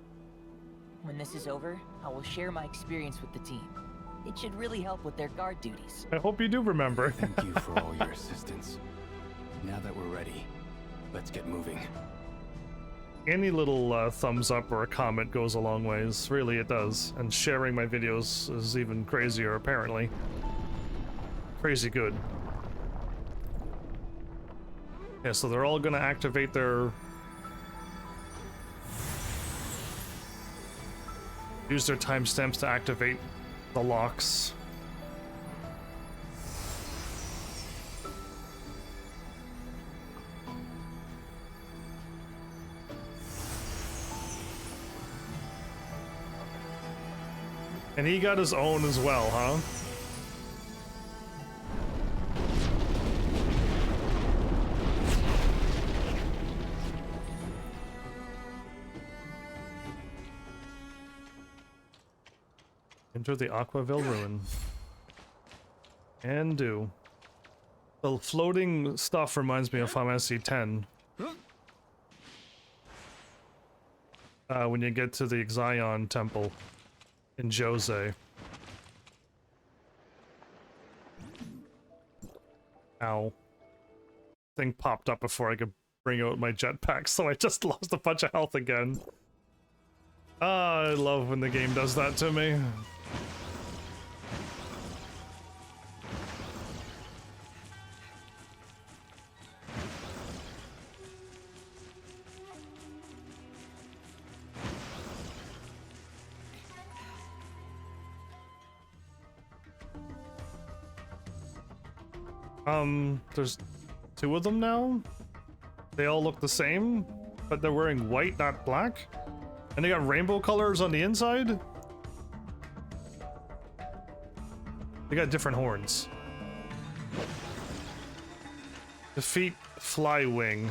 When this is over, I will share my experience with the team. It should really help with their guard duties. I hope you do remember. Thank you for all your assistance. Now that we're ready, let's get moving. Any little thumbs up or a comment goes a long ways. Really, it does. And sharing my videos is even crazier, apparently. Crazy good. Yeah, so they're all gonna activate their... use their timestamps to activate the locks. And he got his own as well, huh? Enter the Aquaville ruin. And do. The floating stuff reminds me of Final Fantasy X. When you get to the Xion temple in Jose. Ow. Thing popped up before I could bring out my jetpack, so I just lost a bunch of health again. Ah, I love when the game does that to me. There's 2 of them now? They all look the same, but they're wearing white, not black? And they got rainbow colors on the inside? They got different horns. Defeat Flywing.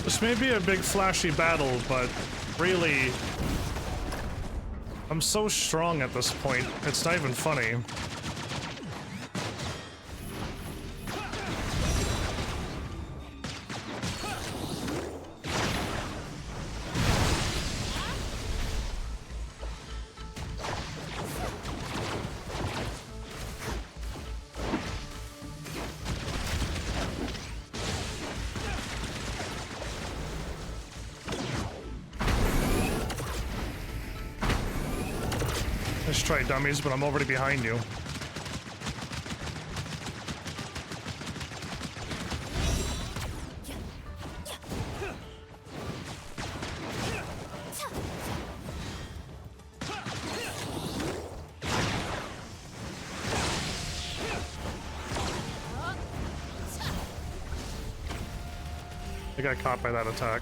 This may be a big flashy battle, but really, I'm so strong at this point, it's not even funny. Let's try dummies, but I'm already behind you. I got caught by that attack.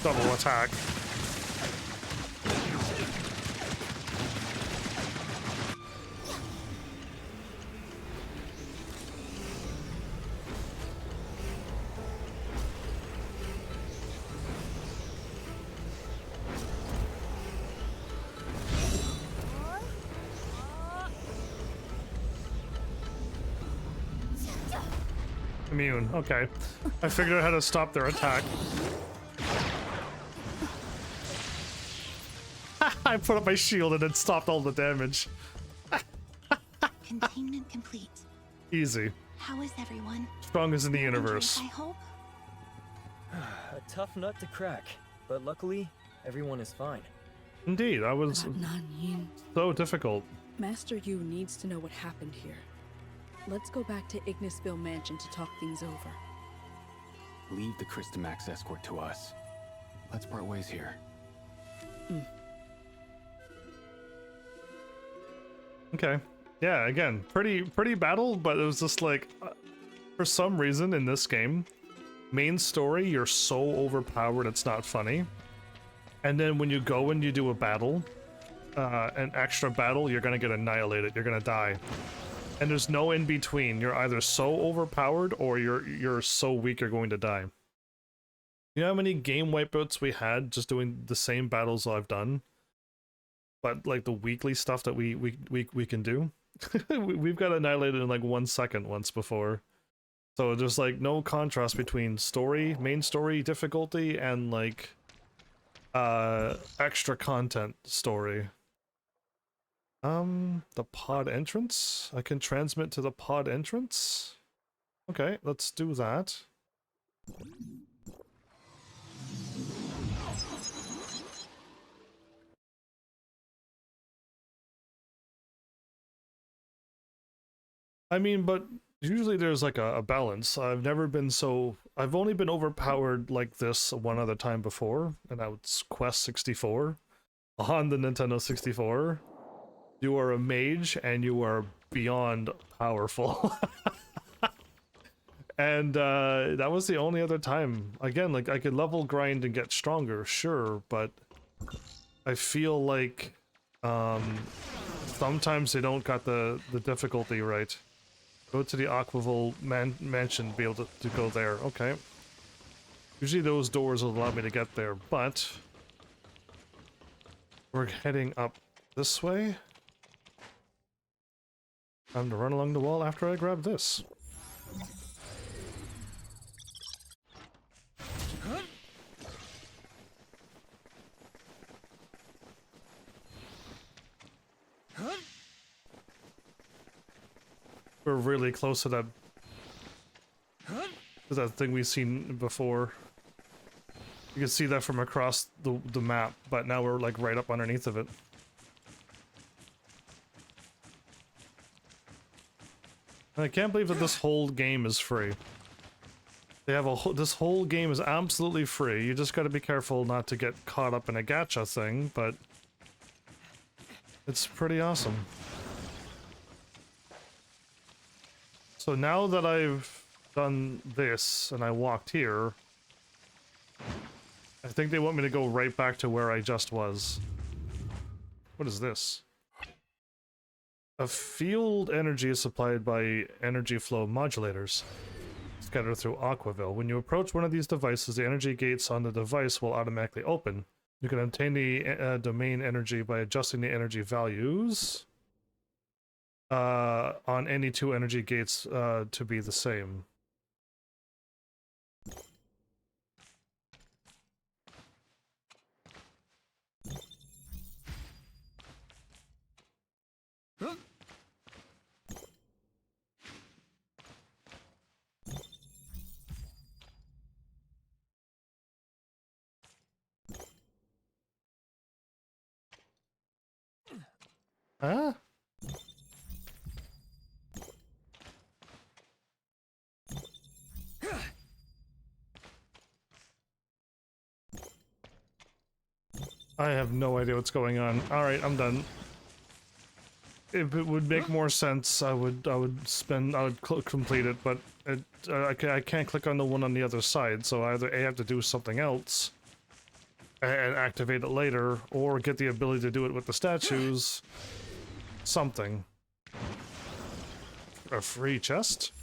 Double attack. Immune, okay. I figured out how to stop their attack. I put up my shield and it stopped all the damage. Containment complete. Easy. How is everyone? Strongest in the universe. I hope. A tough nut to crack, but luckily, everyone is fine. Indeed, I was Nanyin. so difficult. Master Yu needs to know what happened here. Let's go back to Ignisville Mansion to talk things over. Leave the Christomax escort to us. Let's part ways here. Okay. Yeah, again, pretty battle, but it was just like, for some reason in this game, main story, you're so overpowered it's not funny. And then when you go and you do a battle, an extra battle, you're gonna get annihilated, you're gonna die. And there's no in between. You're either so overpowered or you're so weak you're going to die. You know how many game wipeouts we had just doing the same battles I've done? But like the weekly stuff that we can do? We've got annihilated in like 1 second once before. So there's like no contrast between story, main story difficulty, and like extra content story. The pod entrance? I can transmit to the pod entrance? Okay, let's do that. I mean, but usually there's like a balance. I've never been so... I've only been overpowered like this one other time before, and that was Quest 64 on the Nintendo 64. You are a mage, and you are beyond powerful. And that was the only other time. Again, like, I could level grind and get stronger, sure, but I feel like sometimes they don't got the difficulty right. Go to the Aquaville mansion, be able to go there. Okay. Usually those doors will allow me to get there, but we're heading up this way. Time to run along the wall after I grab this. We're really close to that thing we've seen before. You can see that from across the map, but now we're like right up underneath of it. And I can't believe that this whole game is free. They have this whole game is absolutely free. You just gotta be careful not to get caught up in a gacha thing, but it's pretty awesome. So now that I've done this and I walked here, I think they want me to go right back to where I just was. What is this? A field energy is supplied by energy flow modulators scattered through Aquaville. When you approach one of these devices, the energy gates on the device will automatically open. You can obtain the domain energy by adjusting the energy values on any two energy gates to be the same. Huh? I have no idea what's going on. All right, I'm done. If it would make more sense, I would complete it, but I can't click on the one on the other side, so either I have to do something else and activate it later, or get the ability to do it with the statues. Something. A free chest?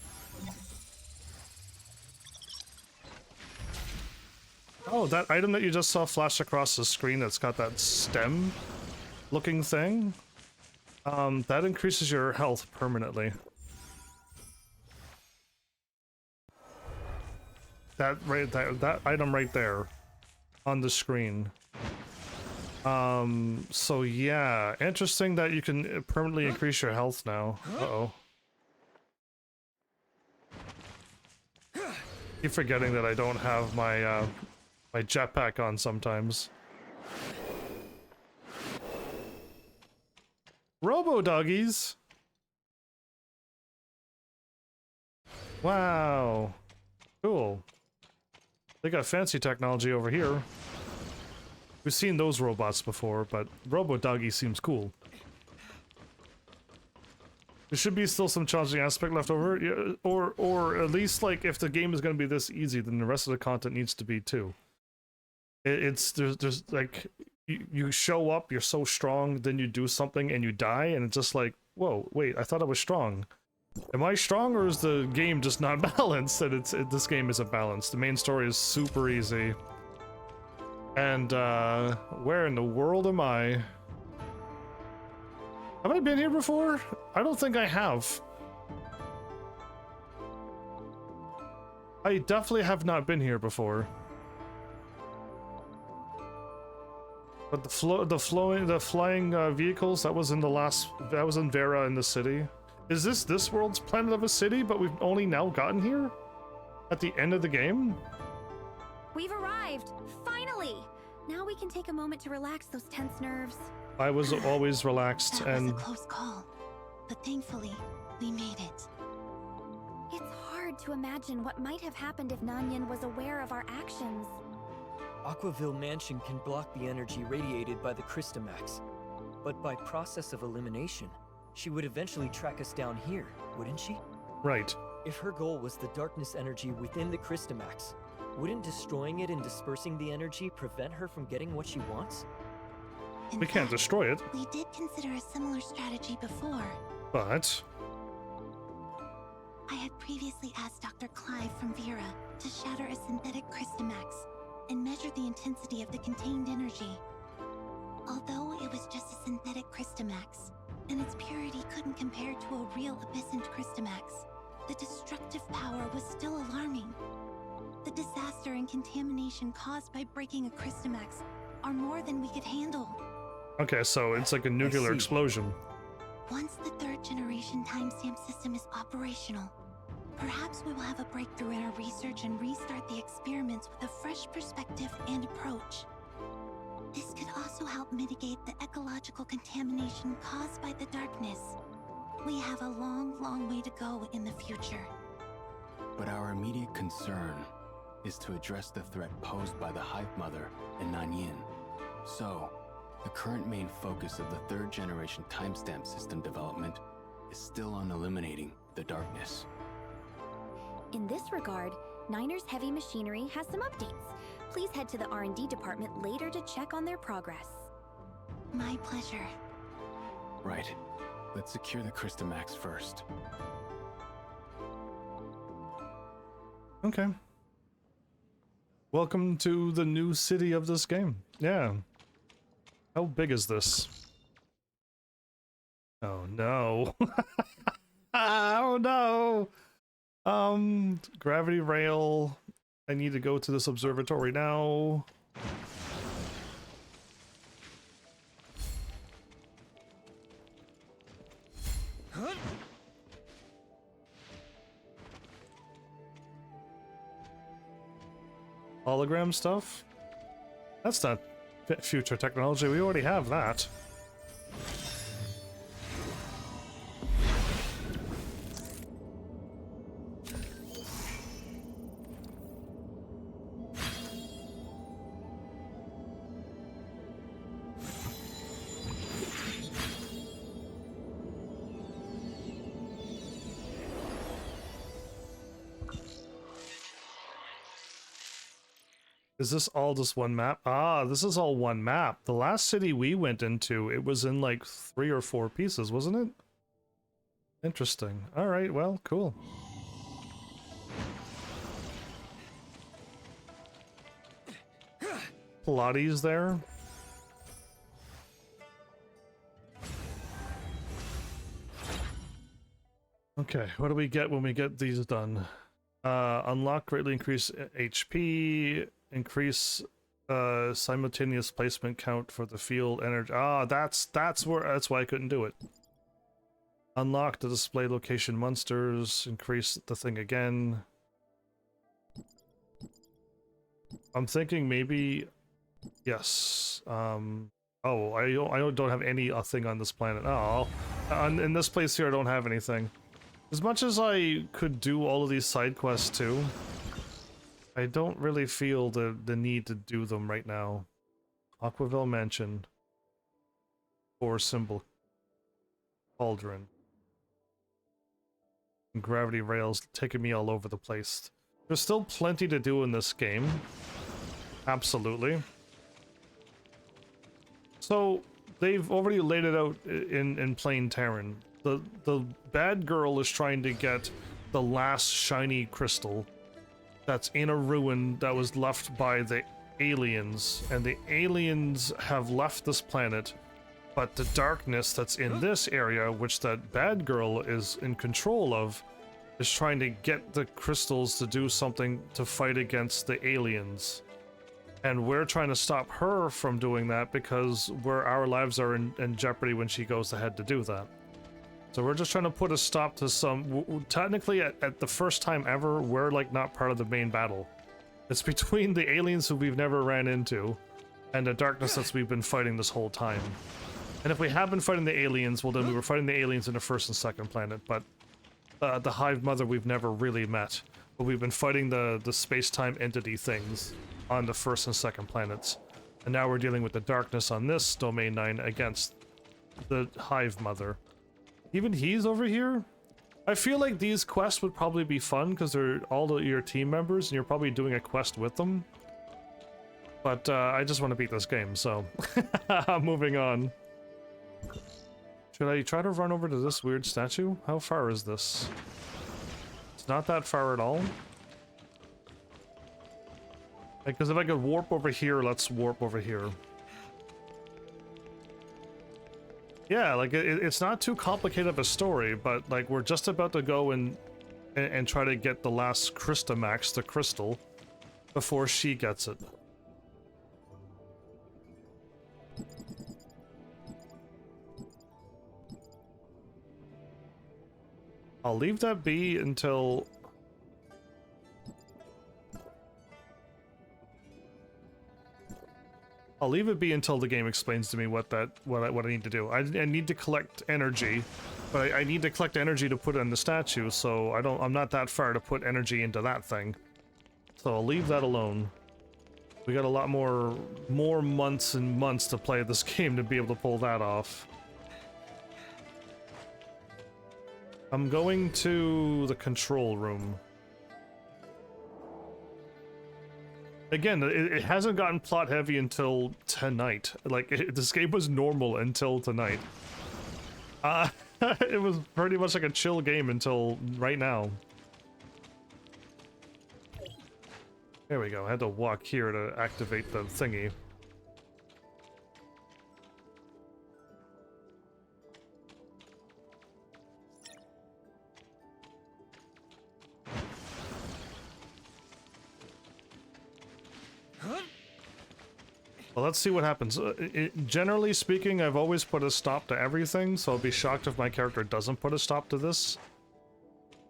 Oh, that item that you just saw flash across the screen that's got that stem looking thing? That increases your health permanently. that right there, that item right there on the screen. So yeah, interesting that you can permanently increase your health now. Uh-oh. Keep forgetting that I don't have my my jetpack on sometimes. Robo doggies. Wow. Cool. They got fancy technology over here. We've seen those robots before, but Robo Doggy seems cool. There should be still some challenging aspect left over, yeah, or at least like if the game is going to be this easy, then the rest of the content needs to be too. There's like you show up, you're so strong, then you do something and you die, and it's just like, whoa, wait, I thought I was strong. Am I strong, or is the game just not balanced? And this game isn't balanced. The main story is super easy. And where in the world am I? Have I been here before? I don't think I have. I definitely have not been here before. But the flying vehicles, that was in Vera in the city. Is this world's planet of a city, but we've only now gotten here? At the end of the game? We've arrived! Finally! Now we can take a moment to relax those tense nerves. I was always relaxed That and... was a close call, but thankfully, we made it. It's hard to imagine what might have happened if Nanyan was aware of our actions. Aquaville Mansion can block the energy radiated by the Christamax, but by process of elimination, she would eventually track us down here, wouldn't she? Right. If her goal was the darkness energy within the Christamax, wouldn't destroying it and dispersing the energy prevent her from getting what she wants? We can't destroy it. We did consider a similar strategy before. But... I had previously asked Dr. Clive from Vera to shatter a synthetic Christamax and measure the intensity of the contained energy. Although it was just a synthetic Christamax, and its purity couldn't compare to a real Abyssant Christamax, the destructive power was still alarming. The disaster and contamination caused by breaking a Christamax are more than we could handle. Okay, so it's like a nuclear explosion. Once the third generation timestamp system is operational, perhaps we will have a breakthrough in our research and restart the experiments with a fresh perspective and approach. This could also help mitigate the ecological contamination caused by the darkness. We have a long, long way to go in the future. But our immediate concern is to address the threat posed by the Hive Mother and Nanyin. So, the current main focus of the third generation timestamp system development is still on eliminating the darkness. In this regard, Niner's heavy machinery has some updates. Please head to the R&D department later to check on their progress. My pleasure. Right. Let's secure the Christamax first. Okay. Welcome to the new city of this game. Yeah. How big is this? Oh no. Oh no. Gravity rail. I need to go to this observatory now. Hologram stuff? That's not future technology, we already have that. Is this all just one map? Ah, this is all one map. The last city we went into, it was in like 3 or 4 pieces, wasn't it? Interesting. Alright, well, cool. Pilates there. Okay, what do we get when we get these done? Unlock greatly increase HP, increase simultaneous placement count for the field energy. That's why I couldn't do it. Unlock the display location monsters, increase the thing again. I'm thinking maybe yes. Oh, I don't have any thing on this planet. Oh, in this place here I don't have anything. As much as I could do all of these side quests too, I don't really feel the need to do them right now. Aquaville Mansion. Core symbol. Cauldron. And gravity rails taking me all over the place. There's still plenty to do in this game. Absolutely. So, they've already laid it out in plain Terran. The bad girl is trying to get the last shiny crystal that's in a ruin that was left by the aliens, and the aliens have left this planet, but the darkness that's in this area, which that bad girl is in control of, is trying to get the crystals to do something to fight against the aliens. And we're trying to stop her from doing that because our lives are in jeopardy when she goes ahead to do that. So we're just trying to put a stop to some... Technically, at the first time ever, we're like not part of the main battle. It's between the aliens who we've never ran into and the darkness that we've been fighting this whole time. And if we have been fighting the aliens, well then we were fighting the aliens in the first and second planet, but the Hive Mother we've never really met. But we've been fighting the space-time entity things on the first and second planets. And now we're dealing with the darkness on this Domain 9 against the Hive Mother. Even he's over here? I feel like these quests would probably be fun because they're all your team members and you're probably doing a quest with them. But I just want to beat this game, so moving on. Should I try to run over to this weird statue? How far is this? It's not that far at all. Because if I could warp over here, let's warp over here. Yeah, like, it's not too complicated of a story, but, like, we're just about to go and try to get the last Crystamax, the crystal, before she gets it. I'll leave that be until... I'll leave it be until the game explains to me what I need to do. I need to collect energy, but I need to collect energy to put in the statue, so I'm not that far to put energy into that thing. So I'll leave that alone. We got a lot more months and months to play this game to be able to pull that off. I'm going to the control room. Again, it hasn't gotten plot heavy until tonight. Like, this game was normal until tonight. It was pretty much like a chill game until right now. There we go, I had to walk here to activate the thingy. Well, let's see what happens. Generally speaking, I've always put a stop to everything, so I'll be shocked if my character doesn't put a stop to this.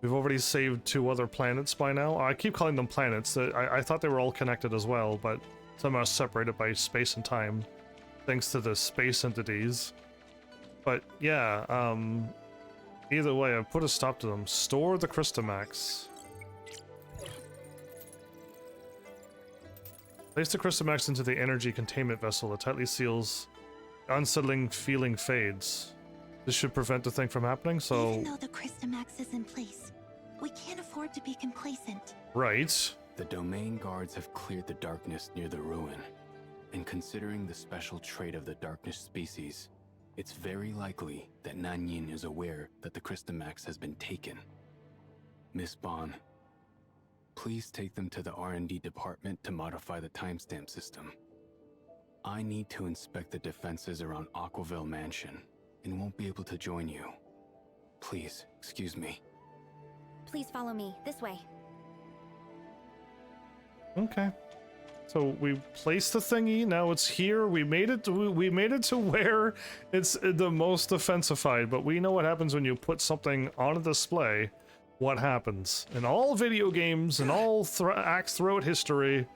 We've already saved 2 other planets by now. I keep calling them planets. I thought they were all connected as well, but somehow separated by space and time, thanks to the space entities. But yeah, either way, I've put a stop to them. Store the Crystamax. Place the Crystamax into the energy containment vessel. It tightly seals. Unsettling feeling fades. This should prevent the thing from happening, so... Even though the Crystamax is in place, we can't afford to be complacent. Right. The domain guards have cleared the darkness near the ruin. And considering the special trait of the darkness species, it's very likely that Nanyin is aware that the Crystamax has been taken. Miss Bond, please take them to the R&D department to modify the timestamp system. I need to inspect the defenses around Aquaville Mansion, and won't be able to join you. Please, excuse me. Please follow me, this way. Okay. So we placed the thingy, now it's here. We made it to where it's the most offensified, but we know what happens when you put something on a display. What happens? In all video games, in all acts throughout history,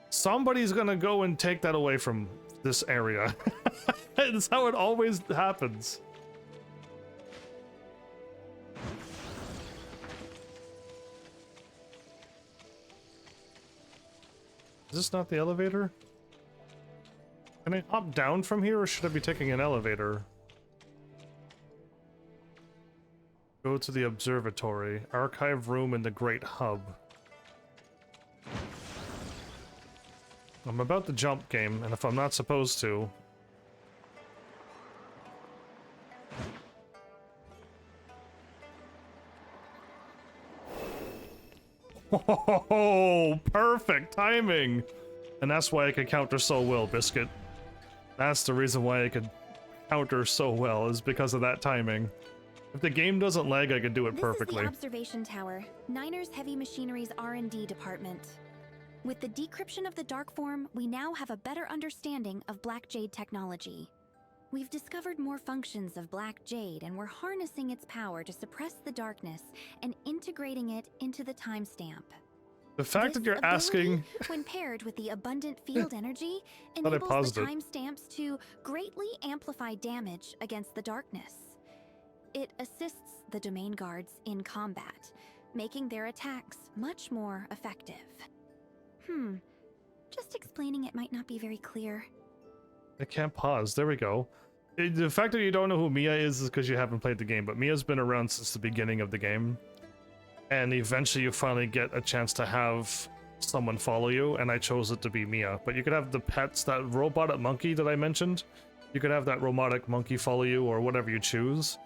somebody's gonna go and take that away from this area. It's how it always happens. Is this not the elevator? Can I hop down from here, or should I be taking an elevator? Go to the observatory. Archive room in the Great Hub. I'm about to jump game, and if I'm not supposed to... Oh, perfect timing! And that's why I could counter so well, Biscuit. That's the reason why I could counter so well, is because of that timing. If the game doesn't lag, I could do it perfectly. This is the observation tower, Niner's Heavy Machinery's R&D department. With the decryption of the dark form, we now have a better understanding of Black Jade technology. We've discovered more functions of Black Jade, and we're harnessing its power to suppress the darkness and integrating it into the timestamp. The fact that you're asking... when paired with the abundant field energy, enables the timestamps to greatly amplify damage against the darkness. It assists the domain guards in combat, making their attacks much more effective. Just explaining it might not be very clear. I can't pause. There we go. The fact that you don't know who Mia is because you haven't played the game, but Mia's been around since the beginning of the game. And eventually you finally get a chance to have someone follow you, and I chose it to be Mia. But you could have the pets, that robotic monkey that I mentioned. You could have that robotic monkey follow you, or whatever you choose.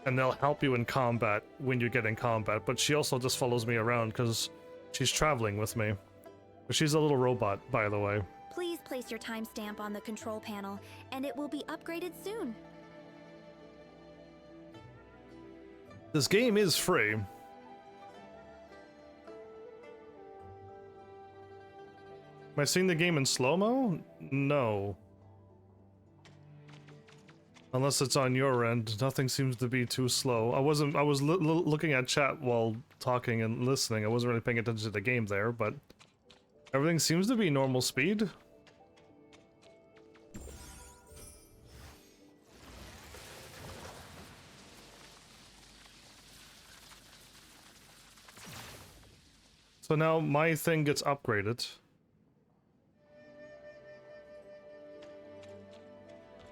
And they'll help you in combat when you get in combat. But she also just follows me around because she's traveling with me. But she's a little robot, by the way. Please place your timestamp on the control panel, and it will be upgraded soon. This game is free. Am I seeing the game in slow-mo? No. Unless it's on your end, nothing seems to be too slow. I was looking at chat while talking and listening. I wasn't really paying attention to the game there, but everything seems to be normal speed. So now my thing gets upgraded.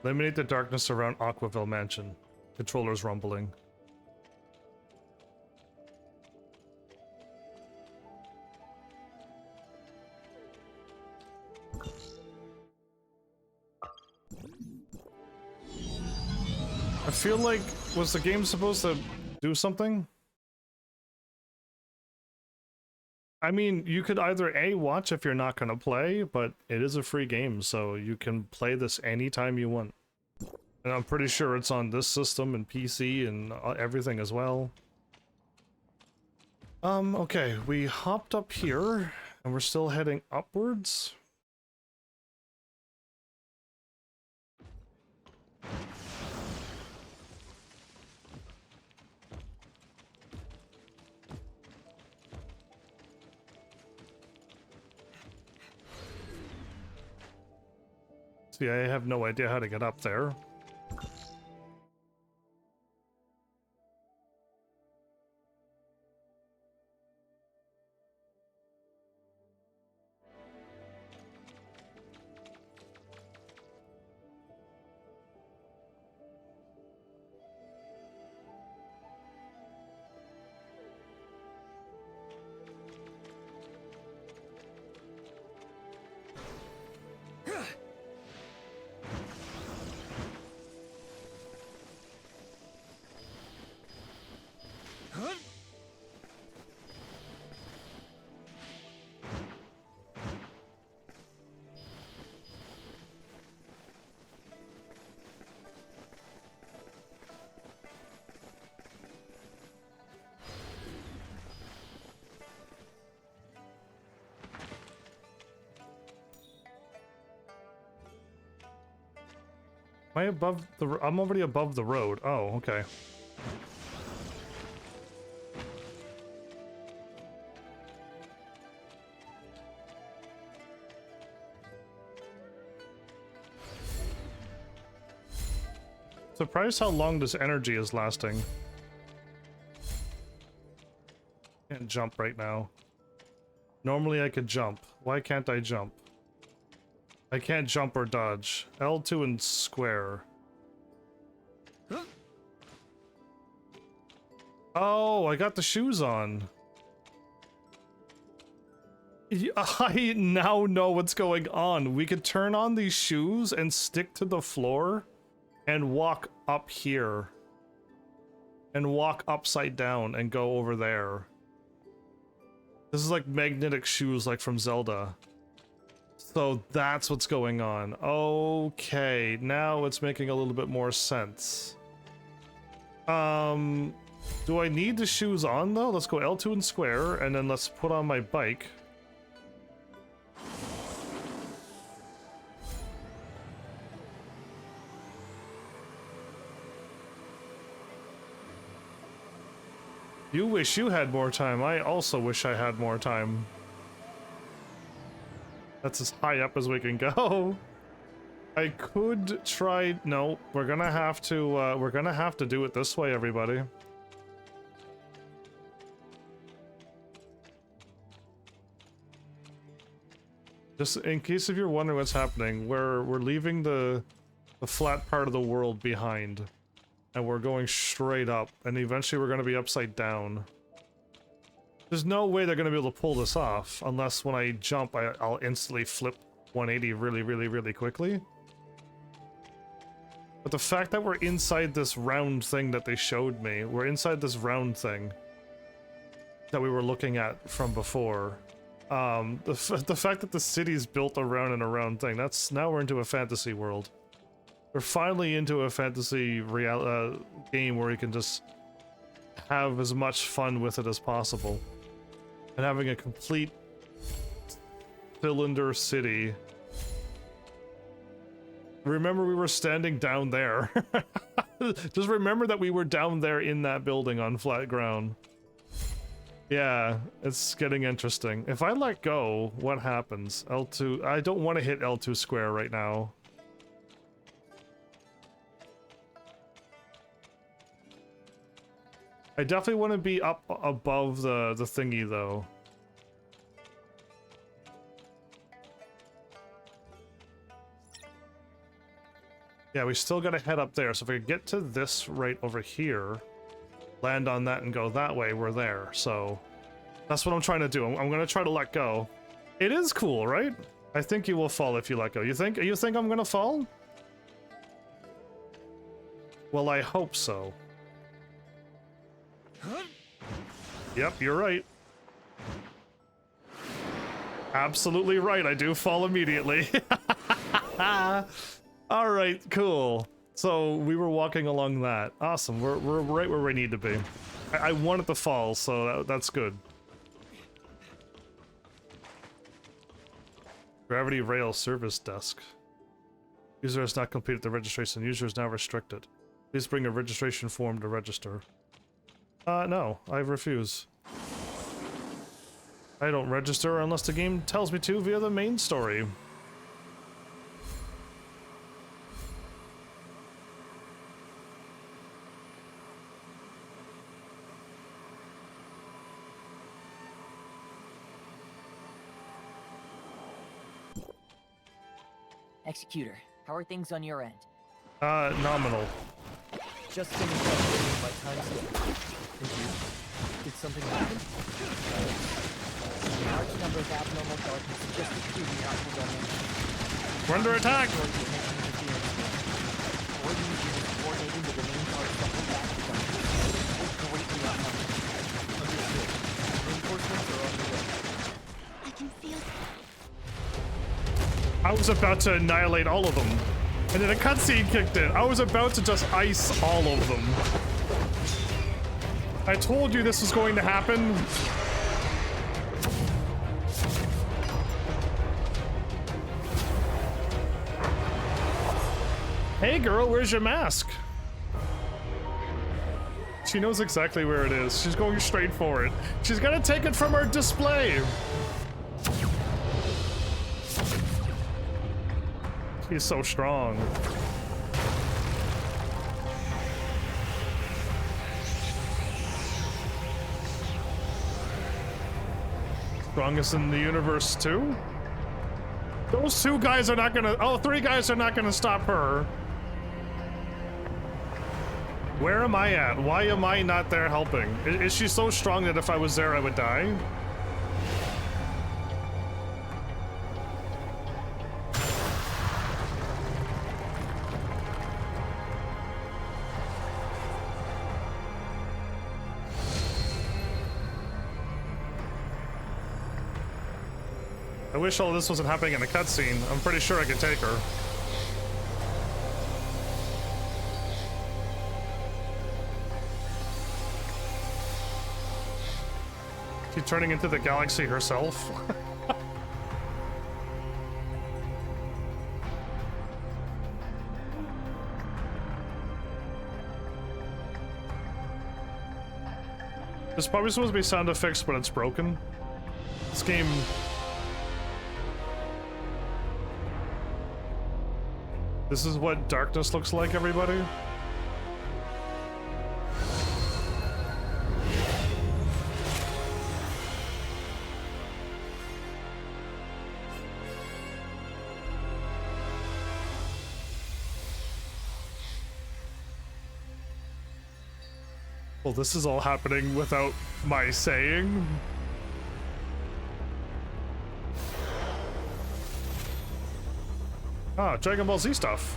Eliminate the darkness around Aquaville Mansion. Controllers rumbling. I feel like, was the game supposed to do something? I mean, you could either A, watch if you're not gonna play, but it is a free game, so you can play this anytime you want. And I'm pretty sure it's on this system and PC and everything as well. Okay, we hopped up here, and we're still heading upwards. See, I have no idea how to get up there. Am I above the... I'm already above the road. Oh, okay. Surprised how long this energy is lasting. Can't jump right now. Normally I could jump. Why can't I jump? I can't jump or dodge. L2 and square. Oh, I got the shoes on. I now know what's going on. We could turn on these shoes and stick to the floor and walk up here. And walk upside down and go over there. This is like magnetic shoes like from Zelda. So that's what's going on. Okay, now it's making a little bit more sense. Do I need the shoes on though? Let's go L2 and square, and then let's put on my bike. You wish you had more time. I also wish I had more time. That's as high up as we can go. I could try... No, we're gonna have to do it this way, everybody. Just in case if you're wondering what's happening, we're leaving the flat part of the world behind. And we're going straight up, and eventually we're gonna be upside down. There's no way they're gonna be able to pull this off, unless when I jump, I'll instantly flip 180 really quickly. But the fact that we're inside this round thing that they showed me, we're inside this round thing that we were looking at from before. The fact that the city's built around and a round thing, that's, now we're into a fantasy world. We're finally into a fantasy game where you can just have as much fun with it as possible. And having a complete cylinder city. Remember we were standing down there. Just remember that we were down there in that building on flat ground. Yeah, it's getting interesting. If I let go, what happens? L2... I don't want to hit L2 square right now. I definitely want to be up above the thingy, though. Yeah, we still gotta head up there, so if we get to this right over here, land on that and go that way, we're there, so... That's what I'm trying to do. I'm gonna try to let go. It is cool, right? I think you will fall if you let go. You think I'm gonna fall? Well, I hope so. Yep, you're right. Absolutely right, I do fall immediately. Alright, cool. So, we were walking along that. Awesome, we're right where we need to be. I wanted to fall, so that's good. Gravity Rail Service Desk. User has not completed the registration. User is now restricted. Please bring a registration form to register. No, I refuse. I don't register unless the game tells me to via the main story. Executor, how are things on your end? Nominal. Just finished updating my time skip. Did something happen? A large number of abnormal darkness just appeared in the aqua domain. We're under attack! Coordinating the domain parts to hold back the darkness. Greatly outnumbered. Understood. Reinforcements are on the way. I can feel... I was about to annihilate all of them. And then a cutscene kicked in. I was about to just ice all of them. I told you this was going to happen. Hey girl, where's your mask? She knows exactly where it is. She's going straight for it. She's gonna take it from her display. She's so strong. Strongest in the universe too? Those two guys are not gonna, oh, three guys are not gonna stop her. Where am I at? Why am I not there helping? Is she so strong that if I was there I would die? I wish all this wasn't happening in a cutscene. I'm pretty sure I could take her. She turning into the galaxy herself. There's probably supposed to be sound effects, but it's broken. This game... This is what darkness looks like, everybody. Well, this is all happening without my saying. Ah, Dragon Ball Z stuff.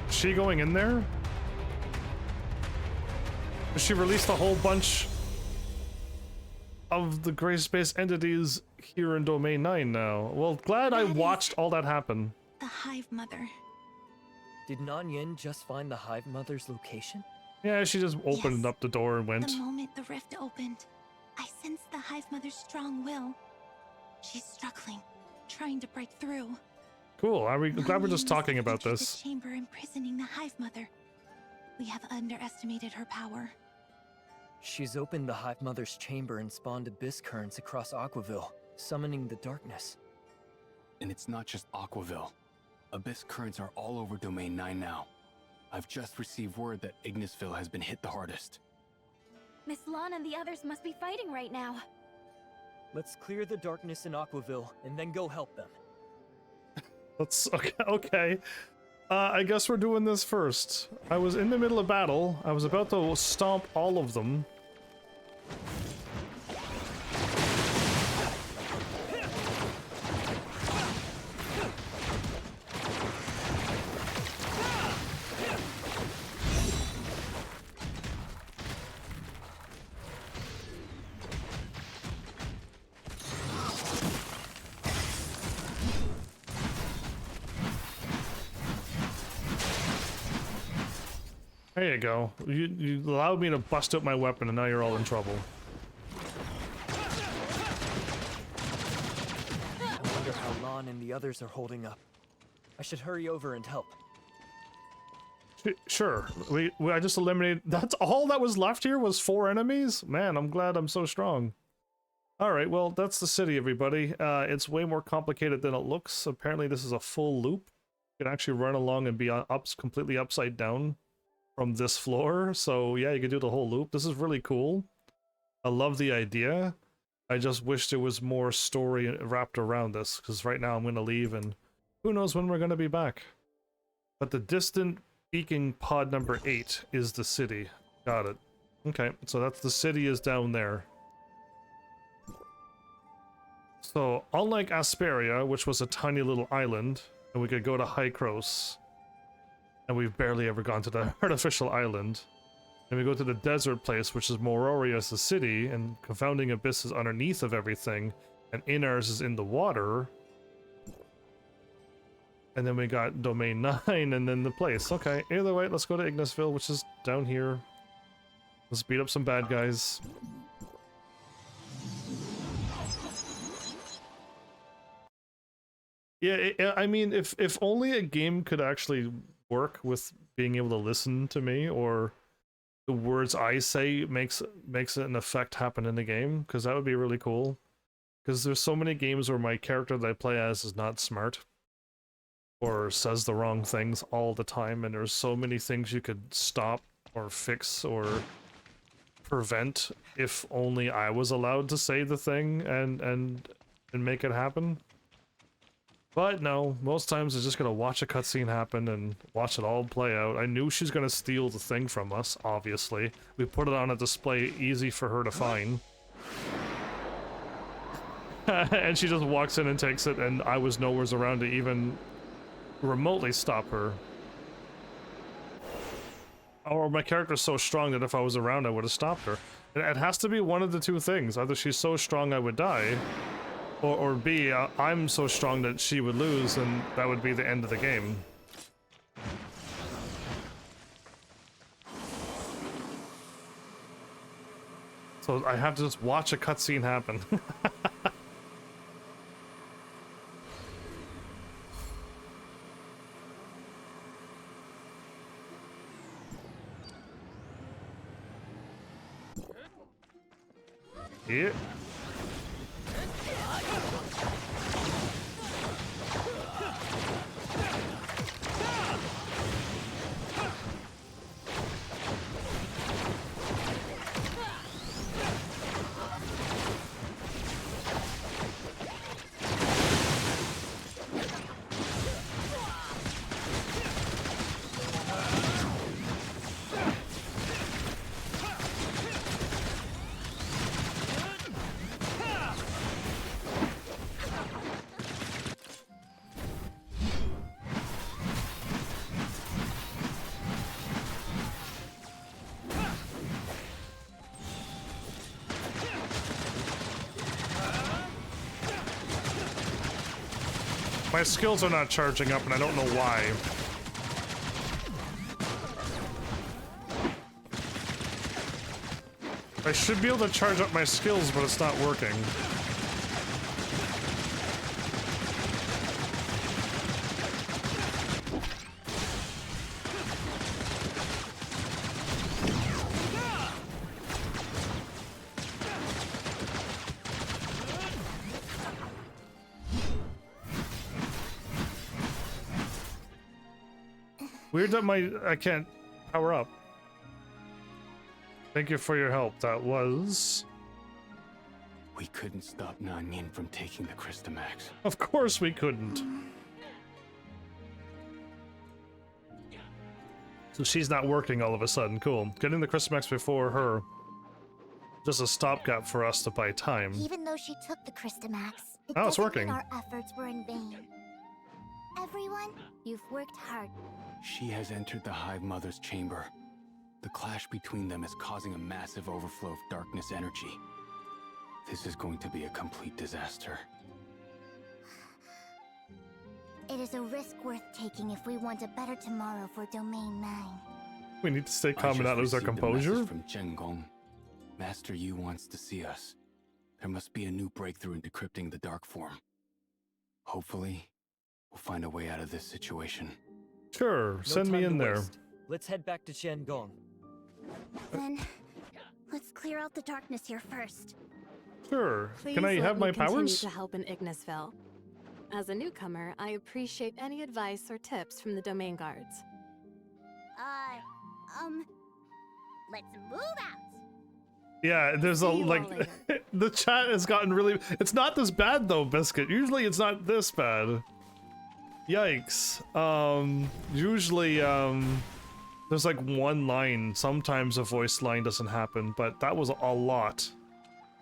Is she going in there? She released a whole bunch of the gray space entities here in Domain 9 now. Well, glad I watched all that happen. The Hive Mother. Did Nanyin just find the Hive Mother's location? Yeah, she just opened up the door and went. The moment the rift opened, I sensed the Hive Mother's strong will. She's struggling, trying to break through. Cool. I'm glad we're just talking about this. The chamber imprisoning the Hive Mother. We have underestimated her power. She's opened the Hive Mother's chamber and spawned abyss currents across Aquaville, summoning the darkness. And it's not just Aquaville. Abyss currents are all over Domain 9 now. I've just received word that Ignisville has been hit the hardest. Miss Lan and the others must be fighting right now. Let's clear the darkness in Aquaville and then go help them. Let's okay. I guess we're doing this first. I was in the middle of battle. I was about to stomp all of them. There you go. You allowed me to bust out my weapon and now you're all in trouble. I wonder how Lan and the others are holding up. I should hurry over and help. Sure. I just eliminated... That's all that was left here was 4 enemies? Man, I'm glad I'm so strong. Alright, well, that's the city, everybody. It's way more complicated than it looks. Apparently this is a full loop. You can actually run along and be completely upside down from this floor, so yeah, you could do the whole loop. This is really cool. I love the idea. I just wish there was more story wrapped around this, because right now I'm going to leave and who knows when we're going to be back. But the distant beacon pod number 8 is the city. Got it. Okay, so that's the city is down there. So unlike Asperia, which was a tiny little island, and we could go to Hykros, and we've barely ever gone to the artificial island. And we go to the desert place, which is Mororius, the city, and Confounding Abyss is underneath of everything, and Inars is in the water. And then we got Domain 9 and then the place. Okay, either way, let's go to Ignisville, which is down here. Let's beat up some bad guys. Yeah, I mean, if only a game could actually work with being able to listen to me, or the words I say makes an effect happen in the game, because that would be really cool. Because there's so many games where my character that I play as is not smart, or says the wrong things all the time, and there's so many things you could stop or fix or prevent if only I was allowed to say the thing and make it happen. But no, most times I'm just gonna watch a cutscene happen and watch it all play out. I knew she's gonna steal the thing from us, obviously. We put it on a display easy for her to find. And she just walks in and takes it, and I was nowhere around to even remotely stop her. Or my character's so strong that if I was around I would have stopped her. It has to be one of the two things. Either she's so strong I would die, or B, I'm so strong that she would lose, and that would be the end of the game. So I have to just watch a cutscene happen. Yeah. My skills are not charging up, and I don't know why. I should be able to charge up my skills, but it's not working. Weird that I can't power up. Thank you for your help. That was... We couldn't stop Nanyin from taking the Crystamax. Of course we couldn't. So she's not working all of a sudden. Cool. Getting the Crystamax before her. Just a stopgap for us to buy time. Even though she took the Crystamax, it Oh, it's doesn't working. mean our efforts were in vain. Everyone, you've worked hard. She has entered the Hive Mother's chamber. The clash between them is causing a massive overflow of darkness energy. This is going to be a complete disaster. It is a risk worth taking if we want a better tomorrow for Domain 9. We need to stay calm and not lose our composure. From Zhengong. Master Yu wants to see us. There must be a new breakthrough in decrypting the dark form. Hopefully, we'll find a way out of this situation. Sure, send me in there. Let's head back to Zhengong. Then, let's clear out the darkness here first. Sure. Please Can I let have me my continue powers? to help in Ignisville. As a newcomer, I appreciate any advice or tips from the domain guards. Let's move out. Yeah, there's a See you all like later. the chat has gotten really. It's not this bad though, Biscuit. Usually it's not this bad. Yikes. Usually there's like one line. Sometimes a voice line doesn't happen, but that was a lot.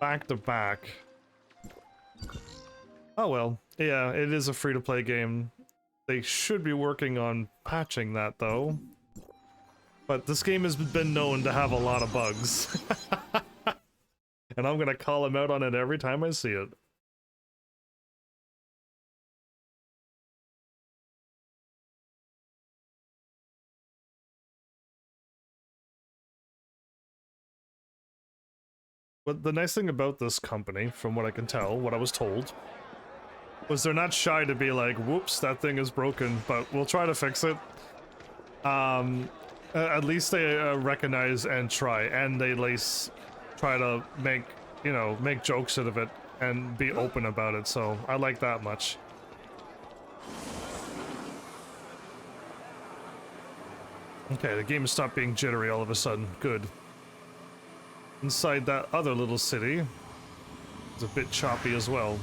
Back to back. Oh well. Yeah, it is a free-to-play game. They should be working on patching that though. But this game has been known to have a lot of bugs. And I'm gonna call him out on it every time I see it. But the nice thing about this company, from what I can tell, what I was told, was they're not shy to be like, whoops, that thing is broken, but we'll try to fix it. At least they recognize and try, and they at least try to make, you know, make jokes out of it and be open about it, so I like that much. Okay, the game stopped being jittery all of a sudden. Good. Inside that other little city, it's a bit choppy as well.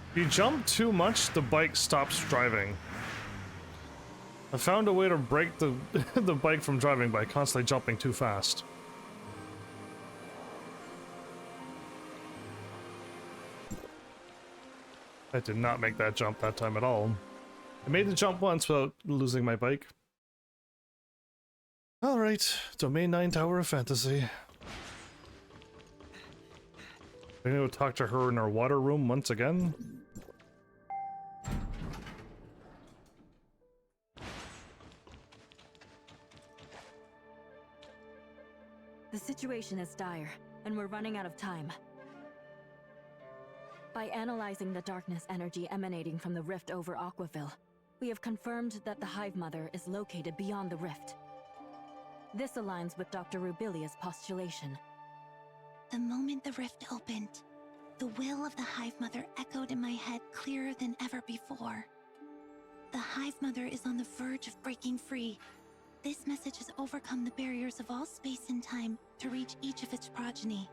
If you jump too much, the bike stops driving. I found a way to break the the bike from driving by constantly jumping too fast. I did not make that jump that time at all. I made the jump once without losing my bike. Alright, Domain 9 Tower of Fantasy. I'm gonna go talk to her in our water room once again. The situation is dire, and we're running out of time. By analyzing the darkness energy emanating from the rift over Aquaville, we have confirmed that the Hive Mother is located beyond the rift. This aligns with Dr. Rubilia's postulation. The moment the rift opened, the will of the Hive Mother echoed in my head clearer than ever before. The Hive Mother is on the verge of breaking free. This message has overcome the barriers of all space and time to reach each of its progeny.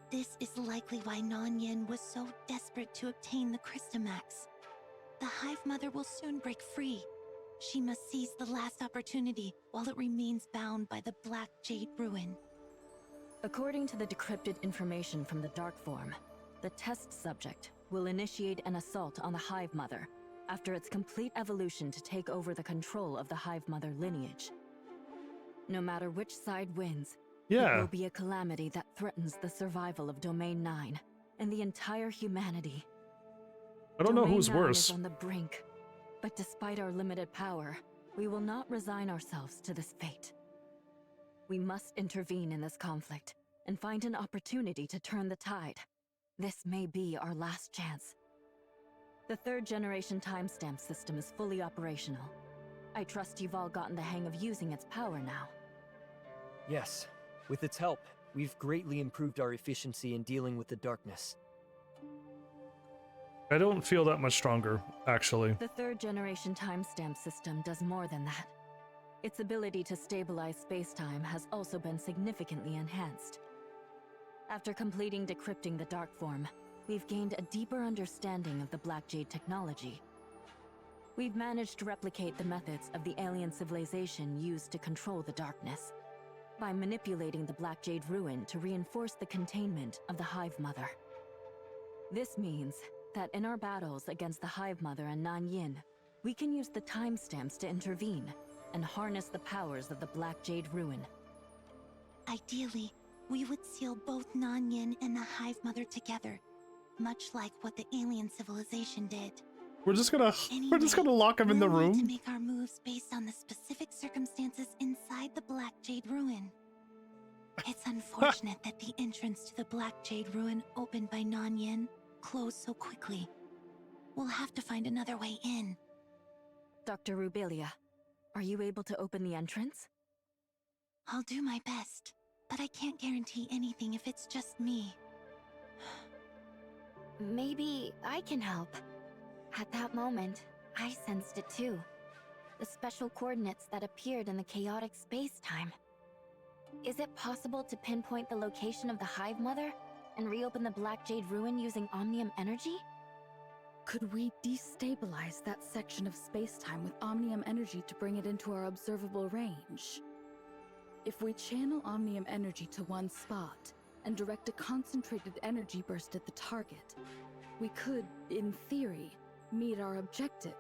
This is likely why Nan was so desperate to obtain the Crystamax. The Hive Mother will soon break free. She must seize the last opportunity while it remains bound by the Black Jade Ruin. According to the decrypted information from the Dark Form, the test subject will initiate an assault on the Hive Mother after its complete evolution to take over the control of the Hive Mother lineage. No matter which side wins, it will be a calamity that threatens the survival of Domain 9 and the entire humanity. I don't know who's Domain 9 worse. is on the brink, but despite our limited power, we will not resign ourselves to this fate. We must intervene in this conflict and find an opportunity to turn the tide. This may be our last chance. The third-generation timestamp system is fully operational. I trust you've all gotten the hang of using its power now. Yes. With its help, we've greatly improved our efficiency in dealing with the darkness. I don't feel that much stronger, actually. The third-generation timestamp system does more than that. Its ability to stabilize space-time has also been significantly enhanced. After completing decrypting the Dark Form, we've gained a deeper understanding of the Black Jade technology. We've managed to replicate the methods of the alien civilization used to control the darkness, by manipulating the Black Jade Ruin to reinforce the containment of the Hive Mother. This means that in our battles against the Hive Mother and Nan, we can use the timestamps to intervene and harness the powers of the Black Jade Ruin. Ideally, we would seal both Nan and the Hive Mother together, much like what the alien civilization did. We're just gonna lock him in the room. We'll need to make our moves based on the specific circumstances inside the Black Jade Ruin. It's unfortunate that the entrance to the Black Jade Ruin opened by Nan closed so quickly. We'll have to find another way in. Dr. Rubilia, are you able to open the entrance? I'll do my best, but I can't guarantee anything if it's just me. Maybe I can help. At that moment, I sensed it too. The special coordinates that appeared in the chaotic space-time. Is it possible to pinpoint the location of the Hive Mother and reopen the Black Jade Ruin using Omnium energy? Could we destabilize that section of space-time with Omnium energy to bring it into our observable range? If we channel Omnium energy to one spot and direct a concentrated energy burst at the target, We could, in theory, meet our objective.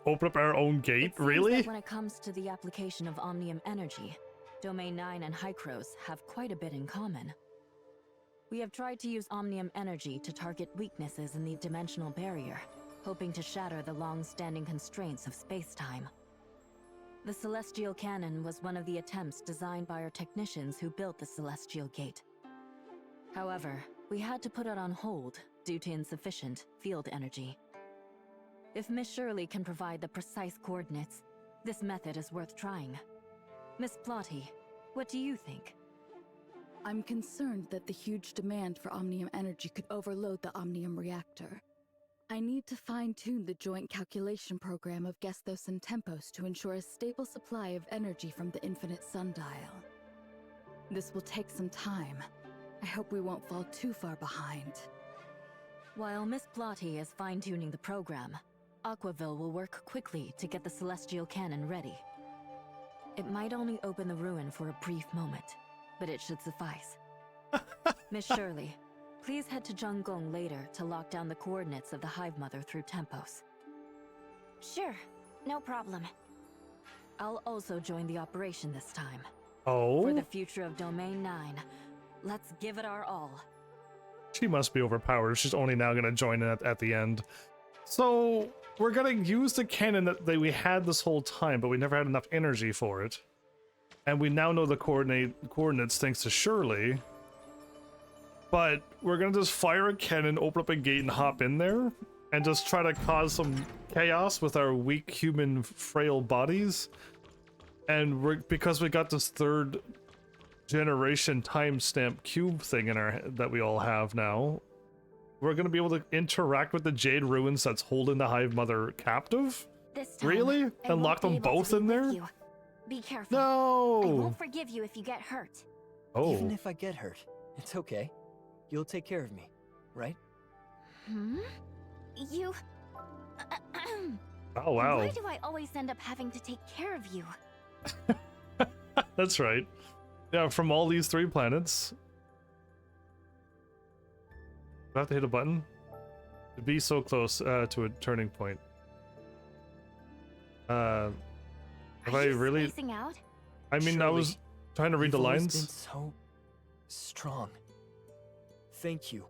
Open up our own gate? It seems Really? that when it comes to the application of Omnium energy, Domain 9 and Hykros have quite a bit in common. We have tried to use Omnium energy to target weaknesses in the dimensional barrier, hoping to shatter the long-standing constraints of space-time. The Celestial Cannon was one of the attempts designed by our technicians who built the Celestial Gate. However, we had to put it on hold due to insufficient field energy. If Miss Shirley can provide the precise coordinates, this method is worth trying. Miss Plotty, what do you think? I'm concerned that the huge demand for Omnium energy could overload the Omnium reactor. I need to fine-tune the joint calculation program of Gestos and Tempos to ensure a stable supply of energy from the infinite sundial. This will take some time. I hope we won't fall too far behind. While Miss Plotty is fine-tuning the program, Aquaville will work quickly to get the Celestial Cannon ready. It might only open the ruin for a brief moment, but it should suffice. Miss Shirley, please head to Zhonggong later to lock down the coordinates of the Hive Mother through Tempos. Sure, no problem. I'll also join the operation this time. Oh? For the future of Domain 9, let's give it our all. She must be overpowered. She's only now going to join in at the end. So, we're going to use the cannon that we had this whole time, but we never had enough energy for it. And we now know the coordinates thanks to Shirley. But we're going to just fire a cannon, open up a gate, and hop in there. And just try to cause some chaos with our weak, human, frail bodies. And because we got this third generation timestamp cube thing in our that we all have now, we're gonna be able to interact with the Jade Ruins that's holding the Hive Mother captive? This time, Really? I And won't lock be them able to both be in with there? you. Be careful. No! I won't forgive you if you get hurt. Oh. Even if I get hurt, it's okay. You'll take care of me, right? Hmm? You... Oh, wow. Why do I always end up having to take care of you? That's right. Yeah, from all these 3 planets. Do I have to hit a button? To be so close to a turning point. Have I really... Spacing out? I mean, I was trying to read the You've always lines. been so strong. Thank you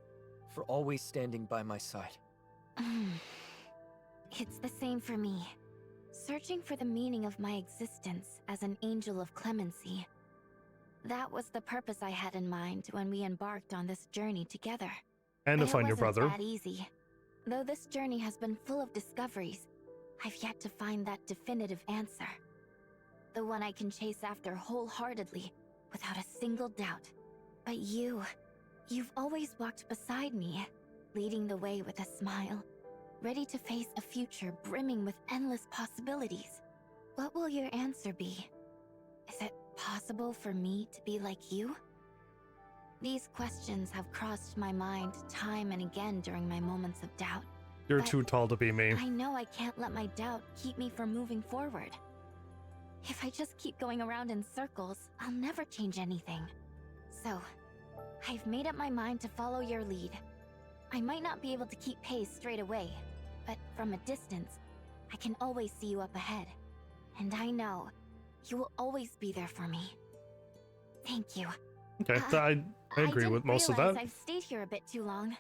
for always standing by my side. It's the same for me. Searching for the meaning of my existence as an angel of clemency. That was the purpose I had in mind when we embarked on this journey together. And to find your brother. It wasn't that easy. Though this journey has been full of discoveries, I've yet to find that definitive answer. The one I can chase after wholeheartedly, without a single doubt. But you've always walked beside me, leading the way with a smile, ready to face a future brimming with endless possibilities. What will your answer be? Is it possible for me to be like you? These questions have crossed my mind time and again during my moments of doubt. You're But too tall to be me. I know I can't let my doubt keep me from moving forward. If I just keep going around in circles, I'll never change anything. So, I've made up my mind to follow your lead. I might not be able to keep pace straight away, but from a distance, I can always see you up ahead. And I know you will always be there for me. Thank you. Okay, I agree with most of that. I've stayed here a bit too long.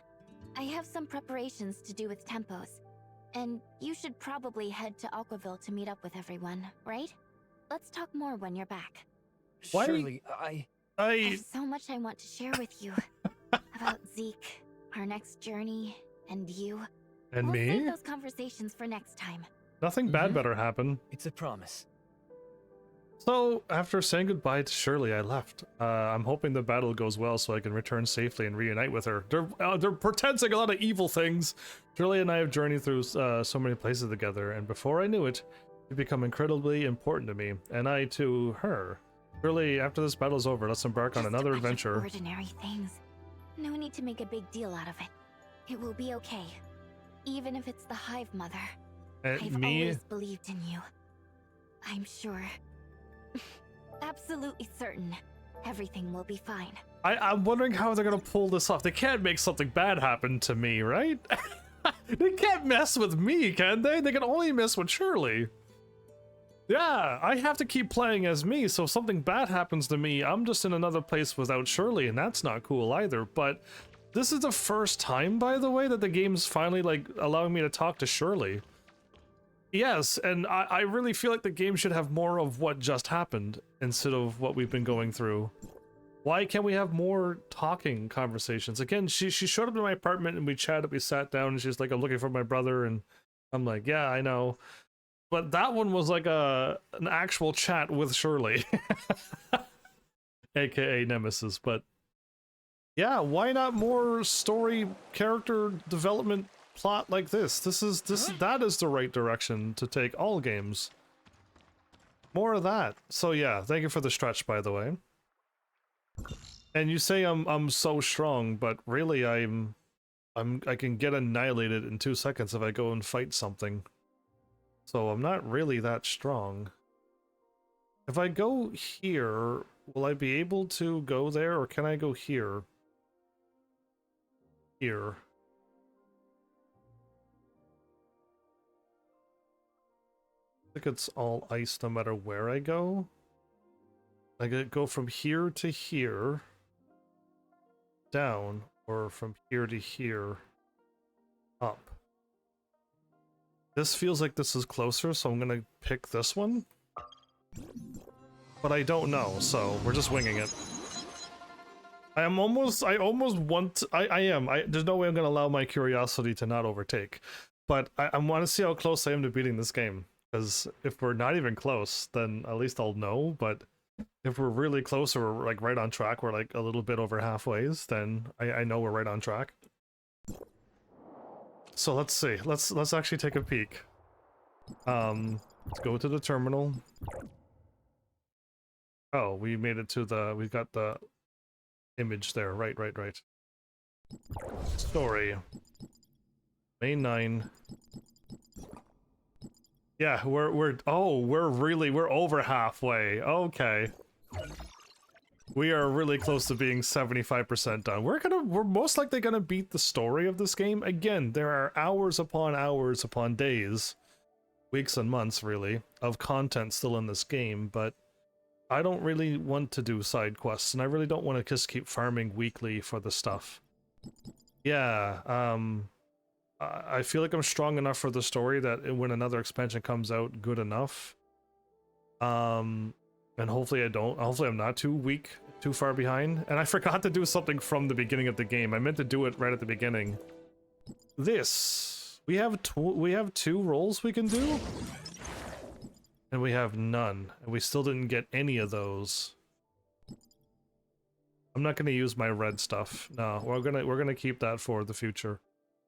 I have some preparations to do with Tempos. And you should probably head to Aquaville to meet up with everyone, right? Let's talk more when you're back. Why- Surely, I I have so much I want to share with you. About Zeke, our next journey, and you. and We'll save me? those conversations for next time. Nothing bad better happen. it's a promise. So, after saying goodbye to Shirley, I left. I'm hoping the battle goes well so I can return safely and reunite with her. They're pretending a lot of evil things. Shirley and I have journeyed through so many places together, and before I knew it, she'd become incredibly important to me, and I to her. Shirley, after this battle's over, let's embark on Just another a bunch of adventure. Ordinary things. No need to make a big deal out of it. It will be okay. Even if it's the Hive Mother. And I've me? always believed in you. I'm sure. Absolutely certain. Everything will be fine. I'm wondering how they're gonna pull this off. They can't make something bad happen to me, right? They can't mess with me, can they? They can only mess with Shirley. Yeah, I have to keep playing as me, so if something bad happens to me, I'm just in another place without Shirley, and that's not cool either. But this is the first time, by the way, that the game's finally, like, allowing me to talk to Shirley. Yes, and I really feel like the game should have more of what just happened, instead of what we've been going through. Why can't we have more talking conversations? Again, she showed up in my apartment and we chatted, we sat down, and she's like, I'm looking for my brother, and I'm like, yeah, I know. But that one was like an actual chat with Shirley. AKA Nemesis, but yeah, why not more story, character development, plot like this? That is the right direction to take all games. More of that. So yeah, thank you for the stretch, by the way. And you say I'm so strong, but really I can get annihilated in 2 seconds if I go and fight something. So I'm not really that strong. If I go here, will I be able to go there, or can I go here? Here. I think it's all ice no matter where I go. I could go from here to here, down, or from here to here, up. This feels like this is closer, so I'm gonna pick this one. But I don't know, so we're just winging it. I am almost want, there's no way I'm gonna allow my curiosity to not overtake. But I want to see how close I am to beating this game. Because if we're not even close, then at least I'll know, but if we're really close or we're like right on track, we're like a little bit over halfways, then I know we're right on track. So let's see. Let's actually take a peek. Let's go to the terminal. Oh, we made it to the, we got the image there. Right. Story. May 9. Yeah, we're over halfway. Okay. We are really close to being 75% done. We're most likely gonna beat the story of this game. Again, there are hours upon days, weeks and months really, of content still in this game, but I don't really want to do side quests, and I really don't want to just keep farming weekly for the stuff. Yeah, I feel like I'm strong enough for the story that when another expansion comes out, good enough. And hopefully I'm not too weak, too far behind. And I forgot to do something from the beginning of the game. I meant to do it right at the beginning. We have 2 roles we can do? And we have none. And we still didn't get any of those. I'm not gonna use my red stuff. No, we're gonna keep that for the future.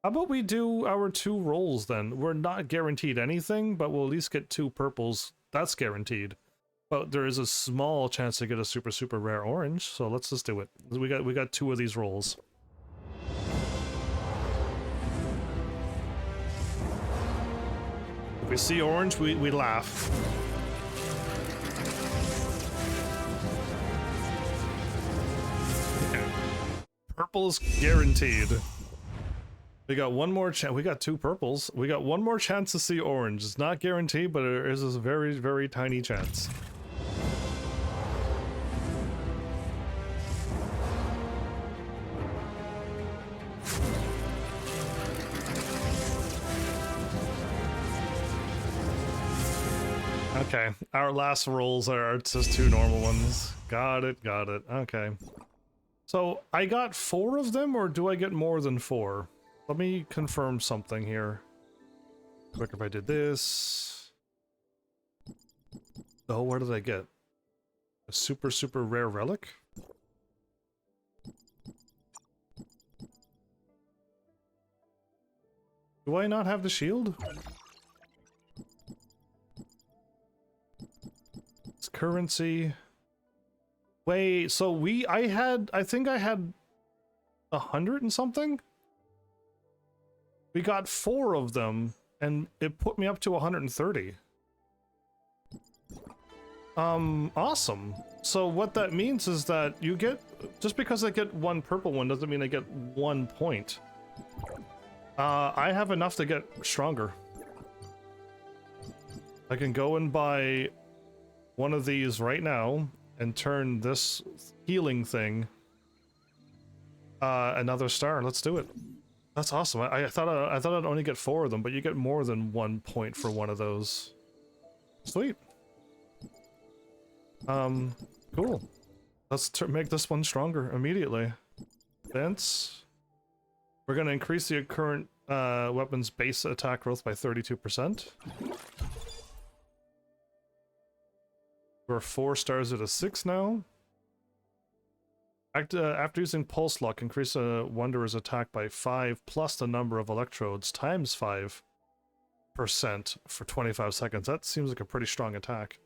How about we do our 2 rolls then? We're not guaranteed anything, but we'll at least get 2 purples. That's guaranteed. But there is a small chance to get a super rare orange, so let's just do it. We got 2 of these rolls. If we see orange, we laugh. Okay. Purple's guaranteed. We got one more chance. We got 2 purples. We got one more chance to see orange. It's not guaranteed, but there is a very tiny chance. Okay, our last rolls are just 2 normal ones. Got it. Okay. So, I got 4 of them, or do I get more than 4? Let me confirm something here. Quick, if I did this... Oh, what did I get? A super rare relic? Do I not have the shield? It's currency. Wait, so I think I had 100 and something? We got 4 of them, and it put me up to 130. Awesome. So what that means is that you get, just because I get 1 purple one doesn't mean I get 1 point. I have enough to get stronger. I can go and buy one of these right now and turn this healing thing another star. Let's do it. That's awesome. I thought I'd only get 4 of them, but you get more than 1 point for one of those. Sweet. Cool. Let's make this one stronger immediately. Fence. We're gonna increase the current weapon's base attack growth by 32%. We're 4 stars at a 6 now. After using Pulse Lock, increase a Wanderer's attack by 5 plus the number of electrodes times 5% for 25 seconds. That seems like a pretty strong attack.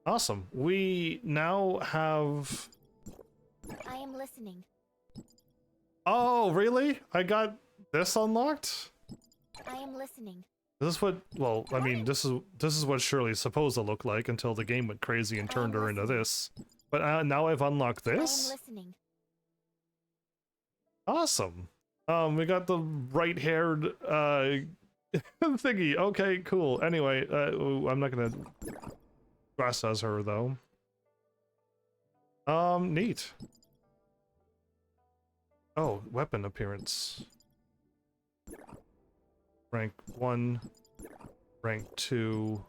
Awesome. We now have... I am listening. Oh, really? I got this unlocked? I am listening. This is what... Well, I mean, this is what Shirley's supposed to look like until the game went crazy and turned her into this. But now I've unlocked this? I am listening. Awesome. We got the right-haired thingy. Okay, cool. Anyway, I'm not gonna dress as her though. Neat. Oh, weapon appearance. Rank 1, rank 2.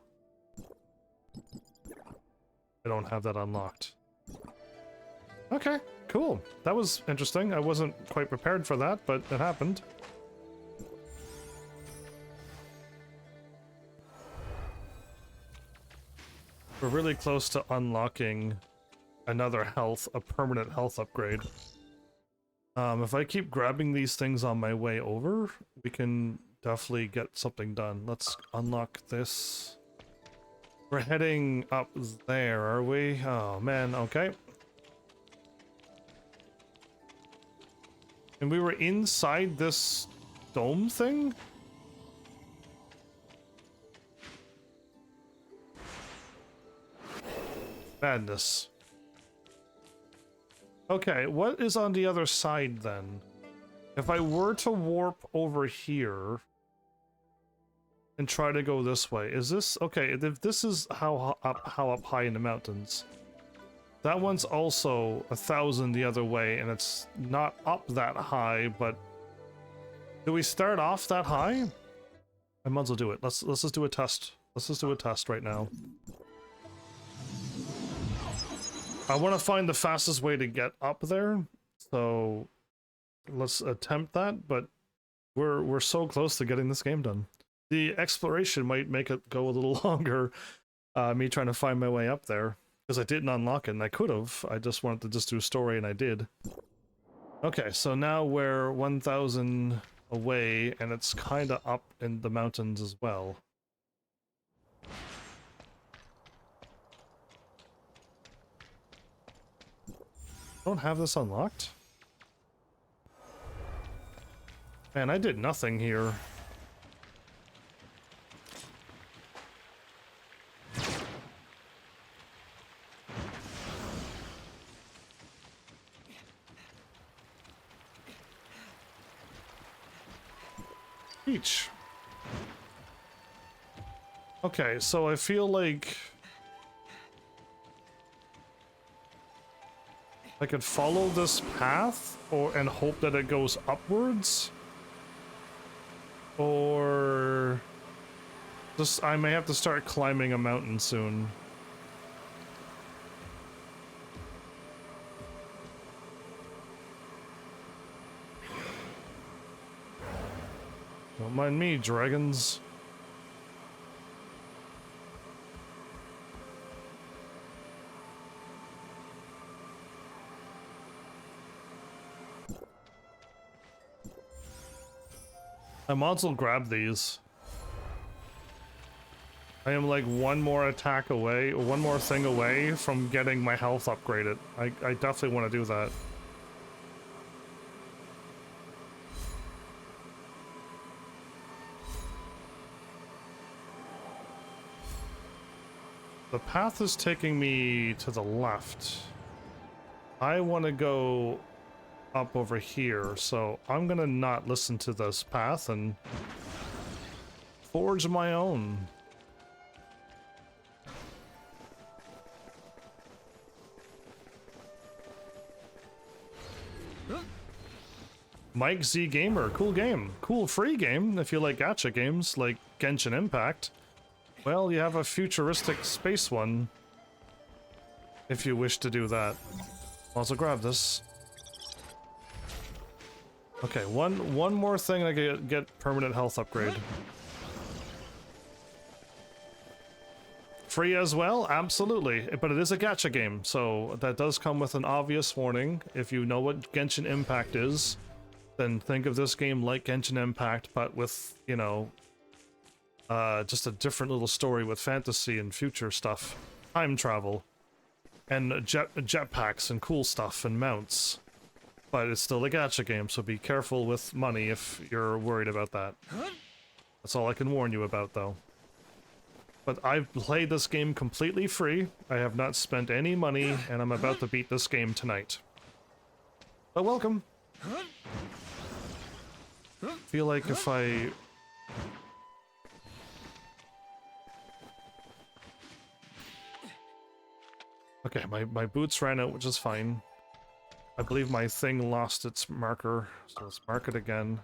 I don't have that unlocked. Okay, cool. That was interesting. I wasn't quite prepared for that, but it happened. We're really close to unlocking another a permanent health upgrade. If I keep grabbing these things on my way over, we can definitely get something done. Let's unlock this. We're heading up there, are we? Oh man, okay. And we were inside this dome thing? Madness. Okay, what is on the other side then? If I were to warp over here and try to go this way, is this okay? If this is how up high in the mountains, that one's also 1,000 the other way, and it's not up that high. But do we start off that high? I might as well do it. Let's just do a test. Let's just do a test right now. I want to find the fastest way to get up there, so let's attempt that, but we're so close to getting this game done. The exploration might make it go a little longer, me trying to find my way up there, because I didn't unlock it, and I could have. I just wanted to just do a story, and I did. Okay, so now we're 1,000 away, and it's kind of up in the mountains as well. Don't have this unlocked? Man, I did nothing here. Peach. Okay, so I feel like I could follow this path and hope that it goes upwards, or just I may have to start climbing a mountain soon. Don't mind me, dragons. I might as well grab these. I am like one more attack away, or one more thing away from getting my health upgraded. I definitely want to do that. The path is taking me to the left. I want to go up over here, so I'm gonna not listen to this path and forge my own. Mike Z Gamer, cool game. Cool free game if you like gacha games like Genshin Impact. Well, you have a futuristic space one if you wish to do that. Also grab this. Okay, one more thing I can get permanent health upgrade. Free as well? Absolutely. But it is a gacha game, so that does come with an obvious warning. If you know what Genshin Impact is, then think of this game like Genshin Impact, but with, you know, just a different little story with fantasy and future stuff. Time travel. And jetpacks and cool stuff and mounts. But it's still a gacha game, so be careful with money if you're worried about that. That's all I can warn you about, though. But I've played this game completely free. I have not spent any money, and I'm about to beat this game tonight. But welcome! Feel like if I... Okay, my boots ran out, which is fine. I believe my thing lost its marker, so let's mark it again.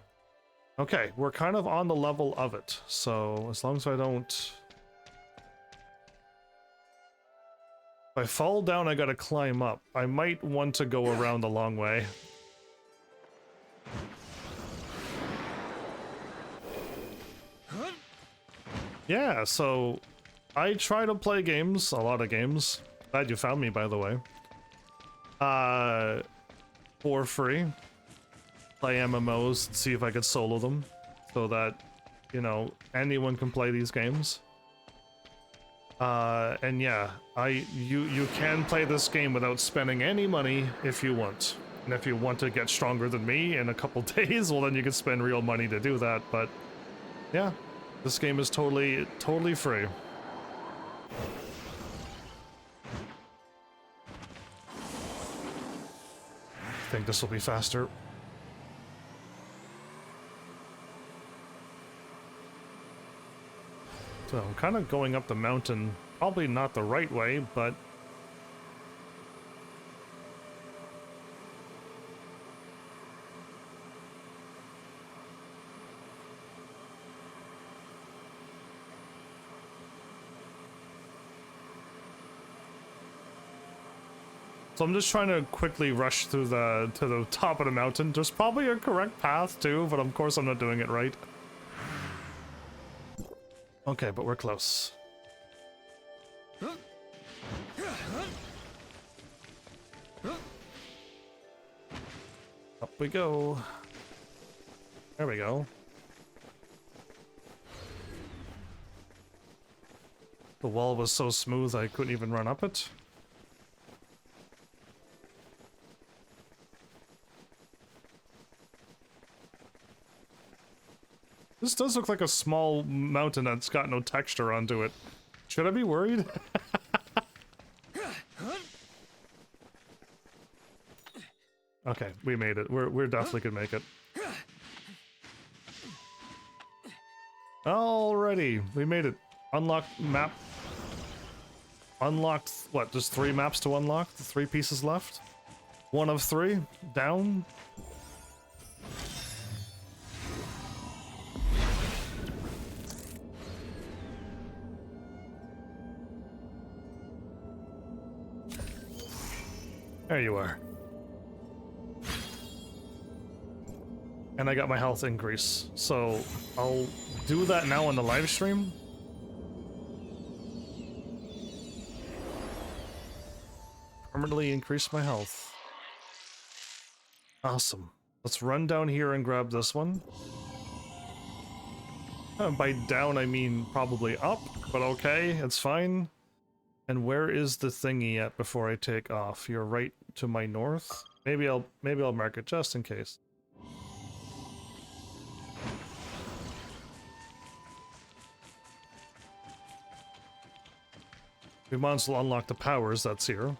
Okay, we're kind of on the level of it, so as long as I don't... If I fall down, I gotta climb up. I might want to go around the long way. Yeah, so I try to play games, a lot of games. Glad you found me, by the way. For free. Play MMOs, see if I could solo them, so that, you know, anyone can play these games. And yeah, you can play this game without spending any money if you want. And if you want to get stronger than me in a couple days, well then you can spend real money to do that, but yeah, this game is totally free. I think this will be faster. So I'm kind of going up the mountain, probably not the right way, but so I'm just trying to quickly rush through to the top of the mountain. There's probably a correct path too, but of course I'm not doing it right. Okay, but we're close. Up we go. There we go. The wall was so smooth I couldn't even run up it. This does look like a small mountain that's got no texture onto it. Should I be worried? Okay, we made it. We're definitely gonna make it. Alrighty, we made it. Unlocked map. Unlocked, what, just 3 maps to unlock? The 3 pieces left? 1 of 3? Down? There you are. And I got my health increase, so I'll do that now on the live stream. Permanently increase my health. Awesome. Let's run down here and grab this one. By down I mean probably up, but okay, it's fine. And where is the thingy at before I take off? You're right to my north. Maybe I'll mark it just in case. We might as well unlock the powers that's here.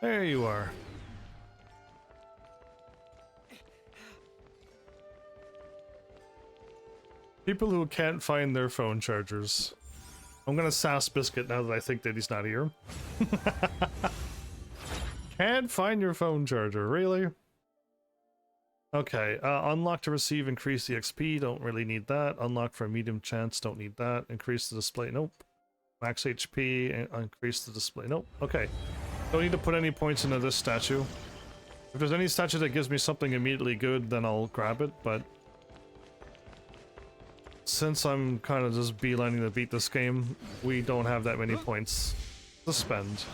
There you are. People who can't find their phone chargers. I'm gonna sass Biscuit now that I think that he's not here. Can't find your phone charger, really? Okay, unlock to receive, increase the XP, don't really need that. Unlock for a medium chance, don't need that. Increase the display, nope. Max HP, and increase the display, nope. Okay, don't need to put any points into this statue. If there's any statue that gives me something immediately good, then I'll grab it, but since I'm kind of just beelining to beat this game, we don't have that many points to spend.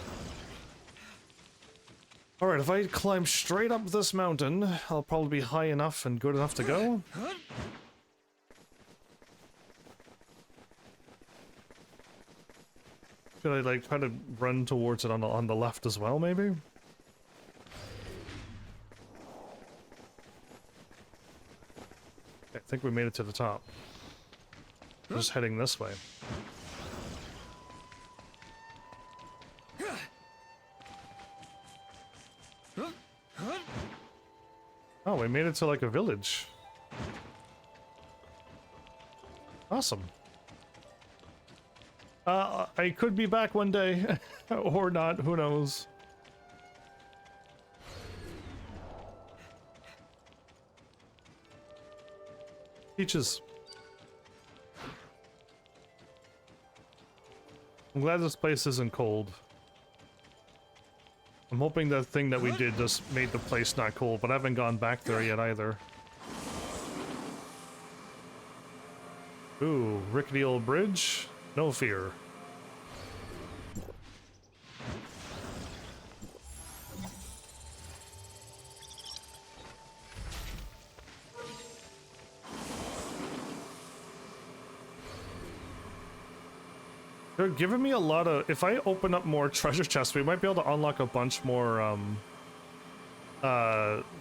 Alright, if I climb straight up this mountain, I'll probably be high enough and good enough to go. Should I like try to run towards it on the left as well, maybe? I think we made it to the top. We're just heading this way. Oh, we made it to like a village. Awesome. I could be back one day, or not, who knows. Peaches. I'm glad this place isn't cold. I'm hoping that thing that we did just made the place not cold, but I haven't gone back there yet either. Ooh, rickety old bridge? No fear. They're giving me a lot of... If I open up more treasure chests, we might be able to unlock a bunch more,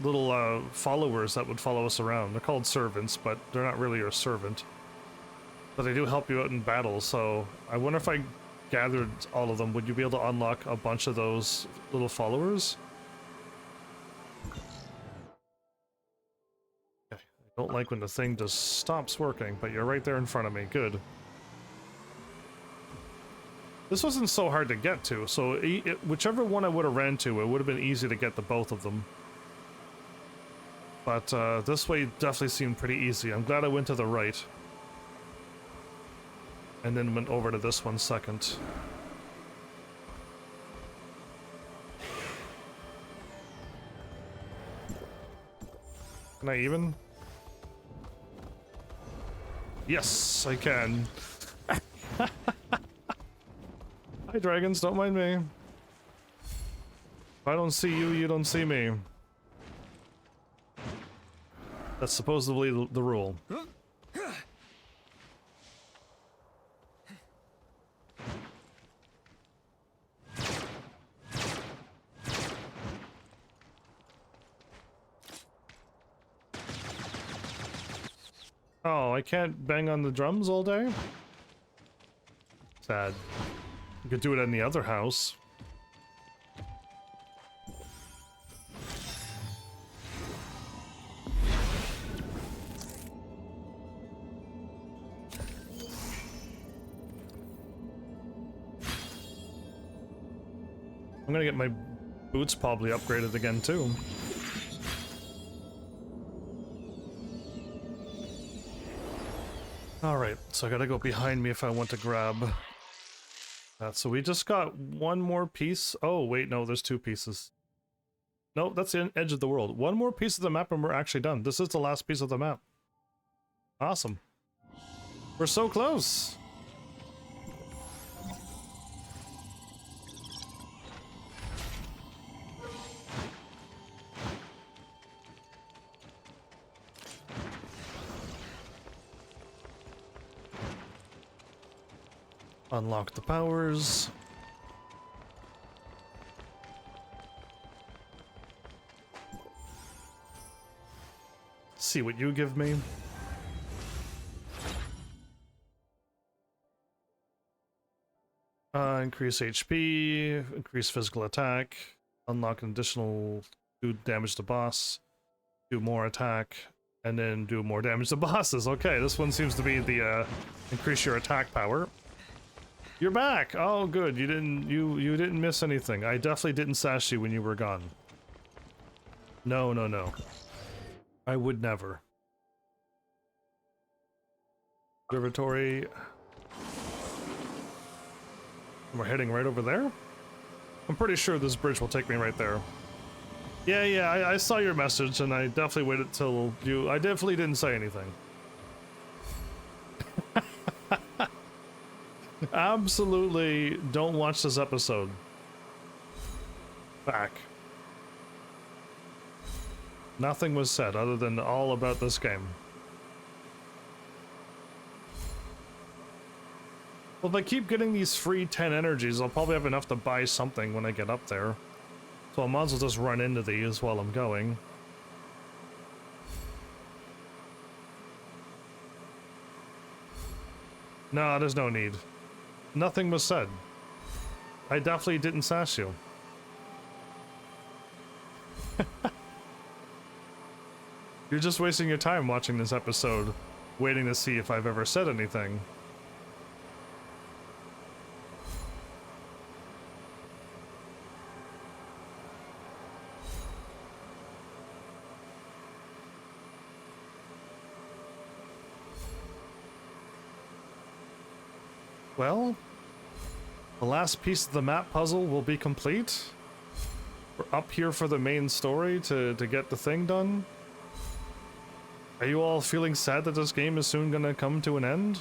little, followers that would follow us around. They're called servants, but they're not really your servant. But they do help you out in battle, so... I wonder if I gathered all of them, would you be able to unlock a bunch of those little followers? Okay. I don't like when the thing just stops working, but you're right there in front of me. Good. This wasn't so hard to get to, so whichever one I would have ran to, it would have been easy to get to both of them. But this way definitely seemed pretty easy. I'm glad I went to the right. And then went over to this one second. Can I even? Yes, I can. Hi dragons, don't mind me. If I don't see you, you don't see me. That's supposedly the rule. Oh, I can't bang on the drums all day? Sad. You could do it in the other house. I'm gonna get my boots probably upgraded again too. Alright, so I gotta go behind me if I want to grab that. So we just got one more piece. Oh, wait, no, there's two pieces. No, that's the edge of the world. One more piece of the map and we're actually done. This is the last piece of the map. Awesome. We're so close. Unlock the powers. See what you give me. Increase HP, increase physical attack. unlock an additional, do damage to boss, do more attack, and then do more damage to bosses. Okay, this one seems to be the increase your attack power. You're back. Oh, good. You didn't miss anything. I definitely didn't sash you when you were gone. No, no, no. I would never. Observatory. We're heading right over there? I'm pretty sure this bridge will take me right there. Yeah, I saw your message and I definitely waited till you... I definitely didn't say anything. Absolutely don't watch this episode. Back. Nothing was said other than all about this game. Well, if I keep getting these free 10 energies, I'll probably have enough to buy something when I get up there. So I might as well just run into these while I'm going. No, there's no need. Nothing was said. I definitely didn't sass you. You're just wasting your time watching this episode, waiting to see if I've ever said anything. Well, the last piece of the map puzzle will be complete. We're up here for the main story to get the thing done. Are you all feeling sad that this game is soon gonna come to an end?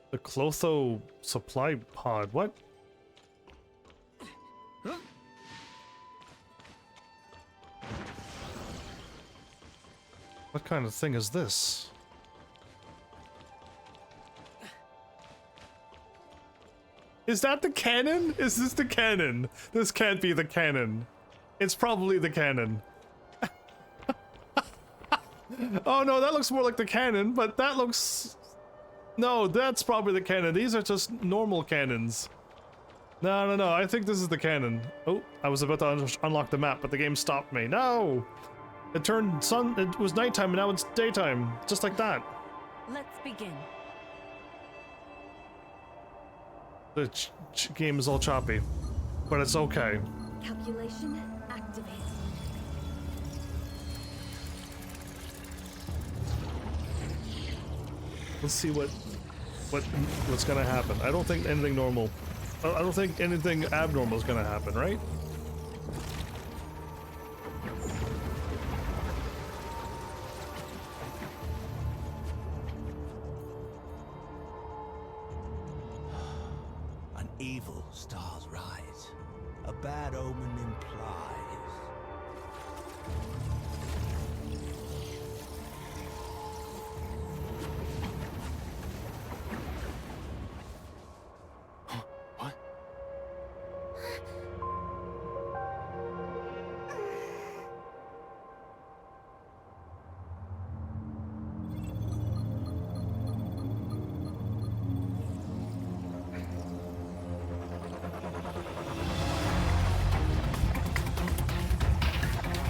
The Clotho supply pod, what? What kind of thing is this? Is that the cannon? Is this the cannon? This can't be the cannon. It's probably the cannon. Oh no, that looks more like the cannon, but that looks... No, that's probably the cannon. These are just normal cannons. No, I think this is the cannon. Oh, I was about to unlock the map, but the game stopped me. No! It turned it was nighttime and now it's daytime. Just like that. Let's begin. The game is all choppy, but it's okay. Calculation activate. Let's see what's gonna happen. I don't think anything normal. I don't think anything abnormal is gonna happen, right? An evil star's rise. A bad omen implies. What?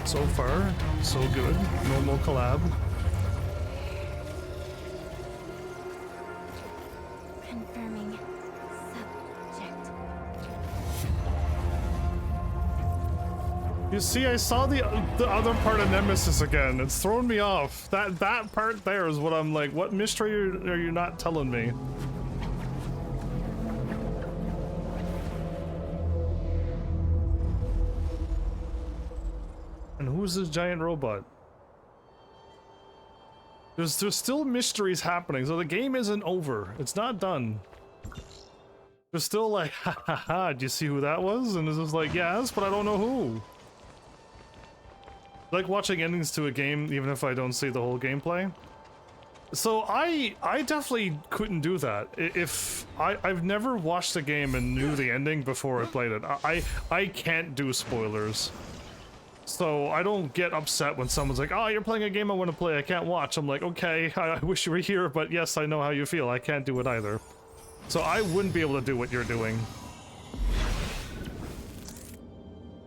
So far, so good. Normal collab. Confirming subject. You see, I saw the other part of Nemesis again. It's thrown me off. That part there is what I'm like, what mystery are you not telling me? And who's this giant robot? There's still mysteries happening, so the game isn't over. It's not done. There's still like, ha ha ha, do you see who that was? And it's just like, yes, but I don't know who. Like watching endings to a game, even if I don't see the whole gameplay. So I definitely couldn't do that. If I've never watched the game and knew the ending before I played it. I can't do spoilers. So I don't get upset when someone's like, oh, you're playing a game I want to play, I can't watch. I'm like, okay, I wish you were here, but yes, I know how you feel. I can't do it either. So I wouldn't be able to do what you're doing.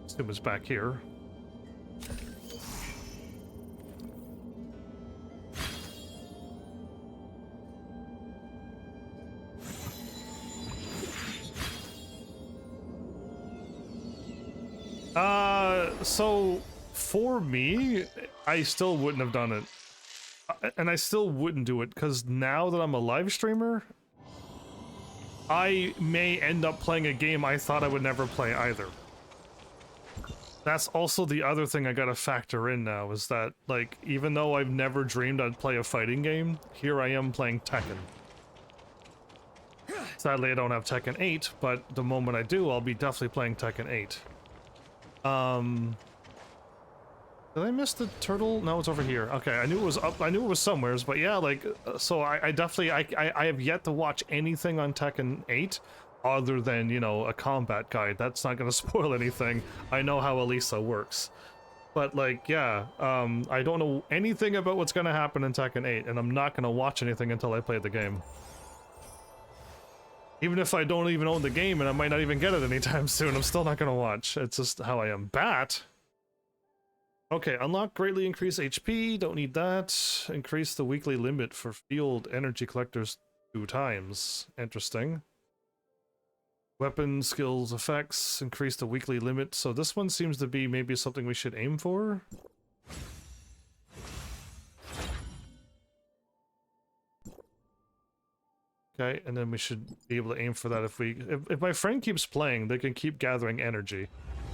Assume it's back here. So for me, I still wouldn't have done it. And I still wouldn't do it, because now that I'm a live streamer, I may end up playing a game I thought I would never play either. That's also the other thing I gotta factor in now, is that, like, even though I've never dreamed I'd play a fighting game, here I am playing Tekken. Sadly, I don't have Tekken 8, but the moment I do, I'll be definitely playing Tekken 8. Did I miss the turtle? No, it's over here. Okay, I knew it was up. I knew it was somewheres, but yeah, like, so I definitely, I have yet to watch anything on Tekken 8 other than, you know, a combat guide. That's not gonna spoil anything. I know how Elisa works. But, like, yeah, I don't know anything about what's gonna happen in Tekken 8, and I'm not gonna watch anything until I play the game. Even if I don't even own the game, and I might not even get it anytime soon, I'm still not gonna watch. It's just how I am. Bat? Okay, unlock greatly increase HP, don't need that. Increase the weekly limit for field energy collectors 2 times. Interesting. Weapon skills effects, increase the weekly limit. So this one seems to be maybe something we should aim for. Okay, and then we should be able to aim for that if my friend keeps playing, they can keep gathering energy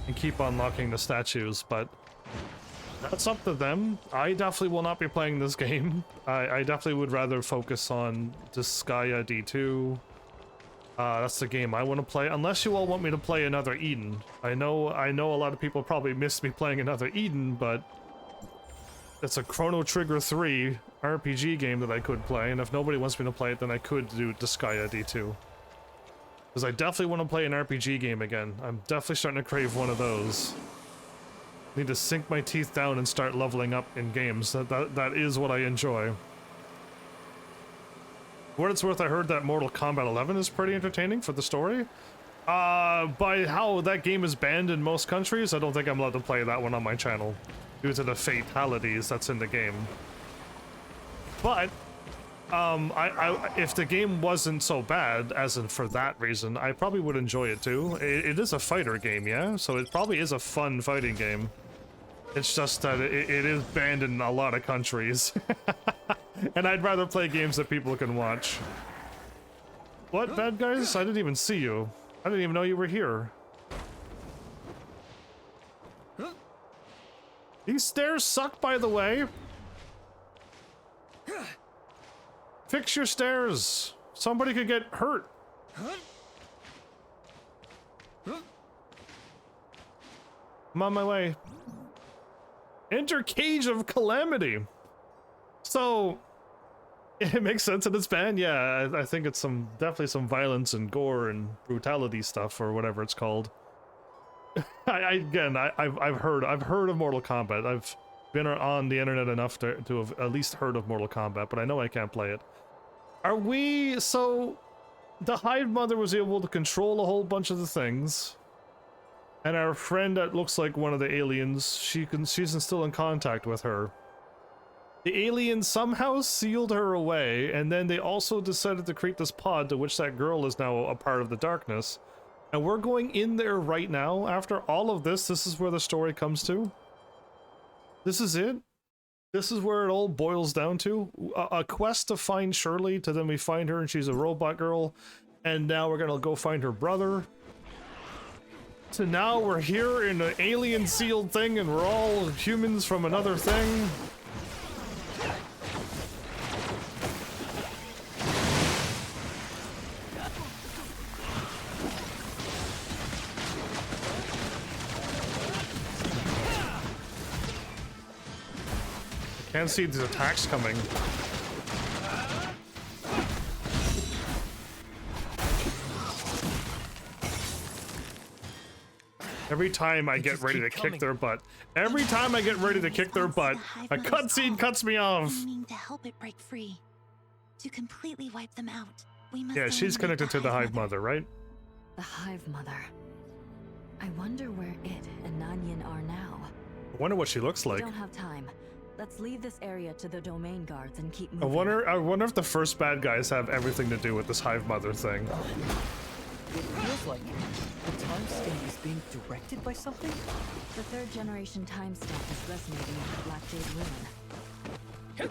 and keep unlocking the statues, but that's up to them. I definitely will not be playing this game. I definitely would rather focus on Disgaea D2. That's the game I want to play, unless you all want me to play another Eden. I know a lot of people probably missed me playing another Eden, but it's a Chrono Trigger 3 RPG game that I could play, and if nobody wants me to play it, then I could do Disgaea D2. Because I definitely want to play an RPG game again. I'm definitely starting to crave one of those. Need to sink my teeth down and start leveling up in games. That is what I enjoy. For what it's worth, I heard that Mortal Kombat 11 is pretty entertaining for the story. By how that game is banned in most countries, I don't think I'm allowed to play that one on my channel due to the fatalities that's in the game. But if the game wasn't so bad, as in for that reason, I probably would enjoy it too. It is a fighter game, yeah? So it probably is a fun fighting game. It's just that it is banned in a lot of countries. And I'd rather play games that people can watch. What, bad guys? I didn't even see you. I didn't even know you were here. These stairs suck, by the way. Fix your stairs. Somebody could get hurt. I'm on my way. Enter Cage of Calamity. So, it makes sense that it's banned. Yeah, I think it's definitely some violence and gore and brutality stuff, or whatever it's called. I've heard of Mortal Kombat. I've been on the internet enough to have at least heard of Mortal Kombat, but I know I can't play it. So the Hive Mother was able to control a whole bunch of the things, and our friend that looks like one of the aliens, she's still in contact with her. The aliens somehow sealed her away, and then they also decided to create this pod to which that girl is now a part of the darkness. And we're going in there right now. After all of this, this is where the story comes to. This is it. This is where it all boils down to. A quest to find Shirley, to then we find her and she's a robot girl. And now we're gonna go find her brother. So now we're here in an alien sealed thing and we're all humans from another thing. Can't see these attacks coming. Every time I get ready to kick their butt. Every time I get ready to kick their butt, a cutscene cuts me off. Aiming to help it break free. To completely wipe them out, we must Yeah, she's eliminate connected to the Hive Mother. Mother, right? The Hive Mother. I wonder where it and Nanyan are now. I wonder what she looks We like. don't have time. Let's leave this area to the domain guards and keep I moving. wonder if the first bad guys have everything to do with this Hive Mother thing. It feels like the timestamp is being directed by something? The third generation timestamp is resonating with the Black Jade ruin. The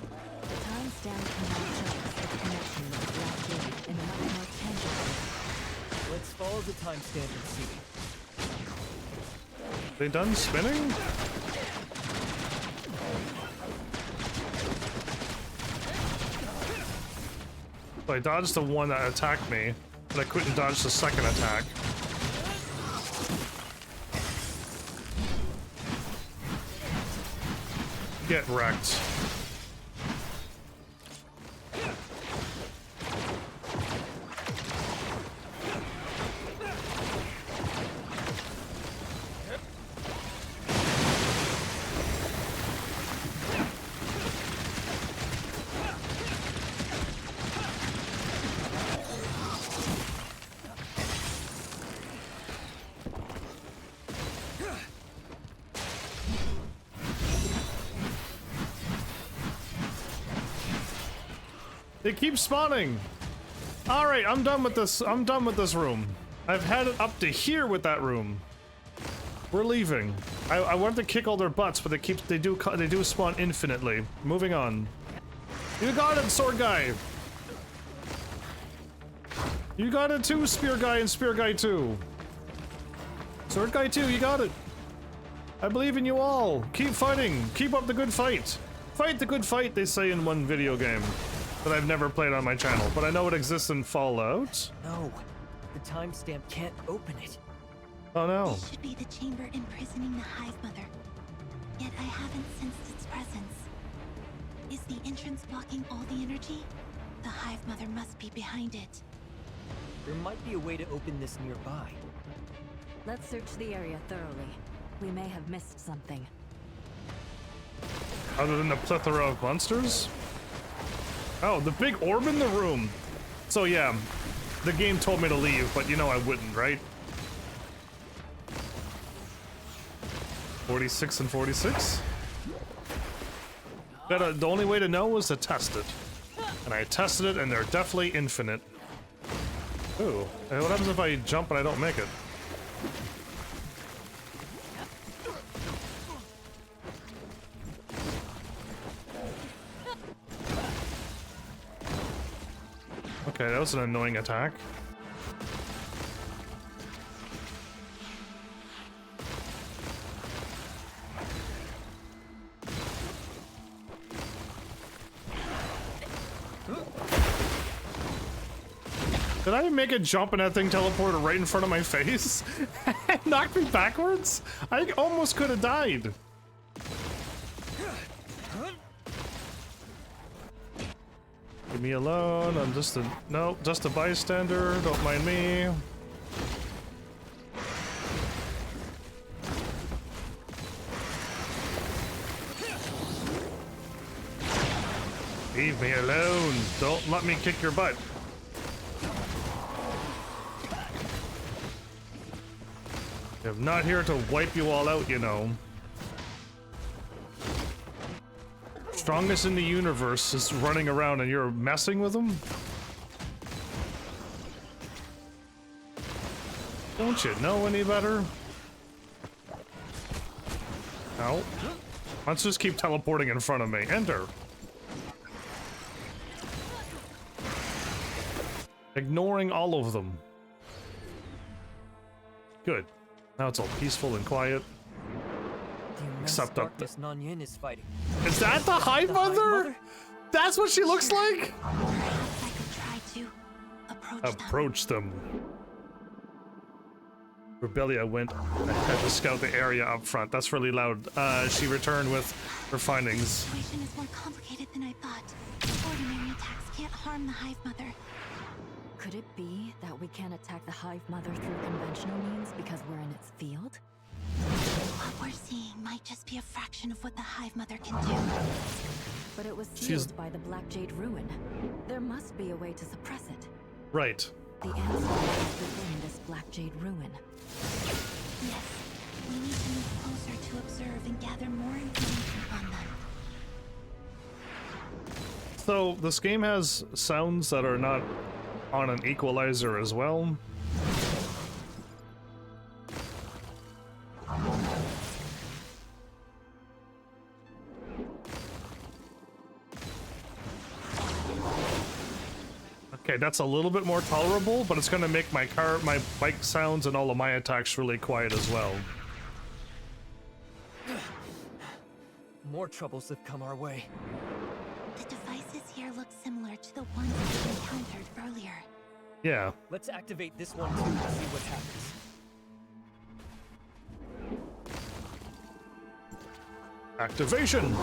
timestamp can now show us its connection with the Black Jade in a much more tangible way. Let's follow the timestamp and see. They done spinning? So I dodged the one that attacked me, but I couldn't dodge the second attack. Get wrecked. They keep spawning. All right, I'm done with this. I'm done with this room. I've had it up to here with that room. We're leaving. I wanted to kick all their butts, but they do spawn infinitely. Moving on. You got it, sword guy. You got it too, spear guy and spear guy too. Sword guy too, you got it. I believe in you all. Keep fighting. Keep up the good fight. Fight the good fight, they say in one video game that I've never played on my channel, but I know it exists in Fallout. No, the timestamp can't open it. Oh no. This should be the chamber imprisoning the Hive Mother. Yet I haven't sensed its presence. Is the entrance blocking all the energy? The Hive Mother must be behind it. There might be a way to open this nearby. Let's search the area thoroughly. We may have missed something. Other than the plethora of monsters? Oh, the big orb in the room. So yeah, the game told me to leave, but you know I wouldn't, right? 46 and 46? The only way to know was to test it. And I tested it, and they're definitely infinite. Ooh, hey, what happens if I jump and I don't make it? Okay, that was an annoying attack. Did I make a jump and that thing teleported right in front of my face? It knocked me backwards? I almost could have died. Leave me alone. I'm just a just a bystander. Don't mind me. Leave me alone. Don't let me kick your butt. I'm not here to wipe you all out, you know. Strongest in the universe is running around and you're messing with them? Don't you know any better? No. Let's just keep teleporting in front of me. Enter. Ignoring all of them. Good. Now it's all peaceful and quiet. Except up there. Nanyan is fighting. Is that the Hive Mother? That's what she looks like? Perhaps I could try to approach them. Rebellia went ahead to scout the area up front. That's really loud. She returned with her findings. The situation is more complicated than I thought. Ordinary attacks can't harm the Hive Mother. Could it be that we can't attack the Hive Mother through conventional means because we're in its field? fraction of what the Hive Mother can do. But it was sealed by the Black Jade Ruin. There must be a way to suppress it. Right. The answer is within this Black Jade Ruin. Yes, we need to move closer to observe and gather more information on them. So this game has sounds that are not on an equalizer as well. Okay, that's a little bit more tolerable, but it's gonna make my bike sounds and all of my attacks really quiet as well. More troubles have come our way. The devices here look similar to the ones we encountered earlier. Yeah. Let's activate this one too and see what happens. Activation!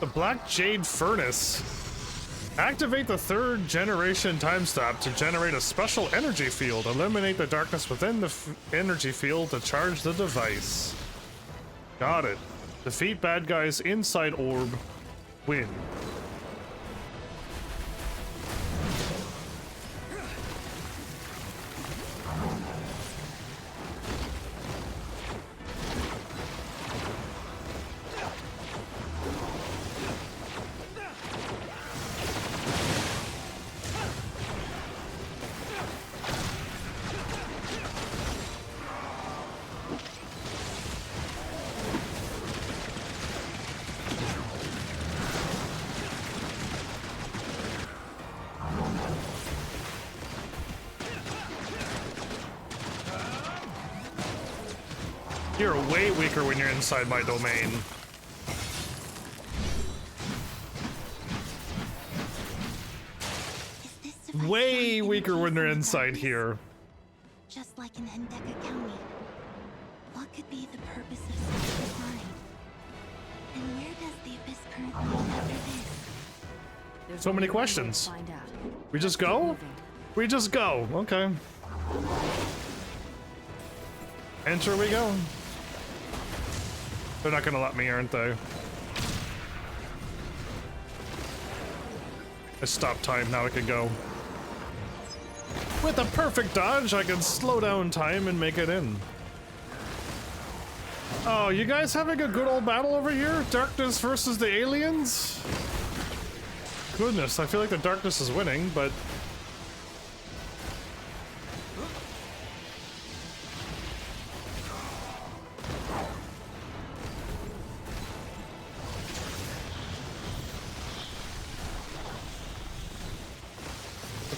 The Black Jade Furnace. Activate the 3rd generation time stop to generate a special energy field. Eliminate the darkness within the energy field to charge the device. Got it. Defeat bad guys inside orb. Win. You're way weaker when you're inside my domain. Way weaker when they're inside here. Just like in Endeka County. What could be the purpose of such design? And where does the Abyss currently lead after this? So many questions. We just go? We just go. Okay. Enter we go. They're not gonna let me, aren't they? I stopped time, now I can go. With a perfect dodge, I can slow down time and make it in. Oh, you guys having a good old battle over here? Darkness versus the aliens? Goodness, I feel like the darkness is winning, but...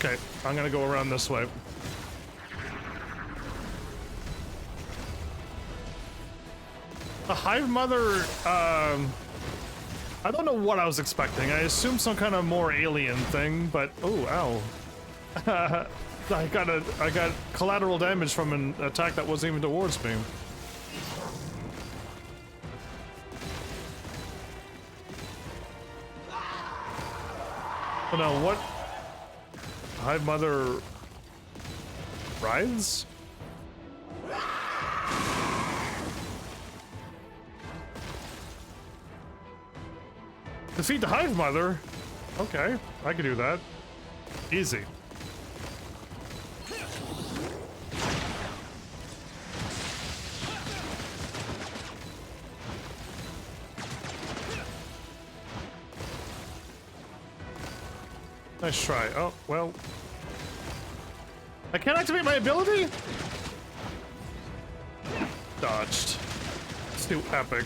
Okay, I'm gonna go around this way. The Hive Mother, I don't know what I was expecting. I assumed some kind of more alien thing, but oh, ow. I got collateral damage from an attack that wasn't even towards me. Oh no, what? Hive Mother rides? Defeat the Hive Mother? Okay, I can do that. Easy. Nice try. Oh, well. I can't activate my ability? Dodged. It's too epic.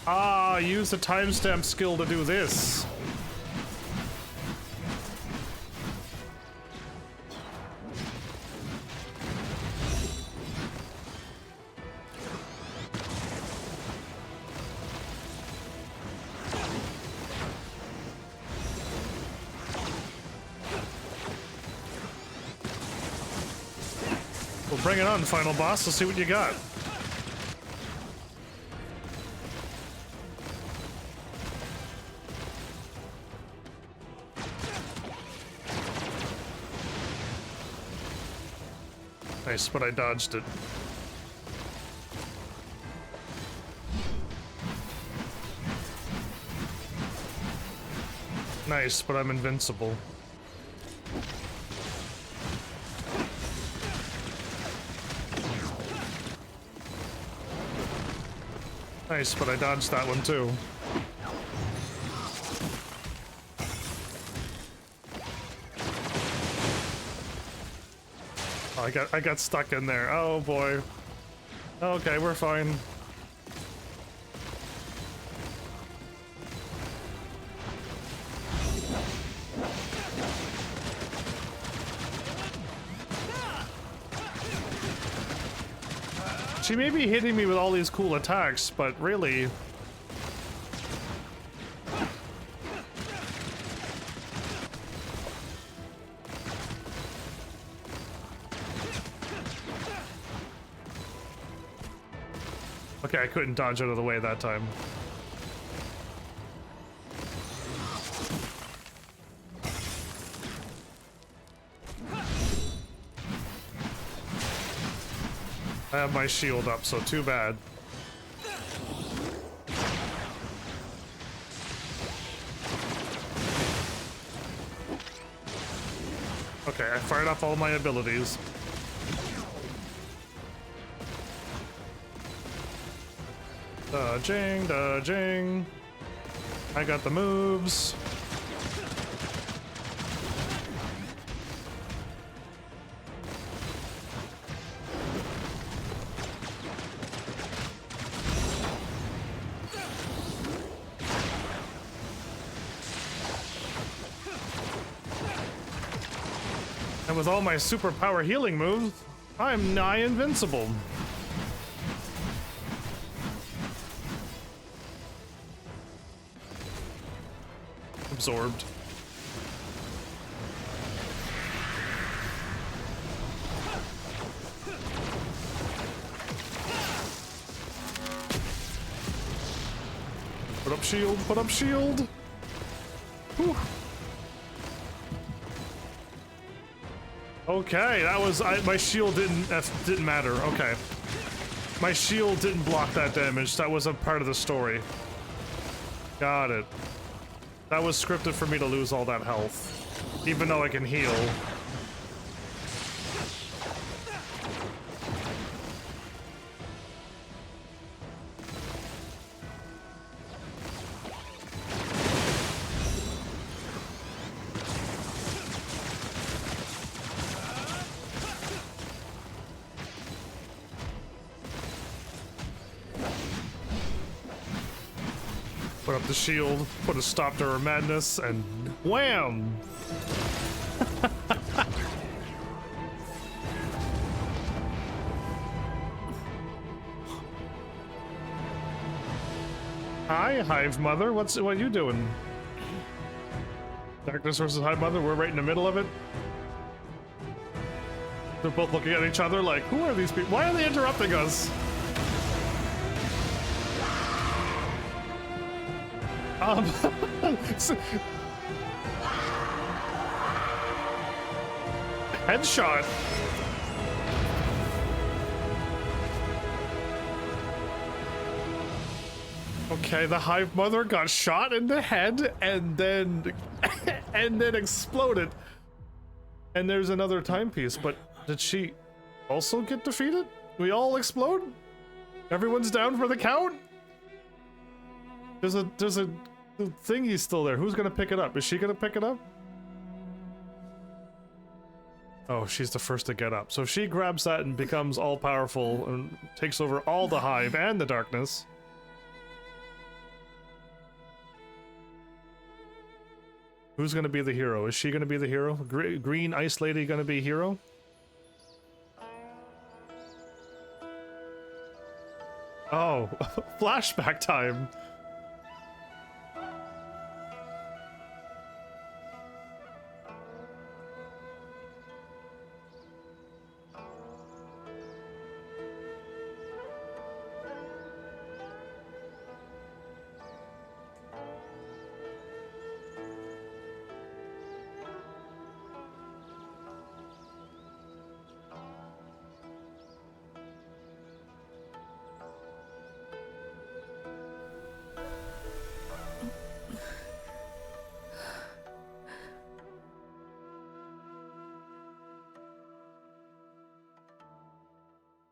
Ah, use the timestamp skill to do this. Well, bring it on, final boss. Let's see what you got. Nice, but I dodged it. Nice, but I'm invincible. Nice, but I dodged that one too. Oh, I got stuck in there. Oh boy. Okay, we're fine. She may be hitting me with all these cool attacks, but really... Okay, I couldn't dodge out of the way that time. I have my shield up, so too bad. Okay, I fired off all my abilities. Dodging, dodging. I got the moves. And with all my superpower healing moves, I'm nigh invincible. Absorbed. Put up shield, put up shield. Whew. Okay, that was my shield didn't matter. Okay. My shield didn't block that damage. That was a part of the story. Got it. That was scripted for me to lose all that health, even though I can heal. Put up the shield, put a stop to her madness, and wham! Hi, Hive Mother. What are you doing? Darkness versus Hive Mother. We're right in the middle of it. They're both looking at each other like, who are these people? Why are they interrupting us? Headshot. Okay, the Hive Mother got shot in the head and then exploded. And there's another timepiece, but did she also get defeated? We all explode? Everyone's down for the count? There's a thingy still there. Who's gonna pick it up? Is she gonna pick it up? Oh, she's the first to get up. So if she grabs that and becomes all powerful and takes over all the Hive and the darkness. Who's gonna be the hero? Is she gonna be the hero? Green Ice Lady gonna be hero? Oh, flashback time.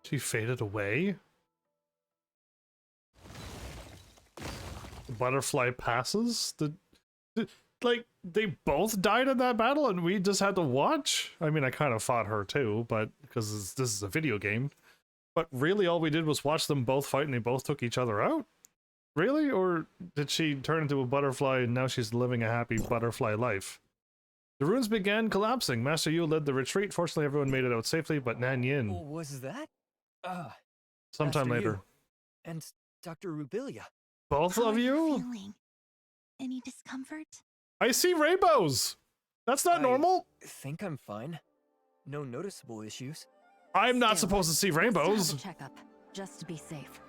She faded away? The butterfly passes? Like, they both died in that battle and we just had to watch? I mean, I kind of fought her too, but because this is a video game. But really all we did was watch them both fight and they both took each other out? Really? Or did she turn into a butterfly and now she's living a happy butterfly life? The ruins began collapsing. Master Yu led the retreat. Fortunately, everyone made it out safely, but Nan Yin... What was that? Sometime Master later. Yu and Dr. Rubilia. Both How of are you? Feeling? Any discomfort? I see rainbows! That's not normal! I think I'm fine. No noticeable issues. I'm not supposed to see rainbows! Have a checkup, just to be safe.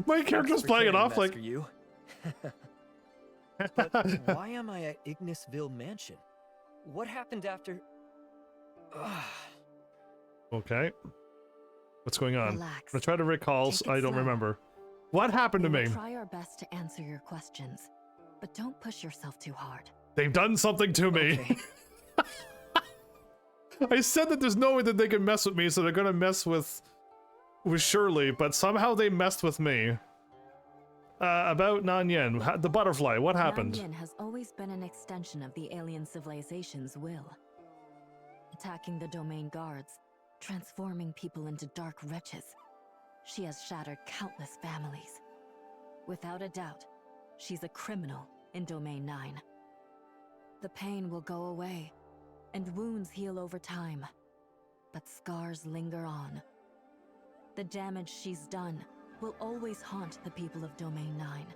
My character's playing it off like... You. But why am I at Ignisville Mansion? What happened after... Okay. What's going on? Relax. I'm gonna try to recall. Take it I don't slow. remember. What happened to We me? will try our best to answer your questions, but don't push yourself too hard. They've done something to me. Okay. I said that there's no way that they can mess with me, so they're gonna mess with Shirley, but somehow they messed with me. About Nan Yin, the butterfly, what happened? Nan Yin has always been an extension of the alien civilization's will. Attacking the domain guards, transforming people into dark wretches. She has shattered countless families. Without a doubt, she's a criminal in Domain 9. The pain will go away, and wounds heal over time, but scars linger on. The damage she's done will always haunt the people of Domain 9,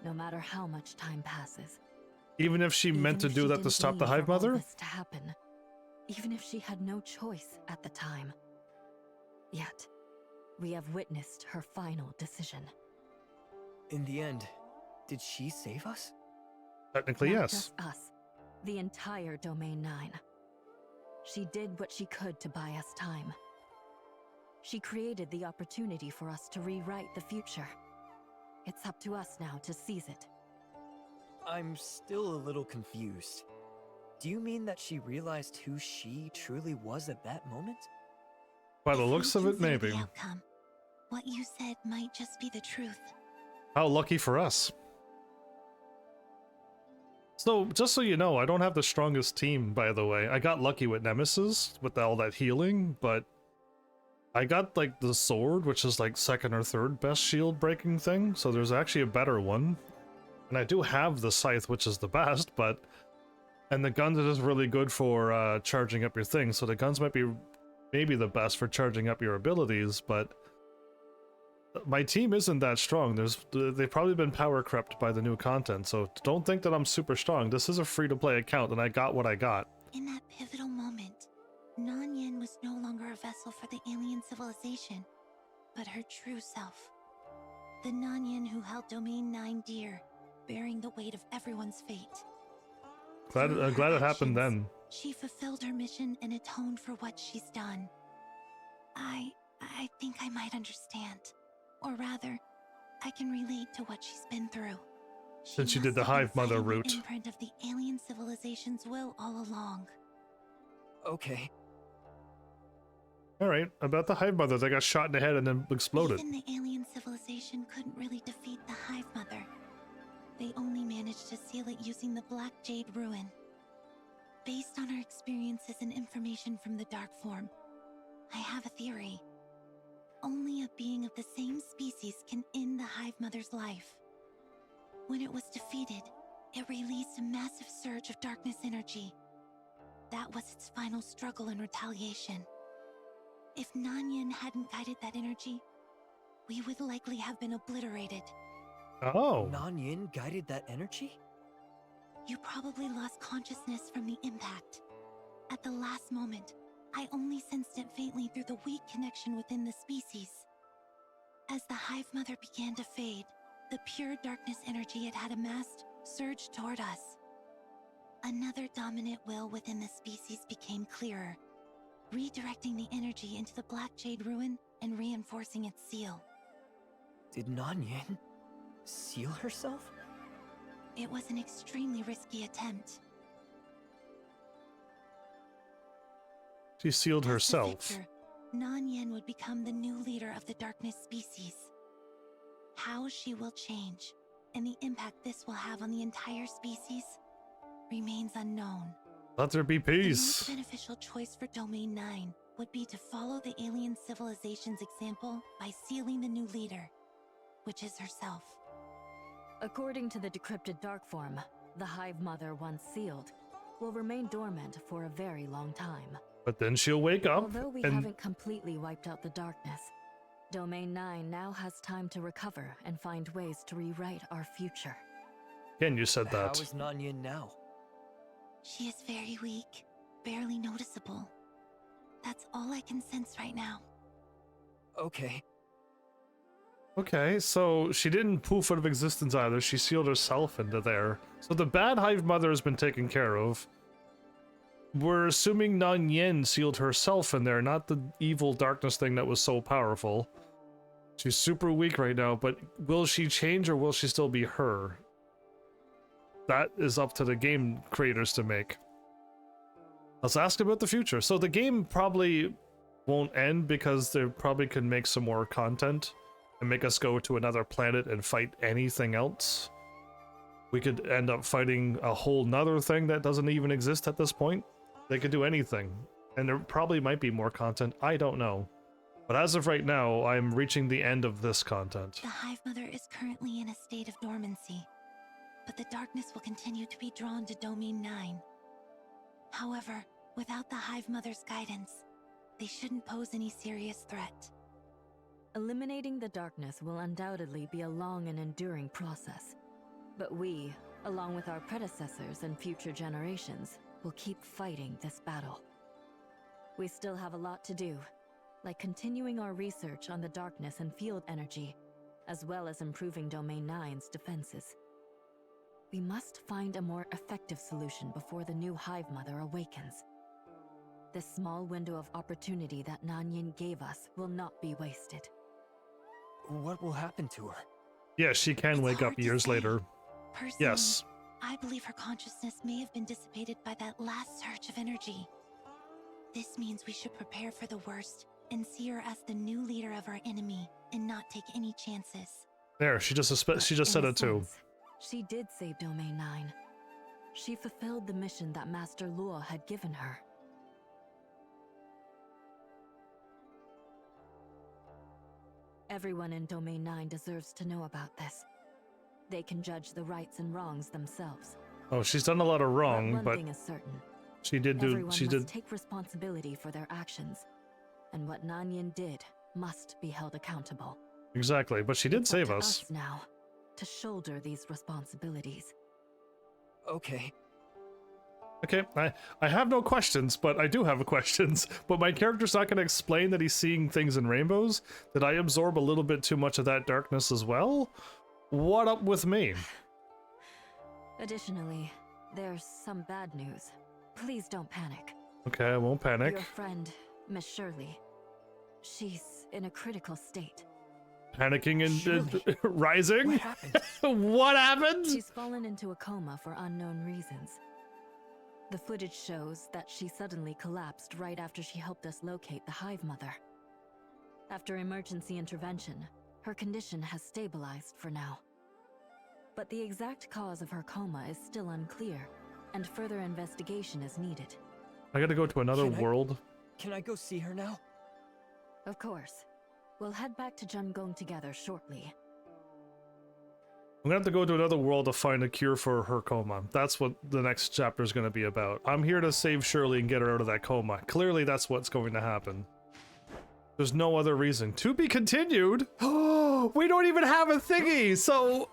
no matter how much time passes. Even if she meant to do that to stop the Hive Mother? To happen, even if she had no choice at the time. Yet, we have witnessed her final decision. In the end, did she save us? Technically, Not yes. just us, the entire Domain 9. She did what she could to buy us time. She created the opportunity for us to rewrite the future. It's up to us now to seize it. I'm still a little confused. Do you mean that she realized who she truly was at that moment? By the looks of it, maybe. The outcome, what you said might just be the truth. How lucky for us. So, just so you know, I don't have the strongest team, by the way. I got lucky with Nemesis, with all that healing, but I got, like, the sword, which is, like, second or third best shield breaking thing, so there's actually a better one. And I do have the scythe, which is the best, but... And the guns are just really good for charging up your thing, so the guns might be maybe the best for charging up your abilities, but... My team isn't that strong. They've probably been power crept by the new content, so don't think that I'm super strong. This is a free-to-play account, and I got what I got. In that pivotal moment, Nan Yin was no longer a vessel for the alien civilization, but her true self. The Nan Yin who held Domain 9 dear, bearing the weight of everyone's fate. Glad it happened then. She fulfilled her mission and atoned for what she's done. I think I might understand. Or rather, I can relate to what she's been through. Since she did the Hive Mother route. The imprint of the alien civilization's will all along. Okay. Alright, about the Hive Mother, they got shot in the head and then exploded. Even the alien civilization couldn't really defeat the Hive Mother. They only managed to seal it using the Black Jade Ruin. Based on our experiences and information from the Dark Form, I have a theory. Only a being of the same species can end the Hive Mother's life. When it was defeated, It released a massive surge of darkness energy. That was its final struggle and retaliation. If Nanyan hadn't guided that energy, we would likely have been obliterated. Oh. Nanyan guided that energy? You probably lost consciousness from the impact. At the last moment, I only sensed it faintly through the weak connection within the species. As the Hive Mother began to fade, the pure darkness energy it had amassed surged toward us. Another dominant will within the species became clearer, redirecting the energy into the Black Jade ruin and reinforcing its seal. Did Nanyan seal herself? It was an extremely risky attempt. She sealed As the herself. victor, Nanyan would become the new leader of the darkness species. How she will change, and the impact this will have on the entire species, remains unknown. Let there be The peace. most beneficial choice for Domain 9 would be to follow the alien civilization's example by sealing the new leader, which is herself. According to the decrypted dark form, the Hive Mother, once sealed, will remain dormant for a very long time. But then she'll wake up Although we and haven't completely wiped out the darkness, Domain 9 now has time to recover and find ways to rewrite our future. again, you said How that. is Nanyan now? She is very weak, barely noticeable. That's all I can sense right now. Okay. Okay, so she didn't poof out of existence either. She sealed herself into there. So the bad Hive Mother has been taken care of. We're assuming Nanyan sealed herself in there, not the evil darkness thing that was so powerful. She's super weak right now, but will she change or will she still be her? That is up to the game creators to make. Let's ask about the future. So the game probably won't end because they probably could make some more content and make us go to another planet and fight anything else. We could end up fighting a whole nother thing that doesn't even exist at this point. They could do anything. And there probably might be more content. I don't know. But as of right now, I'm reaching the end of this content. The Hive Mother is currently in a state of dormancy, but the darkness will continue to be drawn to Domain 9. However, without the Hive Mother's guidance, they shouldn't pose any serious threat. Eliminating the darkness will undoubtedly be a long and enduring process. But we, along with our predecessors and future generations, will keep fighting this battle. We still have a lot to do, like continuing our research on the darkness and field energy, as well as improving Domain 9's defenses. We must find a more effective solution before the new Hive Mother awakens. This small window of opportunity that Nanyan gave us will not be wasted. What will happen to her? Yeah, she can wake up hard to years say. later. Personally, Yes. I believe her consciousness may have been dissipated by that last surge of energy. This means we should prepare for the worst and see her as the new leader of our enemy and not take any chances. There, she just said In a it too. sense, she did save Domain 9. She fulfilled the mission that Master Luo had given her. Everyone in Domain 9 deserves to know about this. They can judge the rights and wrongs themselves. Oh, she's done a lot of wrong, One but thing is certain. she did do. Everyone She must did. take responsibility for their actions, and what Nanyan did must be held accountable. Exactly, but she did It's up save to us. now to shoulder these responsibilities. Okay. Okay, I have no questions, but I do have questions. But my character's not going to explain that he's seeing things in rainbows. Did I absorb a little bit too much of that darkness as well? What up with me? Additionally, there's some bad news. Please don't panic. Okay, I won't panic. Your friend, Miss Shirley, she's in a critical state. Panicking and Shirley. rising? What happened? What happened? She's fallen into a coma for unknown reasons. The footage shows that she suddenly collapsed right after she helped us locate the Hive Mother. After emergency intervention, her condition has stabilized for now. But the exact cause of her coma is still unclear, and further investigation is needed. I gotta go to another world. Can I go see her now? Of course. We'll head back to Jungong together shortly. I'm gonna have to go to another world to find a cure for her coma. That's what the next chapter is gonna be about. I'm here to save Shirley and get her out of that coma. Clearly that's what's going to happen. There's no other reason. To be continued? Oh, we don't even have a thingy! So,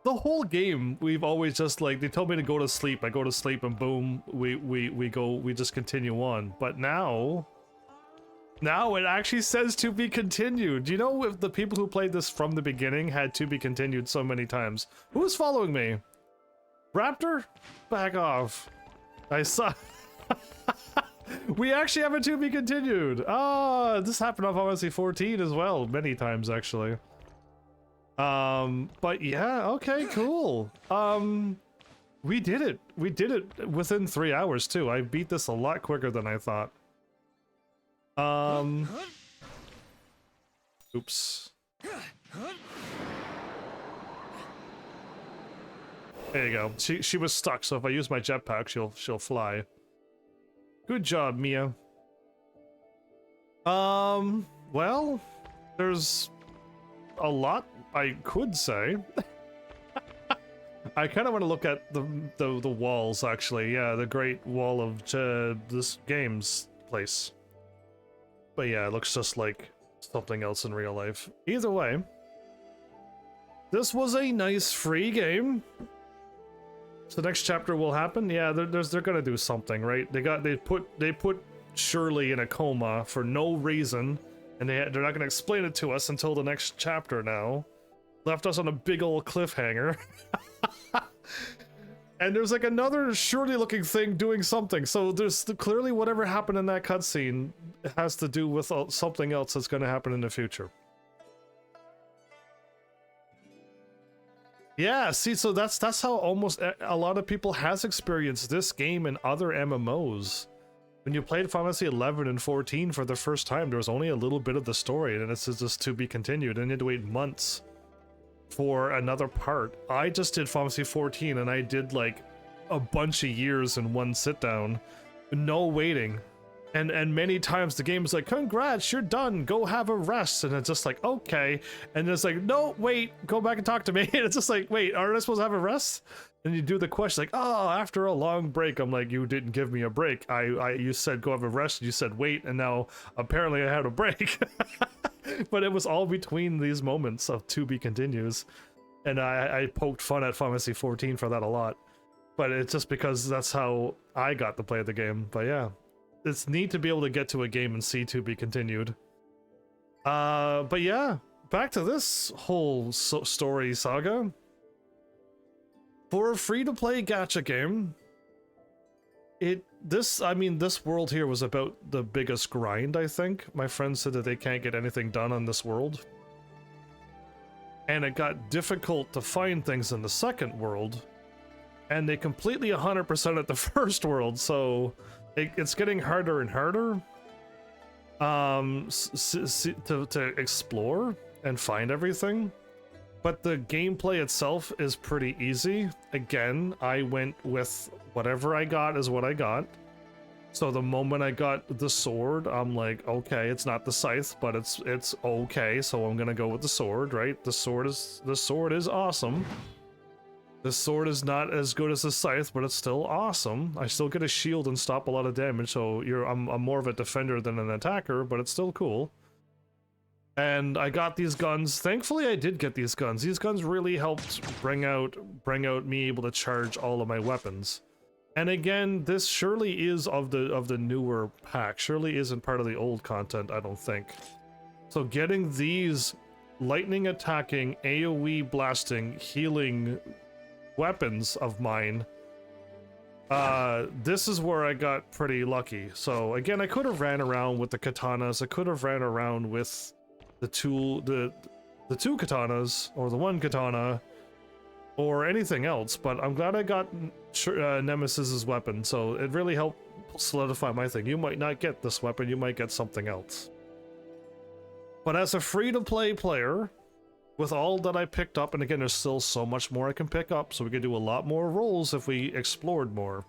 the whole game, we've always just like, they told me to go to sleep, I go to sleep and boom, we just continue on. But now it actually says to be continued. Do you know if the people who played this from the beginning had to be continued so many times? Who's following me? Raptor? Back off. I saw... We actually have a to be continued. Ah, this happened on Final Fantasy 14 as well, many times actually. But yeah, okay, cool. We did it. We did it within 3 hours too. I beat this a lot quicker than I thought. Oops. There you go. She was stuck, so if I use my jetpack, she'll fly. Good job, Mia. Well, there's a lot I could say. I kind of want to look at the walls, actually. Yeah, the Great Wall of this game's place. But yeah, it looks just like something else in real life. Either way, this was a nice free game. So the next chapter will happen. Yeah, they're gonna do something, right? They put Shirley in a coma for no reason, and they're not gonna explain it to us until the next chapter. Now, left us on a big old cliffhanger. And there's like another Shirley looking thing doing something. So there's clearly whatever happened in that cutscene has to do with something else that's gonna happen in the future. Yeah, see, so that's how almost a lot of people has experienced this game and other MMOs. When you played Final Fantasy 11 and 14 for the first time, there was only a little bit of the story, and it's just to be continued, and you had to wait months for another part. I just did Final Fantasy 14, and I did like a bunch of years in one sit down, no waiting. And many times the game's like, congrats, you're done, go have a rest. And it's just like, okay. And it's like, no, wait, go back and talk to me. And it's just like, wait, aren't I supposed to have a rest? And you do the question like, oh, after a long break. I'm like, you didn't give me a break. You said go have a rest, and you said wait, and now apparently I had a break. But it was all between these moments of to be continues. And I poked fun at Final Fantasy 14 for that a lot. But it's just because that's how I got to play the game. But yeah. It's neat to be able to get to a game and see to be continued. But yeah, back to this whole story saga. For a free-to-play gacha game, this world here was about the biggest grind, I think. My friend said that they can't get anything done on this world. And it got difficult to find things in the second world. And they completely 100% at the first world, so... It's getting harder and harder to explore and find everything, but the gameplay itself is pretty easy. Again, I went with whatever I got is what I got. So the moment I got the sword, I'm like, okay, it's not the scythe, but it's okay. So I'm gonna go with the sword, right? The sword is awesome. The sword is not as good as the scythe, but it's still awesome. I still get a shield and stop a lot of damage, so I'm more of a defender than an attacker, but it's still cool. And I got these guns. Thankfully, I did get these guns. These guns really helped bring out me able to charge all of my weapons. And again, this surely is of the newer pack. Surely isn't part of the old content, I don't think. So getting these lightning attacking, AoE blasting, healing weapons of mine, this is where I got pretty lucky. So again, I could have ran around with the katanas, I could have ran around with the two katanas, or the one katana, or anything else, but I'm glad I got Nemesis's weapon, so it really helped solidify my thing. You might not get this weapon, you might get something else. But as a free-to-play player, with all that I picked up, and again, there's still so much more I can pick up, so we could do a lot more rolls if we explored more.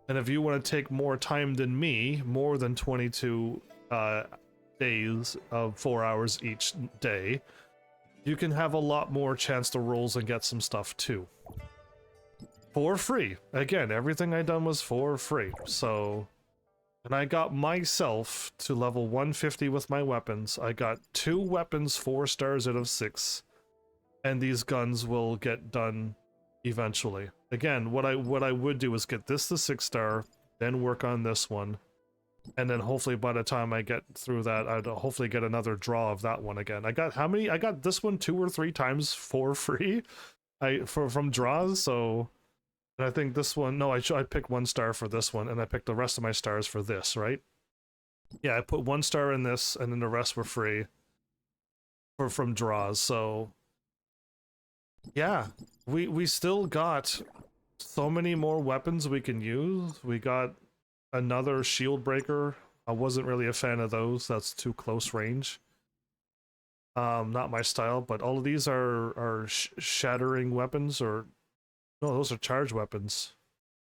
And if you want to take more time than me, more than 22 days of 4 hours each day, you can have a lot more chance to rolls and get some stuff too. For free. Again, everything I done was for free. So, and I got myself to level 150 with my weapons. I got 2 weapons 4 stars out of 6. And these guns will get done eventually. Again, what I would do is get this to 6 star, then work on this one. And then hopefully by the time I get through that, I'd hopefully get another draw of that one again. I got how many? I got this one 2 or 3 times for free from draws, so... And I think this one... No, I picked 1 star for this one, and I picked the rest of my stars for this, right? Yeah, I put 1 star in this, and then the rest were free from draws, so... Yeah, we still got so many more weapons we can use. We got another shield breaker. I wasn't really a fan of those. That's too close range. Not my style, but all of these are shattering weapons, or no, those are charge weapons.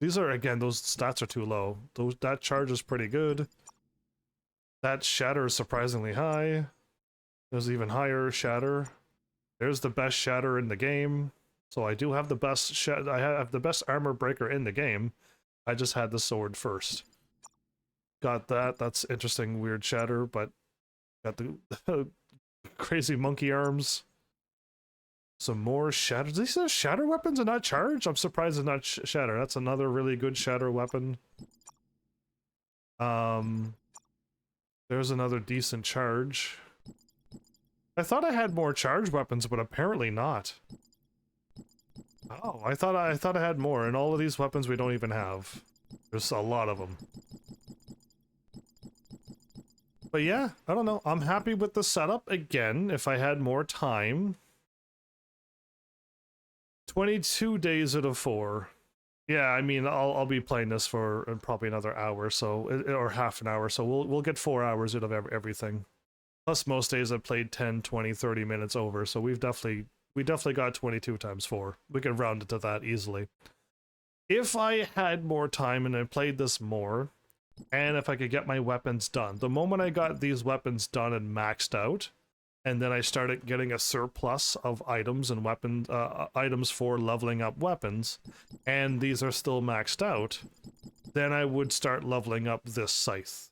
These are, again, those stats are too low. That charge is pretty good. That shatter is surprisingly high. There's even higher shatter. There's the best shatter in the game. So I do have the best I have the best armor breaker in the game. I just had the sword first. Got that. That's interesting, weird shatter, but got the crazy monkey arms. Some more shatter. These are shatter weapons and not charge? I'm surprised it's not shatter. That's another really good shatter weapon. There's another decent charge. I thought I had more charge weapons, but apparently not. Oh, I thought I had more, and all of these weapons we don't even have. There's a lot of them. But yeah, I don't know. I'm happy with the setup. Again, if I had more time. 22 days out of 4. Yeah, I mean, I'll be playing this for probably another hour, so, or half an hour, so we'll get 4 hours out of everything. Plus, most days I've played 10, 20, 30 minutes over, so we definitely got 22 times 4. We can round it to that easily. If I had more time and I played this more, and if I could get my weapons done, the moment I got these weapons done and maxed out, and then I started getting a surplus of items and items for leveling up weapons, and these are still maxed out, then I would start leveling up this scythe.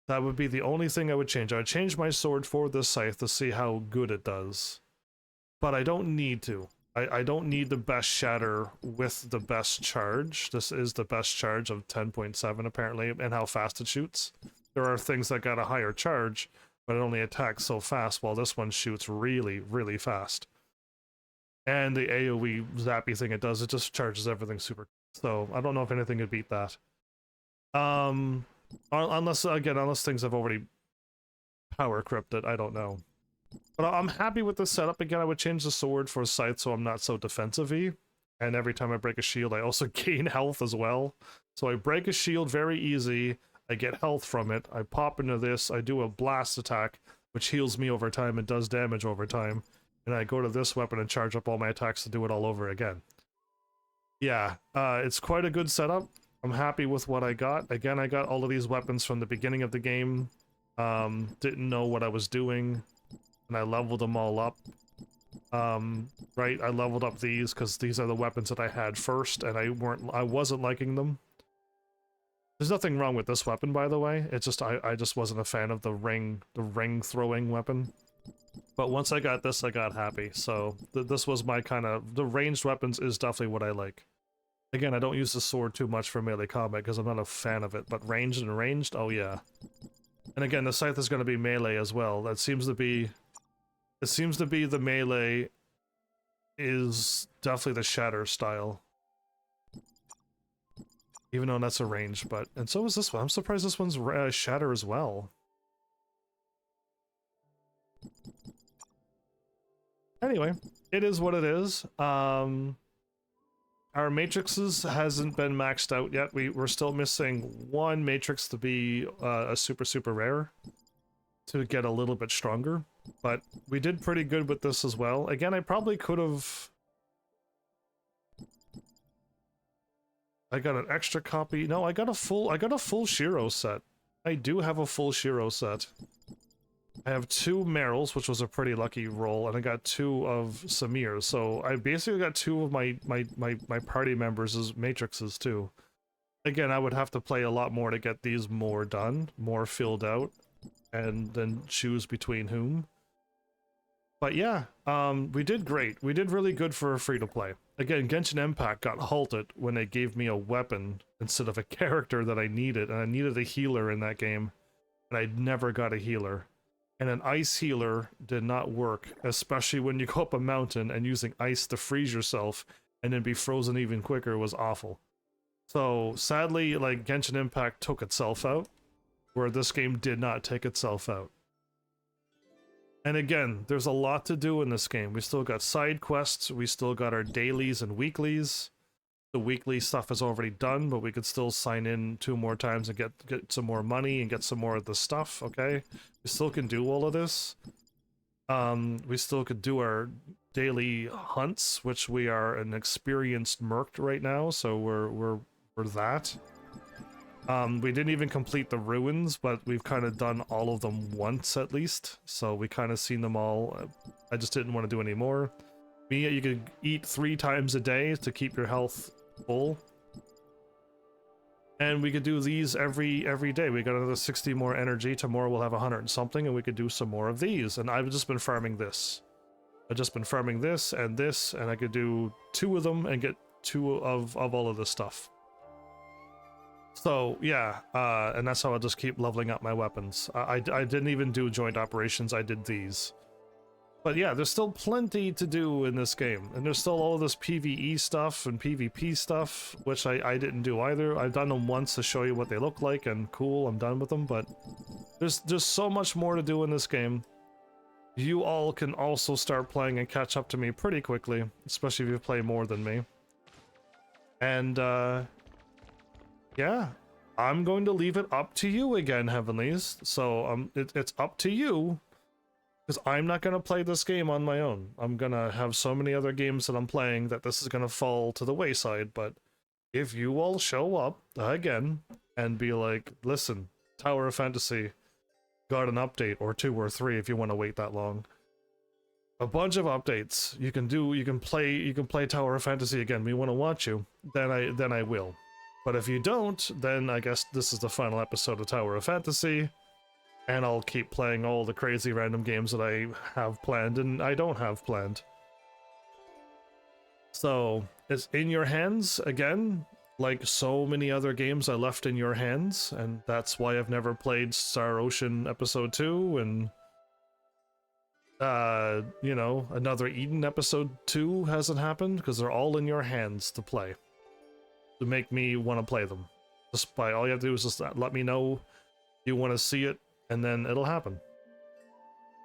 That would be the only thing I would change. I would change my sword for this scythe to see how good it does. But I don't need to. I don't need the best shatter with the best charge. This is the best charge of 10.7 apparently, and how fast it shoots. There are things that got a higher charge, but it only attacks so fast, while this one shoots really, really fast. And the AoE zappy thing it does, it just charges everything super. So I don't know if anything could beat that. Unless things have already power crypted, I don't know. But I'm happy with the setup. Again, I would change the sword for a scythe so I'm not so defensive-y. And every time I break a shield, I also gain health as well. So I break a shield very easy, I get health from it, I pop into this, I do a blast attack, which heals me over time and does damage over time. And I go to this weapon and charge up all my attacks to do it all over again. Yeah, it's quite a good setup. I'm happy with what I got. Again, I got all of these weapons from the beginning of the game. Didn't know what I was doing, and I leveled them all up. Right, I leveled up these because these are the weapons that I had first, and I wasn't liking them. There's nothing wrong with this weapon, by the way. It's just I just wasn't a fan of the ring throwing weapon. But once I got this, I got happy. So this was my kind of... The ranged weapons is definitely what I like. Again, I don't use the sword too much for melee combat because I'm not a fan of it, but ranged, oh yeah. And again, the scythe is going to be melee as well. That seems to be... It seems to be the melee is definitely the shatter style. Even though that's a range, but... And so is this one. I'm surprised this one's shatter as well. Anyway, it is what it is. Our matrices hasn't been maxed out yet. We're still missing one matrix to be a super rare to get a little bit stronger, but we did pretty good with this as well. Again, I probably could have... I got an extra copy. No, I got a full Shiro set. I do have a full Shiro set. I have 2 Merrills, which was a pretty lucky roll, and I got 2 of Samirs. So I basically got 2 of my party members as matrices too. Again, I would have to play a lot more to get these more done, more filled out, and then choose between whom. But yeah, we did great. We did really good for a free-to-play. Again, Genshin Impact got halted when they gave me a weapon instead of a character that I needed, and I needed a healer in that game, and I never got a healer. And an ice healer did not work, especially when you go up a mountain and using ice to freeze yourself and then be frozen even quicker was awful. So sadly, like, Genshin Impact took itself out, where this game did not take itself out. And again, there's a lot to do in this game. We still got side quests, we still got our dailies and weeklies. The weekly stuff is already done, but we could still sign in 2 more times and get some more money and get some more of the stuff, okay? We still can do all of this. We still could do our daily hunts, which we are an experienced merc right now, so we're that. We didn't even complete the ruins, but we've kind of done all of them once at least, so we kind of seen them all. I just didn't want to do any more. You could eat 3 times a day to keep your health full, and we could do these every day. We got another 60 more energy. Tomorrow we'll have 100 and something, and we could do some more of these. And I've just been farming this. I've just been farming this, and I could do 2 of them and get 2 of all of this stuff. So yeah, and that's how I'll just keep leveling up my weapons. I didn't even do joint operations, I did these. But yeah, there's still plenty to do in this game, and there's still all this PvE stuff and PvP stuff, which I didn't do either. I've done them once to show you what they look like, and cool, I'm done with them, but there's so much more to do in this game. You all can also start playing and catch up to me pretty quickly, especially if you play more than me. And yeah, I'm going to leave it up to you again, Heavenlies. So it's up to you, because I'm not going to play this game on my own. I'm going to have so many other games that I'm playing that this is going to fall to the wayside. But if you all show up again and be like, listen, Tower of Fantasy got an update, or 2 or 3 if you want to wait that long. A bunch of updates. You can play Tower of Fantasy again. We want to watch you. Then I will. But if you don't, then I guess this is the final episode of Tower of Fantasy, and I'll keep playing all the crazy random games that I have planned and I don't have planned. So, it's in your hands again, like so many other games I left in your hands, and that's why I've never played Star Ocean Episode 2, and you know, another Eden Episode 2 hasn't happened, because they're all in your hands to play. To make me want to play them. Just by all you have to do is just let me know you want to see it, and then it'll happen.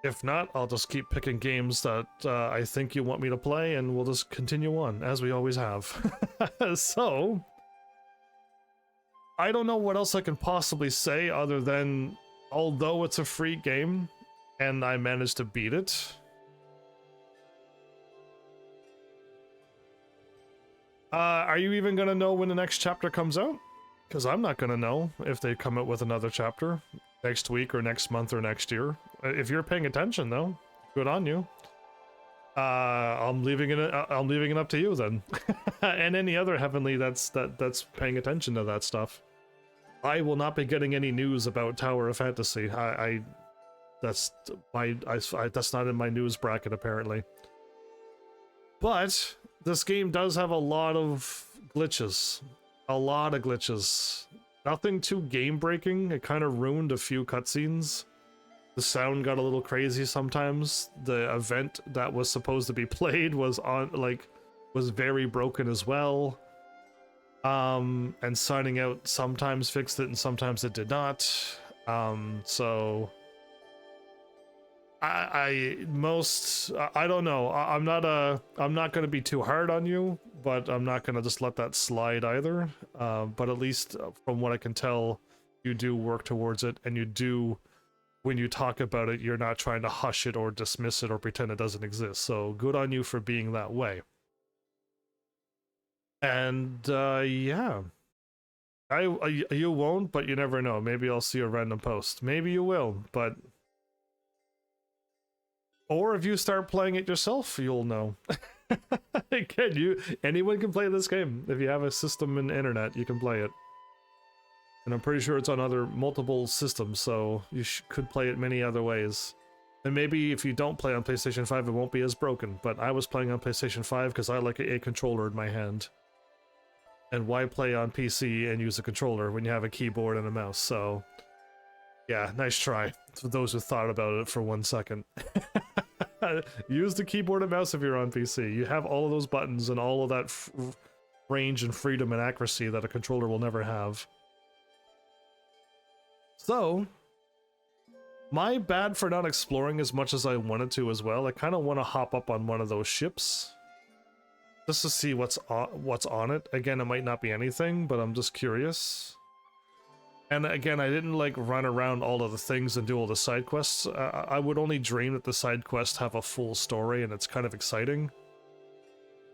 If not, I'll just keep picking games that I think you want me to play, and we'll just continue on, as we always have. So, I don't know what else I can possibly say other than, although it's a free game, and I managed to beat it, are you even gonna know when the next chapter comes out? Because I'm not gonna know if they come out with another chapter next week or next month or next year. If you're paying attention, though, good on you. I'm leaving it up to you then, and any other Heavenly that's paying attention to that stuff. I will not be getting any news about Tower of Fantasy. That's not in my news bracket apparently. But this game does have a lot of glitches. A lot of glitches. Nothing too game-breaking. It kind of ruined a few cutscenes. The sound got a little crazy sometimes. The event that was supposed to be played was very broken as well. And signing out sometimes fixed it and sometimes it did not. So I don't know. I'm not gonna be too hard on you, but I'm not gonna just let that slide either. But at least from what I can tell, you do work towards it, and you do, when you talk about it, you're not trying to hush it or dismiss it or pretend it doesn't exist. So good on you for being that way. And yeah, you won't, but you never know. Maybe I'll see a random post. Maybe you will, but Or if you start playing it yourself, you'll know. Again, anyone can play this game. If you have a system and internet, you can play it. And I'm pretty sure it's on multiple systems, so you could play it many other ways. And maybe if you don't play on PlayStation 5, it won't be as broken. But I was playing on PlayStation 5 because I like a controller in my hand. And why play on PC and use a controller when you have a keyboard and a mouse? So, yeah, nice try for those who thought about it for 1 second. Use the keyboard and mouse if you're on PC. You have all of those buttons and all of that range and freedom and accuracy that a controller will never have. So, my bad for not exploring as much as I wanted to as well. I kind of want to hop up on one of those ships just to see what's on it. Again, it might not be anything, but I'm just curious. And again, I didn't like run around all of the things and do all the side quests. I would only dream that the side quests have a full story and it's kind of exciting.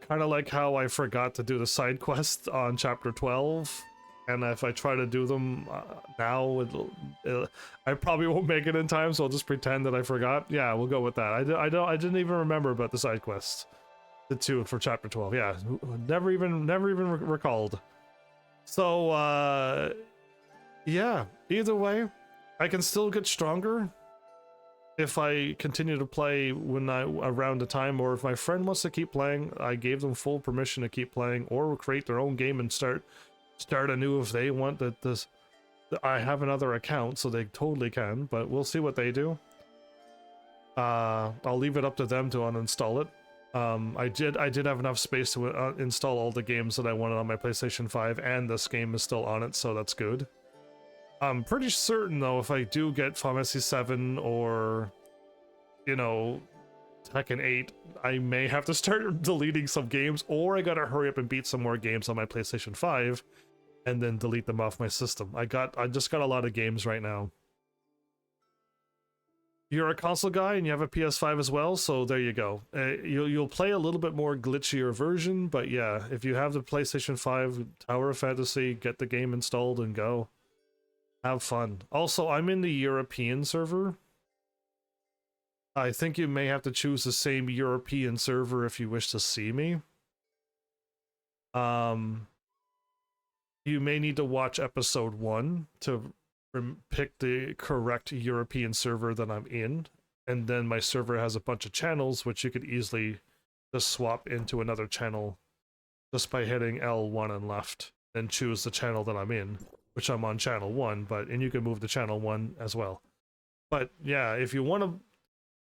Kind of like how I forgot to do the side quest on chapter 12. And if I try to do them now, I probably won't make it in time, so I'll just pretend that I forgot. Yeah, we'll go with that. I didn't even remember about the side quest, the 2 for chapter 12. Yeah, never even recalled. So yeah, either way, I can still get stronger if I continue to play around the time, or if my friend wants to keep playing, I gave them full permission to keep playing, or create their own game and start anew if they want. I have another account, so they totally can, but we'll see what they do. I'll leave it up to them to uninstall it. I did have enough space to install all the games that I wanted on my PlayStation 5, and this game is still on it, so that's good. I'm pretty certain, though, if I do get Final Fantasy 7 or, you know, Tekken 8, I may have to start deleting some games, or I gotta hurry up and beat some more games on my PlayStation 5 and then delete them off my system. I just got a lot of games right now. You're a console guy and you have a PS5 as well, so there you go. You'll play a little bit more glitchier version, but yeah, if you have the PlayStation 5 Tower of Fantasy, get the game installed and go. Have fun. Also, I'm in the European server. I think you may have to choose the same European server if you wish to see me. You may need to watch episode 1 to pick the correct European server that I'm in, and then my server has a bunch of channels which you could easily just swap into another channel just by hitting L1 and left, and choose the channel that I'm in, which I'm on channel 1, and you can move to channel 1 as well. But yeah, if you want to,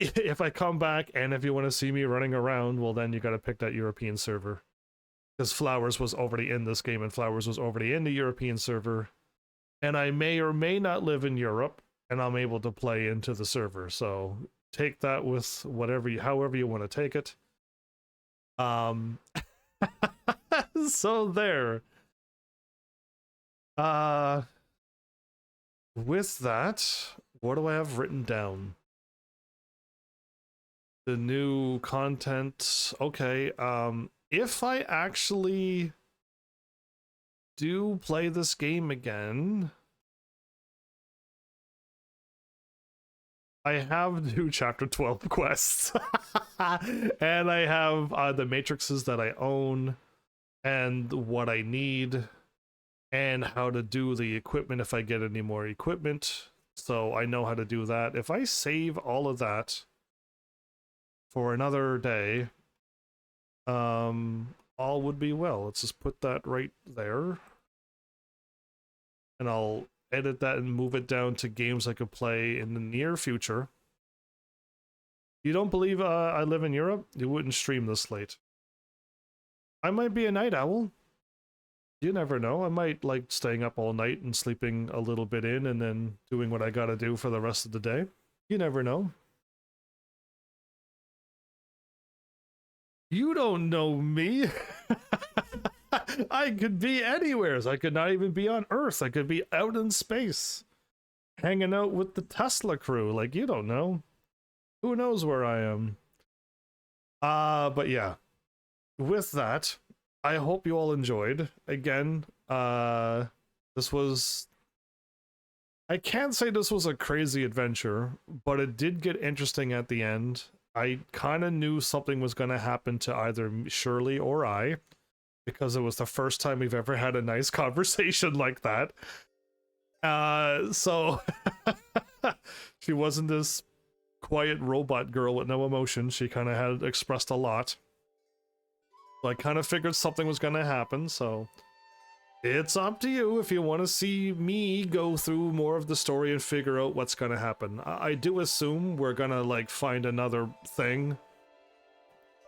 if I come back and if you want to see me running around, well then you got to pick that European server. Because Flowers was already in this game and Flowers was already in the European server. And I may or may not live in Europe, and I'm able to play into the server. So take that with however you want to take it. So there. With that, what do I have written down? The new content. Okay, if I actually do play this game again, I have new chapter 12 quests. And I have the matrices that I own and what I need and how to do the equipment if I get any more equipment. So I know how to do that. If I save all of that for another day, all would be well. Let's just put that right there. And I'll edit that and move it down to games I could play in the near future. You don't believe I live in Europe? You wouldn't stream this late. I might be a night owl. You never know. I might like staying up all night and sleeping a little bit in and then doing what I gotta do for the rest of the day. You never know. You don't know me. I could be anywhere. I could not even be on Earth. I could be out in space, hanging out with the Tesla crew. Like, you don't know. Who knows where I am? But yeah. With that, I hope you all enjoyed. Again, this was... I can't say this was a crazy adventure, but it did get interesting at the end. I kind of knew something was going to happen to either Shirley or I, because it was the first time we've ever had a nice conversation like that. So she wasn't this quiet robot girl with no emotion. She kind of had expressed a lot. So I kind of figured something was going to happen, so it's up to you if you want to see me go through more of the story and figure out what's going to happen. I do assume we're going to, like, find another thing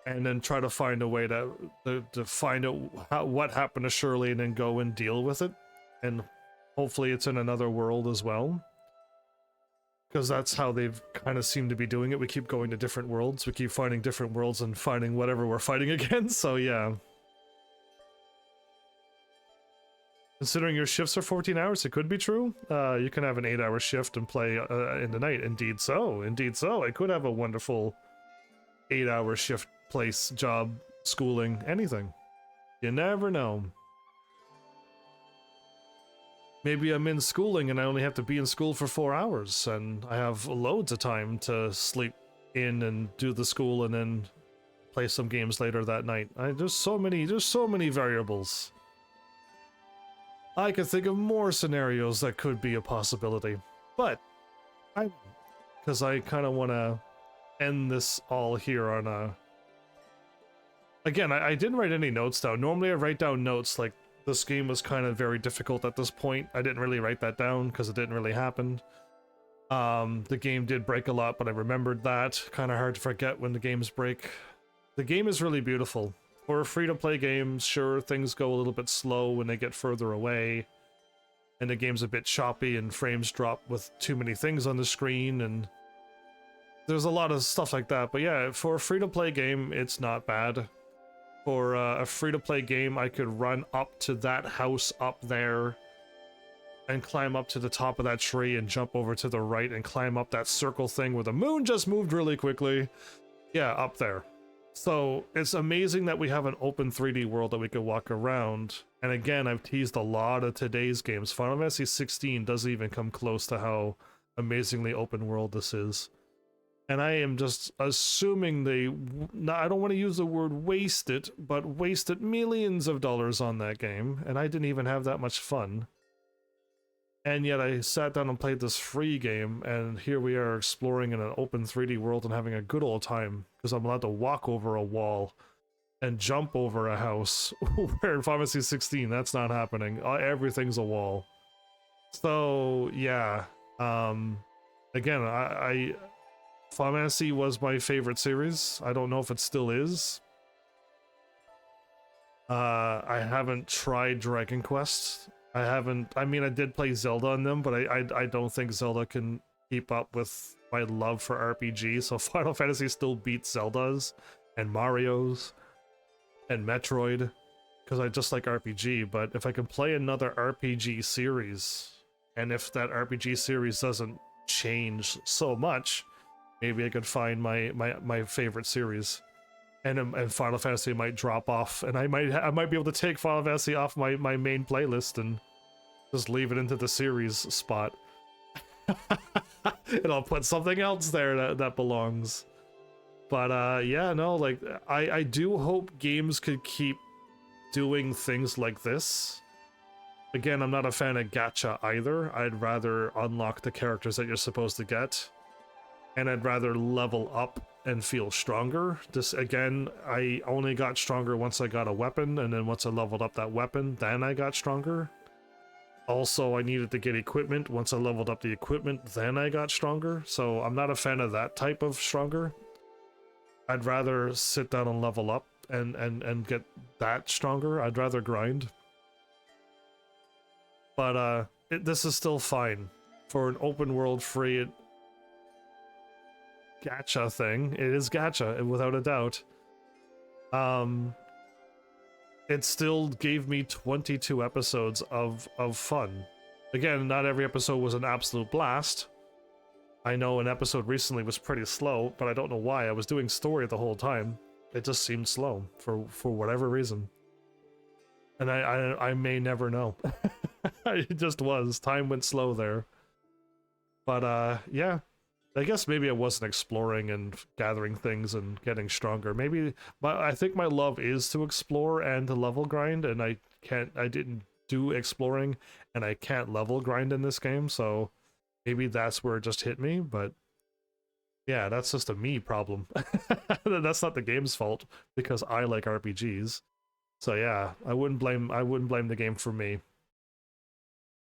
and then try to find a way to find out what happened to Shirley and then go and deal with it. And hopefully it's in another world as well. Because that's how they've kind of seemed to be doing it. We keep going to different worlds. We keep finding different worlds and finding whatever we're fighting against. So yeah. Considering your shifts are 14 hours, it could be true. You can have an 8-hour shift and play in the night. Indeed so. Indeed so. I could have a wonderful 8-hour shift, place, job, schooling, anything. You never know. Maybe I'm in schooling and I only have to be in school for 4 hours and I have loads of time to sleep in and do the school and then play some games later that night. There's so many variables. I could think of more scenarios that could be a possibility, but because I kind of want to end this all here on a... Again, I didn't write any notes down. Normally I write down notes, like this game was kind of very difficult at this point. I didn't really write that down because it didn't really happen. The game did break a lot, but I remembered that. Kind of hard to forget when the games break. The game is really beautiful. For a free-to-play game, sure, things go a little bit slow when they get further away, and the game's a bit choppy and frames drop with too many things on the screen, and there's a lot of stuff like that. But yeah, for a free-to-play game, it's not bad. For a free-to-play game, I could run up to that house up there and climb up to the top of that tree and jump over to the right and climb up that circle thing where the moon just moved really quickly. Yeah, up there. So it's amazing that we have an open 3D world that we could walk around. And again, I've teased a lot of today's games. Final Fantasy 16 doesn't even come close to how amazingly open world this is. And I am just assuming I don't want to use the word wasted, but wasted millions of dollars on that game. And I didn't even have that much fun. And yet I sat down and played this free game, and here we are exploring in an open 3D world and having a good old time, because I'm allowed to walk over a wall and jump over a house, where in Final Fantasy 16, that's not happening. Everything's a wall. So, yeah. Again, Final Fantasy was my favorite series. I don't know if it still is. I haven't tried Dragon Quest. I mean, I did play Zelda on them, but I don't think Zelda can keep up with my love for RPG, so Final Fantasy still beats Zelda's, and Mario's, and Metroid, because I just like RPG, but if I can play another RPG series, and if that RPG series doesn't change so much, maybe I could find my favorite series. And Final Fantasy might drop off, and I might be able to take Final Fantasy off my main playlist and just leave it into the series spot. And I'll put something else there that belongs. But yeah, no, like I do hope games could keep doing things like this. Again, I'm not a fan of gacha either. I'd rather unlock the characters that you're supposed to get, and I'd rather level up and feel stronger. This, again, I only got stronger once I got a weapon, and then once I leveled up that weapon, then I got stronger. Also, I needed to get equipment. Once I leveled up the equipment, then I got stronger. So I'm not a fan of that type of stronger. I'd rather sit down and level up and get that stronger. I'd rather grind. But this is still fine. For an open world free gacha thing, it is gacha, without a doubt. It still gave me 22 episodes of fun. Again, not every episode was an absolute blast. I know an episode recently was pretty slow, but I don't know why. I was doing story the whole time. It just seemed slow for whatever reason. And I may never know. It just was. Time went slow there. But yeah. I guess maybe I wasn't exploring and gathering things and getting stronger. Maybe I think my love is to explore and to level grind, and I didn't do exploring and I can't level grind in this game, so maybe that's where it just hit me. But yeah, that's just a me problem. That's not the game's fault because I like RPGs. So yeah, I wouldn't blame the game for me.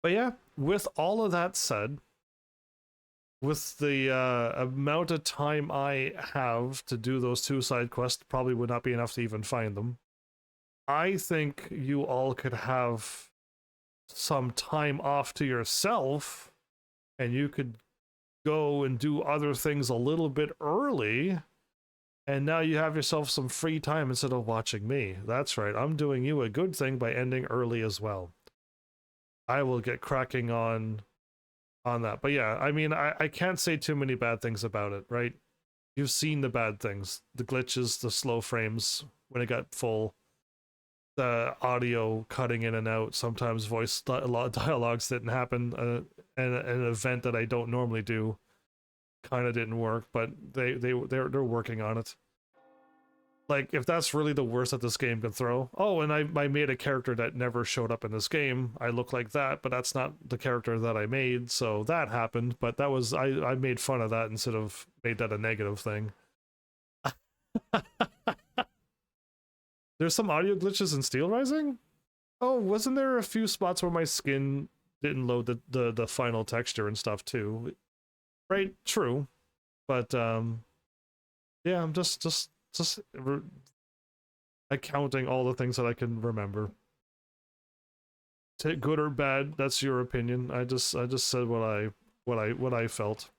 But yeah, with all of that said, with the amount of time I have to do those 2 side quests, probably would not be enough to even find them. I think you all could have some time off to yourself, and you could go and do other things a little bit early, and now you have yourself some free time instead of watching me. That's right, I'm doing you a good thing by ending early as well. I will get cracking on that. But yeah, I mean, I can't say too many bad things about it, right? You've seen the bad things. The glitches, the slow frames when it got full, the audio cutting in and out, sometimes voice dialogues didn't happen, and an event that I don't normally do kind of didn't work, but they're working on it. Like, if that's really the worst that this game could throw. Oh, and I made a character that never showed up in this game. I look like that, but that's not the character that I made, so that happened. But that was, I made fun of that instead of made that a negative thing. There's some audio glitches in Steel Rising? Oh, wasn't there a few spots where my skin didn't load the final texture and stuff too? Right, true. But, yeah, I'm just accounting all the things that I can remember. Take good or bad, that's your opinion. I just said what I felt.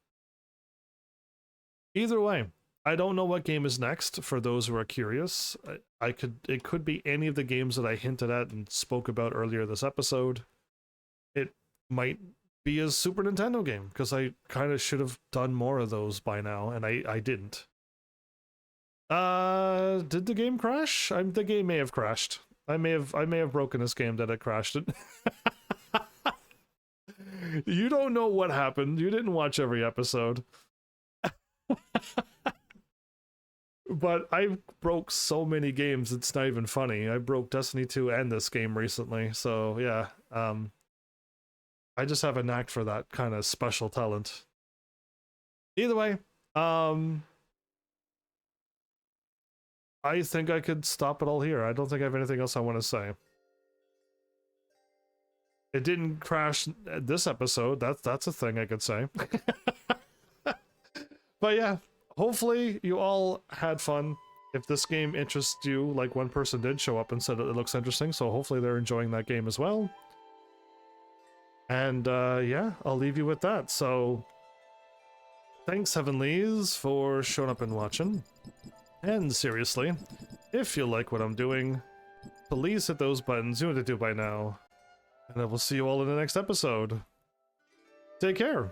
Either way, I don't know what game is next for those who are curious. It could be any of the games that I hinted at and spoke about earlier this episode. It might be a Super Nintendo game, because I kind of should have done more of those by now, and I didn't. Did the game crash? The game may have crashed. I may have broken this game that it crashed it. You don't know what happened. You didn't watch every episode. But I broke so many games, it's not even funny. I broke Destiny 2 and this game recently, so yeah. I just have a knack for that kind of special talent. Either way, I think I could stop it all here. I don't think I have anything else I want to say. It didn't crash this episode. That's a thing I could say. But yeah, hopefully you all had fun. If this game interests you, like one person did show up and said it looks interesting, so hopefully they're enjoying that game as well. And yeah, I'll leave you with that. So thanks, Heavenlies, for showing up and watching. And seriously, if you like what I'm doing, please hit those buttons. You know what to do by now. And I will see you all in the next episode. Take care.